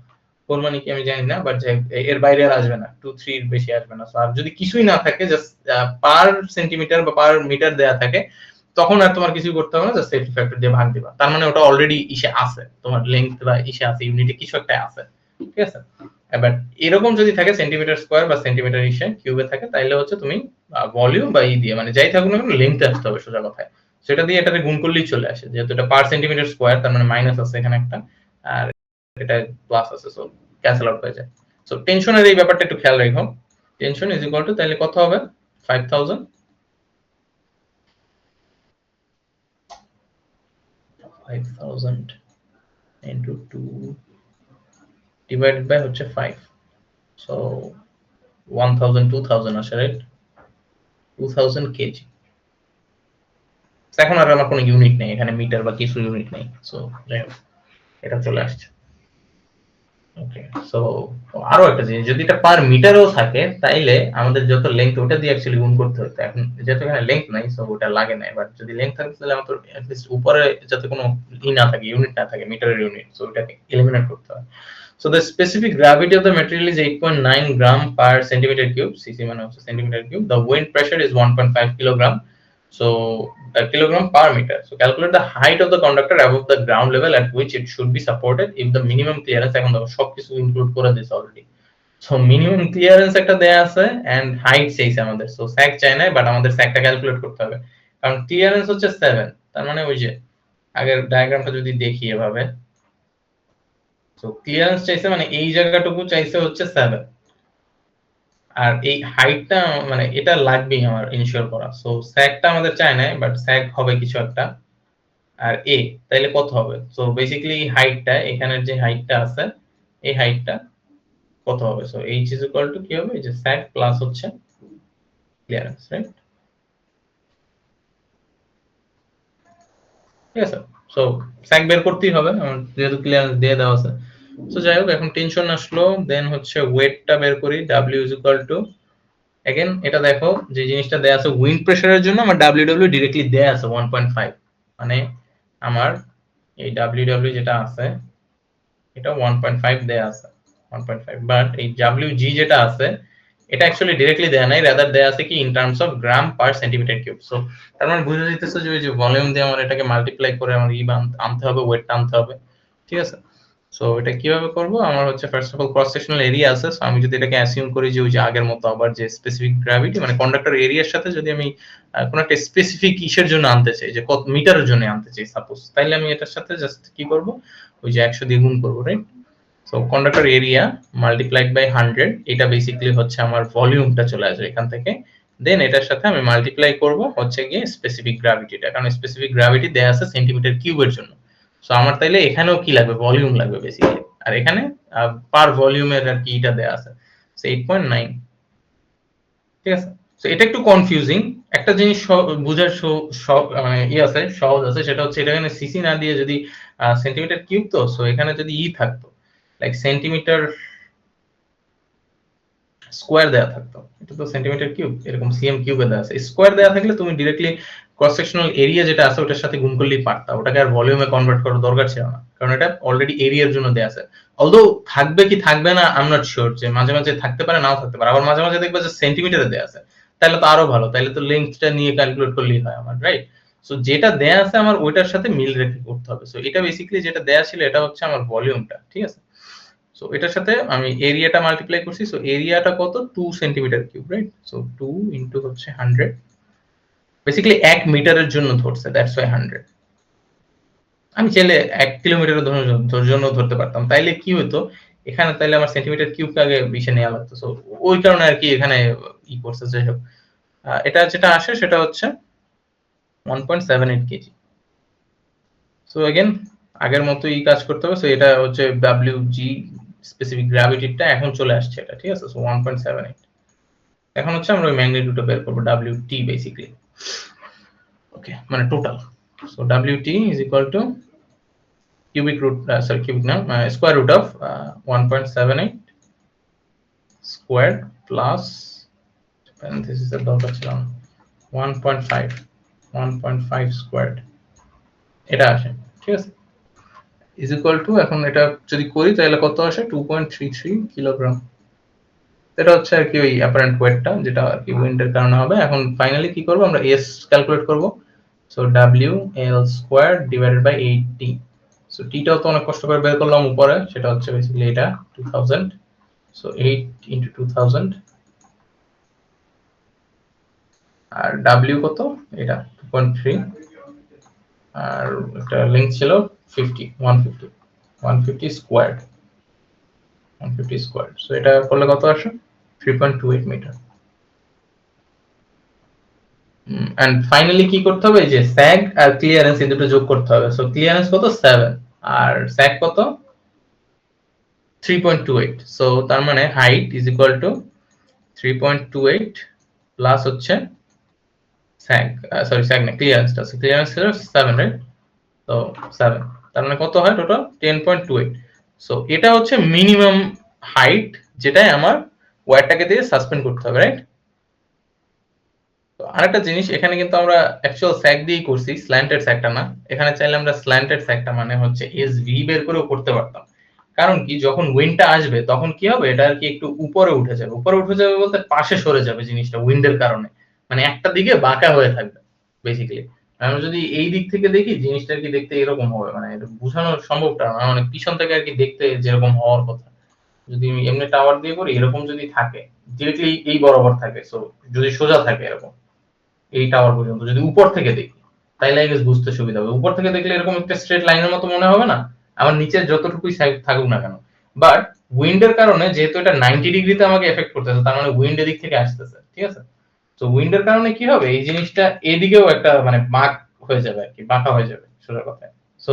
4 মানে কি আমি জানি না, বাট এর বাইরে আর আসবে না, 2 3 এর বেশি আসবে না। আর যদি কিছুই না থাকে, জাস্ট পার সেন্টিমিটার বা পার মিটার দেয়া থাকে, তখন আর তোমার কিছু করতে হবে না, জাস্ট সেফটি ফ্যাক্টর দিয়ে ভাগ দিবা। তার মানে ওটা অলরেডি ইসে আছে, তোমার লেংথ বা ইসে আছে, ইউনিটে কিছু একটা আছে, ঠিক আছে। এবার এরকম যদি থাকে সেন্টিমিটার স্কয়ার বা সেন্টিমিটার ইসে কিউবে থাকে, তাইলে হচ্ছে তুমি ভলিউম বা ই দিয়ে মানে যাই থাকুক না কেন লেংথে আসতে হবে সোজা কথায়, সেটা দিয়ে এটাকে গুণ করলেই চলে আসে। যেহেতু এটা পার সেন্টিমিটার স্কয়ার, তার মানে মাইনাস আছে এখানে একটা, আর এটা প্লাস আছে, সো ক্যান্সেল আউট হয়ে যায়। সো টেনশনের এই ব্যাপারটা একটু খেয়াল রাখো, টেনশন ইজ ইকুয়াল টু তাহলে কত হবে, 5000 into 2 divided by হচ্ছে 5, so 1000 2000 আসে, রাইট, 2000 কেজি। এখন আর আমার কোনো ইউনিট নেই এখানে, মিটার বা কিছু ইউনিট নেই, সো এটা চলে আসছে। ওকে, সো আরো একটা জিনিস, যদি এটা পার মিটারও থাকে তাইলে আমাদের যত লেংথ ওটা দিয়ে অ্যাকচুয়ালি গুণ করতে হতো। এখন যেহেতু এখানে লেংথ নাই, সো ওটা লাগে না। বাট যদি লেংথ থাকে তাহলে আমাদের এট লিস্ট উপরে যাতে কোনো ই না থাকে, ইউনিট না থাকে, মিটারের ইউনিট, সো ওটাকে এলিমিনেট করতে হয়। So the specific gravity of the material is 8.9 gram per centimeter cube, cc মানে হচ্ছে centimeter cube. The wind pressure is 1.5 kilogram, so a kilogram per meter. So calculate the height of the conductor above the ground level at which it should be supported if the minimum clearance, এখন দেখো সবকিছু include করে দিয়েছে already. So minimum clearance একটা দেয়া আছে and height চাইছে আমাদের, সো স্যাক চাই না, বাট আমাদের স্যাকটা ক্যালকুলেট করতে হবে। কারণ ক্লিয়ারেন্স হচ্ছে 7, তার মানে ওই যে আগের ডায়াগ্রামটা যদি দেখি এভাবে, সো ক্লিয়ারেন্স চাইছে মানে এই জায়গাটুকু চাইছে হচ্ছে 7, আর এই হাইটটা মানে এটা লাগবেই আমার ইনশিওর করা। সো স্যাগটা আমাদের চাই না, বাট স্যাগ হবে কিছু একটা, আর এ তাইলে কত হবে। সো বেসিক্যালি হাইটটা, এখানের যে হাইটটা আছে এই হাইটটা কত হবে, so h is equal to কি হবে, এই যে স্যাগ প্লাস হচ্ছে ক্লিয়ারেন্স, রাইট, ঠিক আছে। সো স্যাগ বের করতেই হবে যেহেতু ক্লিয়ারেন্স দিয়ে দেওয়া আছে। সো যাই হোক, এখন টেনশন আসলো, দেন হচ্ছে ওয়েটটা বের করি, w is equal two, again এটা দেখো যে জিনিসটা দেয়া আছে উইন্ড প্রেসারের জন্য আমার WW डायरेक्टली দেয়া আছে 1.5, মানে আমার এই WW যেটা আছে এটা 1.5 দেয়া আছে। 1.5 বাট এই WG যেটা আছে এটা অ্যাকচুয়ালি ডাইরেক্টলি দেয়া নাই, রাদার দেয়া আছে কি in terms of gram per centimetre cube. So তার মানে বুঝা যাইতেছে যে ওই যে ভলিউম দিয়ে আমার এটাকে মাল্টিপ্লাই করে আমার আনতে হবে, ওয়েটটা আনতে হবে, ঠিক আছে। সো এটা কিভাবে করব, আমার হচ্ছে first of all cross sectional area আছে। সো আমি যদি এটাকে অ্যাসিউম করি যে ওই যে আগের মতো আবার যে স্পেসিফিক গ্র্যাভিটি মানে কন্ডাক্টর এরিয়ার সাথে যদি আমি কোন একটা স্পেসিফিক ইসের জন্য আনতে চাই, যে কত মিটারের জন্য আনতে চাই সাপোজ, তাইলে আমি এটার সাথে জাস্ট কি করব, ওই যে 100 দিয়ে গুণ করব, right. So conductor area multiplied by 100, এটা বেসিক্যালি হচ্ছে আমার ভলিউমটা চলে আসবে এখান থেকে। দেন এটার সাথে আমি মাল্টিপ্লাই করব হচ্ছে গিয়ে স্পেসিফিক গ্র্যাভিটিটা, কারণ স্পেসিফিক গ্র্যাভিটি দেয়া আছে সেন্টিমিটার কিউবের জন্য। সো আমার তাইলে এখানেও কি লাগবে, ভলিউম লাগবে বেসিক্যালি, আর এখানে পার ভলিউমের আর কি এটা দেয়া আছে, সো 8.9, ঠিক আছে। সো এটা একটু কনফিউজিং, একটা জিনিস বুঝার মানে আছে, সহজ আছে, সেটা হচ্ছে এটা এখানে সিসি না দিয়ে যদি সেন্টিমিটার কিউব, তো সো এখানে যদি থাকতো লাইক সেন্টিমিটার স্কয়ার দেয়া থাকতো, এটা তো সেন্টিমিটার কিউব, এরকম সিএম কিউবে দেয়া আছে, স্কয়ার দেয়া থাকলে তুমি ডাইরেক্টলি ক্রস সেকশনাল এরিয়া যেটা আছে ওটার সাথে গুণ করলেই পারতা, ওটাকে আর ভলিউমে কনভার্ট করার দরকার ছিল না, কারণ এটা অলরেডি এরিয়ার জন্য দেয়া আছে। অলদো থাকবে কি থাকবে না আই এম নট শিওর, যে মাঝে মাঝে থাকতে পারে নাও থাকতে পারে, আবার মাঝে মাঝে দেখবে যে সেন্টিমিটারে দেয়া আছে, তাহলে তো আরো ভালো, তাহলে তো লেন্থটা নিয়ে ক্যালকুলেট করলেই হয় আমার, রাইট। সো যেটা দেয়া আছে আমার ওইটার সাথে মিল রেখে করতে হবে। সো এটা বেসিক্যালি যেটা দেয়া ছিল এটা হচ্ছে আমার ভলিউমটা, ঠিক আছে। সো এটার সাথে আমি এরিয়াটা মাল্টিপ্লাই করছি, সো এরিয়াটা কত, 2 centimetre cube, right. So 2 into হচ্ছে 100, বেসিক্যালি 1 মিটারের জন্য ধরছে, দ্যাটস ওয়াই 100। আমি চাইলে 1 কিলোমিটারের জন্য ধরতে পারতাম, তাইলে কি হতো এখানে, তাইলে আমার সেন্টিমিটার কিউবকে আগে বিশে নেওয়া লাগতো। সো ওই কারণে আর কি এখানে করছে, যাই হোক এটা যেটা আসে সেটা হচ্ছে 1.78 কেজি। সো अगेन আগের মতোই কাজ করতে হবে। সো এটা হচ্ছে WG স্পেসিফিক গ্র্যাভিটিটা এখন চলে আসছে এটা, ঠিক আছে। সো 1.78, এখন হচ্ছে আমরা ওই ম্যাগনিটিউডটা বের করব, WT বেসিক্যালি, ওকে, মানে total. So WT is equal two cubic root, sorry cubic না, square root of 1.78 squared plus parenthesis এর দরকার ছিল না, 1.5 squared, এটা আসে, ঠিক আছে, ইজ ইকুয়াল টু, এখন এটা যদি করি তাহলে কত আসে, 2.33 কিলোগ্রাম। এটা হচ্ছে আর কি ওই অ্যাপারেন্ট ওয়েটটা, যেটা আর কি উইন্ডের কারণে হবে। এখন ফাইনালি কি করব, আমরা এস ক্যালকুলেট করব। So W L square divided by 8T। So টিটাও তো অনেক কষ্ট করে বের করলাম উপরে, সেটা হচ্ছে বেসিক্যালি এটা 2000। সো 8 ইনটু 2000, আর W কত, এটা 2.3, আর এটা লিংক ছিল 150 স্কয়ার্ড, 150 স্কয়ার্ড। সো এটা করলে কত আসে, 3.28 মিটার। এন্ড ফাইনালি কি করতে হবে, যে স্যাগ আর ক্লিয়ারেন্স এই দুটো যোগ করতে হবে। সো ক্লিয়ারেন্স কত, 7, আর স্যাগ কত, 3.28। সো তার মানে height is equal two 3.28 plus হচ্ছে স্যাগ, সরি স্যাগ না, ক্লিয়ারেন্সটা আছে, ক্লিয়ারেন্স ছিল 7, রাইট। তো 7, তার মানে কত হয় টোটাল, 10.28। সো এটা হচ্ছে মিনিমাম হাইট, যেটাই আমার ওয়্যারটাকে দিয়ে সাসপেন্ড করতে হবে, রাইট। আরেকটা জিনিস, এখানে কিন্তু আমরা অ্যাকচুয়াল স্যাগ দিয়েই করছি, স্ল্যান্টেড স্যাগটা না। এখানে চাইলে আমরা স্ল্যান্টেড স্যাগটা মানে হচ্ছে এসভি বের করেও করতে পারতাম। কারণ কি, যখন উইন্ডটা আসবে তখন কি হবে, এটা আর কি একটু উপরে উঠে যাবে, উপরে উঠে যাবে বলতে পাশে সরে যাবে জিনিসটা উইন্ডের কারণে, মানে একটা দিকে বাঁকা হয়ে থাকবে বেসিক্যালি। আমরা যদি এই দিক থেকে দেখি জিনিসটা আর কি দেখতে এরকম হবে, মানে এটা বোঝানো সম্ভবটা না, মানে পিছন থেকে আর কি দেখতে যেরকম হওয়ার কথা, যদি এমনি টাওয়ার দিয়ে করি এরকম যদি থাকে, ডিরেক্টলি এই বরাবর থাকে, সো যদি সোজা থাকে এরকম এই টাওয়ার পর্যন্ত, যদি উপর থেকে দেখি তাইলে আই গেস বুঝতে সুবিধা হবে। উপর থেকে দেখলে এরকম একটা স্ট্রেট লাইনের মতো মনে হবে না, আমার নিচে যতটুকুই সাইড থাকুক না কেন। বাট উইন্ডের কারণে যেহেতু এটা 90 ডিগ্রিতে আমাকে এফেক্ট করতেছে, তার মানে উইন্ড এদিক থেকে আসতেছে, ঠিক আছে। তো উইন্ডের কারণে কি হবে, এই জিনিসটা এদিকেও একটা মানে বাঁক হয়ে যাবে আর কি, বাঁকা হয়ে যাবে সোজা কথায়। সো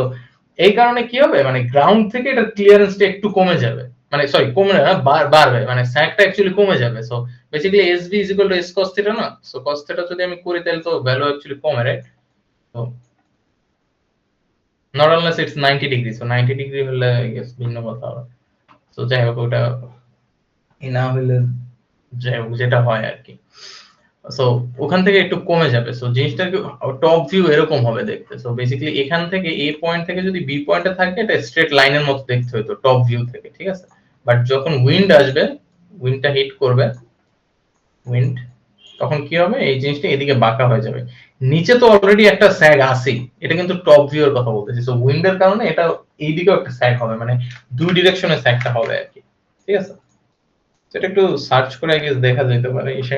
এই কারণে কি হবে, মানে গ্রাউন্ড থেকে এটার ক্লিয়ারেন্সটা একটু কমে যাবে, মানে সরি কমে না, বাড়বে, মানে স্যাগটা অ্যাকচুয়ালি কমে যাবে। So basically SB is equal to S cos theta না, সো cos theta যদি আমি করি তাহলে তো ভ্যালু অ্যাকচুয়ালি কমে, রাইট। তো not unless it's 90 degree, so 90 degree হলে আই গেস ভিন্ন কথা হবে। সো যাই হোক ওটা না হলে, যাই হোক যেটা হয় আর কি, সো ওখান থেকে একটু কমে যাবে। সো জিনিসটা টপ ভিউ এরকম হবে দেখতে। সো বেসিক্যালি এখান থেকে এ পয়েন্ট থেকে যদি বি পয়েন্টে থাকে, এটা স্ট্রেট লাইনের মতো দেখতে হতো টপ ভিউ থেকে, ঠিক আছে। বাট যখন উইন্ড আসবে, উইন্ডটা হিট করবে, উইন্ড, তখন কি হবে, এই জিনিসটা এদিকে বাঁকা হয়ে যাবে। নিচে তো অলরেডি একটা স্যাগ আছেই, এটা কিন্তু টপ ভিউ এর কথা বলতেছি। সো উইন্ডের কারণে এটা এইদিকেও একটা স্যাগ হবে, মানে দুই ডিরেকশনে স্যাগটা হবে আর কি, ঠিক আছে। সেটা একটু সার্চ করে আই গেস দেখা যেতে পারে এসে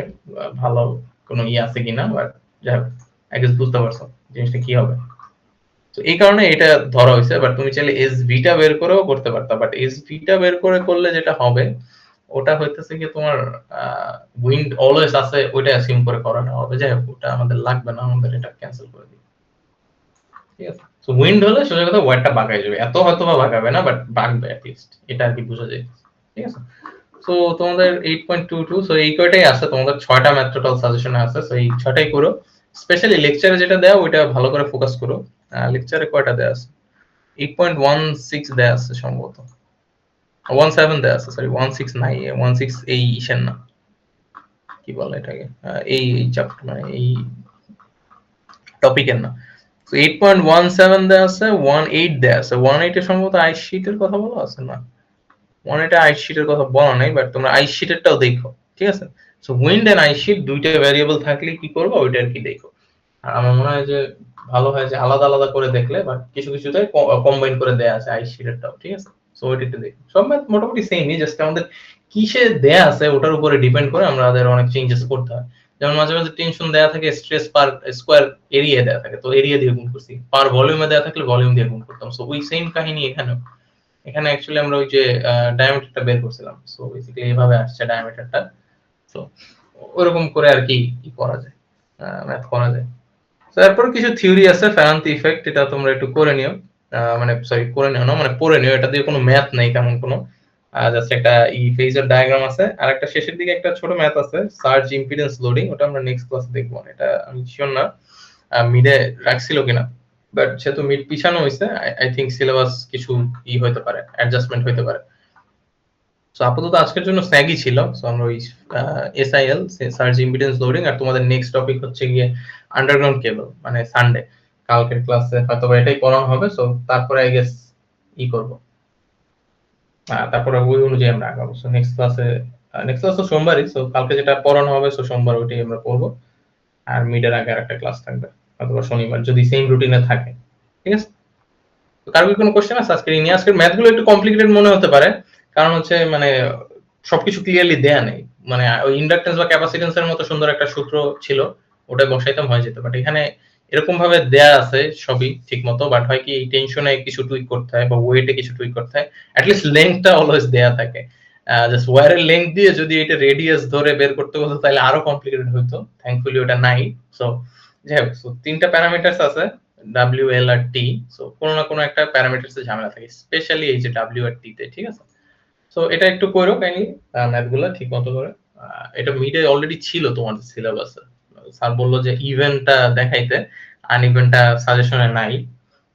ভালো কোনো আছে কিনা, বাট যাই হোক আই গেস বুঝতে পারছো জিনিসটা কি হবে। তো এই কারণে এটা ধরা হয়েছে। বাট তুমি চাইলে এসভিটা বের করেও করতে পারতা, বাট এসভিটা বের করে করলে যেটা হবে ওটা হইতেছে কি তোমার উইন্ড অলওয়েজ আছে, ওইটা অ্যাসিউম করে করানো হবে। যাই হোক ওটা আমাদের লাগবে না, আমাদের এটা ক্যান্সেল করে দিই, ঠিক আছে। সো উইন্ড হলে সোজা কথা ওয়ারটা বাঁকায় যাবে, এত হয়তো বা বাঁকাবে না, বাট বাঁকবে অ্যাট লিস্ট, এটা আর কি বোঝা যায়, ঠিক আছে। সো তোমাদের 8.22, সো এই কয়টাই আছে, তোমাদের 6টা ম্যাথ টোটাল সাজেশনে আছে, সো এই 6টাই করো। স্পেশালি লেকচারে যেটা দেয়া ওইটা ভালো করে ফোকাস করো। লেকচারে কয়টা দেয়া আছে? 8.16 দেয়া আছে সম্ভবত, 17 দেয়া আছে, সরি 16 নাই, 16 এই ইসের না, কি বলে এটাকে, এই চ্যাপ্টার মানে এই টপিকের না। তো 8.17 দেয়া আছে, 18 দেয়া আছে, 18 এ সম্ভবত আইস শীটের কথা বলা আছে না, 18 আইস শীটের কথা বলা নাই, বাট তোমরা আইস শীটেরটাও দেখো, ঠিক আছে। So wind and ice sheet দুইটা ভ্যারিয়েবল থাকলে কি করবো ওইটা আর কি দেখো। আর আমার মনে হয় যে ভালো হয় যে আলাদা আলাদা করে দেখলে, বাট কিছু কিছুতে কম্বাইন করে দেয়া আছে আইস শীটেরটাও, ঠিক আছে। সো ওইটা একটু দেখো, সব ম্যাথ মোটামুটি সেমই, জাস্ট আমাদের কিসে দেয়া আছে ওটার উপরে ডিপেন্ড করে আমাদের অনেক চেঞ্জেস করতে হয়। যেমন মাঝে মাঝে টেনশন দেয়া থাকে স্ট্রেস পার স্কয়ার এরিয়া দেয়া থাকে, তো এরিয়া দিয়ে গুণ করছি, পার ভলিউমে দেয়া থাকলে ভলিউম দিয়ে গুণ করতাম। সো ওই সেম কাহিনী এখানেও, এখানে অ্যাকচুয়ালি আমরা ওই যে ডায়ামিটারটা বের করছিলাম, সো বেসিক্যালি এইভাবে আসছে ডায়ামিটারটা। সো ওরকম করে আর কি কি করা যায়, ম্যাথ করা যায়। তারপর কিছু থিওরি আছে, ফ্যারান্তি ইফেক্ট, এটা তোমরা একটু করে নিও, মানে সরি করে নিও না, মানে পড়ে নিও, এটা দিয়ে কোনো ম্যাথ নেই তেমন কোনো, জাস্ট একটা ই ফেজার ডায়াগ্রাম আছে, আর একটা শেষের দিকে একটা ছোট ম্যাথ আছে সার্জ ইম্পিডেন্স লোডিং, ওটা আমরা নেক্সট ক্লাসে দেখবো। এটা আমি শিওর না মিডে রাখছিল কিনা, বাট যেহেতু মিড পিছানো হয়েছে, আই থিঙ্ক সিলেবাস কিছু ই হতে পারে, অ্যাডজাস্টমেন্ট হতে পারে। সো আপাতত আজকের জন্য স্যাগই ছিল। সো আমরা ওই এসআইএল সার্জ ইম্পিডেন্স লোডিং, আর তোমাদের নেক্সট টপিক হচ্ছে গিয়ে আন্ডারগ্রাউন্ড কেবল, মানে সানডে কালকের ক্লাসে হয়তো এটাই পড়ানো হবে। সো তারপরে আই গেস ই করব, তারপরে ওই অনুযায়ী আমরা আগাবো। সো নেক্সট ক্লাস তো সোমবারই, সো কালকে যেটা পড়ানো হবে সো সোমবার ওইটাই আমরা পড়বো। আর মিডের আগে আর একটা ক্লাস থাকবে অথবা শনিবার, যদি সেম রুটিনে থাকে, ঠিক আছে। তো কারো কি কোনো কোশ্চেন আছে আজকের নিয়ে? আজকের ম্যাথগুলো একটু কমপ্লিকেটেড মনে হতে পারে, কারণ হচ্ছে মানে সবকিছু ক্লিয়ারলি দেয়া নেই, মানে ওই ইন্ডাকটেন্স বা ক্যাপাসিটেন্সের মতো সুন্দর একটা সূত্র ছিল, ওটা বসাইতাম হয়ে যেত, বাট এখানে এরকম ভাবে দেয়া আছে সবই ঠিক মতো, বাট হয় কি এই টেনশনে কিছু টুইক করতে হয় বা ওয়েটে কিছু টুইক করতে হয়, অ্যাটলিস্ট লেন্থটা অলওয়েজ দেয়া থাকে। জাস্ট ওয়্যারের লেন্থ দিয়ে যদি এটা রেডিয়াস ধরে বের করতে হতো তাহলে আরো কমপ্লিকেটেড হতো, থ্যাঙ্কফুলি ওটা নাই। সো যাই হোক, সো তিনটা প্যারামিটারস আছে, ডাব্লিউ এল আর টি। সো কোনো না কোনো একটা প্যারামিটারস এ ঝামেলা থাকে, স্পেশালি এই যে ডাব্লিউ আর টি তে, ঠিক আছে। সো এটা একটু করো কাইন্ডলি ম্যাথগুলো ঠিক মতো করে। এটা মিডে অলরেডি ছিল তোমাদের সিলেবাসে, স্যার বললো যে ইভেন্টটা দেখাইতে, আনইভেন্টটা সাজেশনে নাই,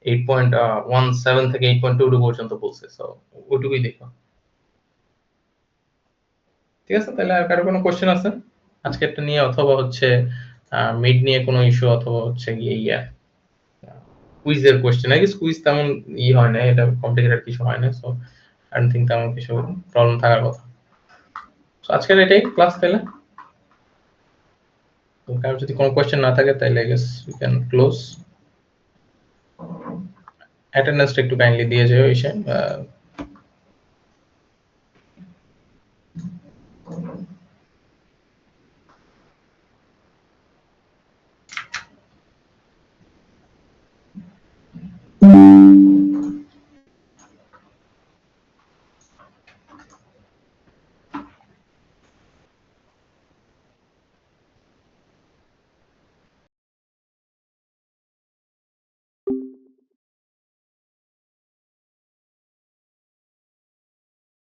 8.17 থেকে 8.22 পর্যন্ত বলছে। সো ওইটুকুই দেখো, ঠিক আছে। তাহলে আর কারো কোনো কোশ্চেন আছে আজকে একটা নিয়ে, অথবা হচ্ছে মিড নিয়ে কোনো ইস্যু, অথবা হচ্ছে গিয়ে কুইজের কোশ্চেন? আই গেস কুইজ তেমন ই হয় না, এটা কমপ্লিকেটেড কিছু হয় না। সো আই ডোন্ট থিংক তেমন কিছু প্রবলেম থাকার কথা। সো আজকের এটাই ক্লাস তাহলে। তো কারো যদি কোনো কোশ্চেন না থাকে তাহলে I guess we can close. অ্যাটেন্ডেন্সটা একটু কাইন্ডলি দিয়ে যাও এসে।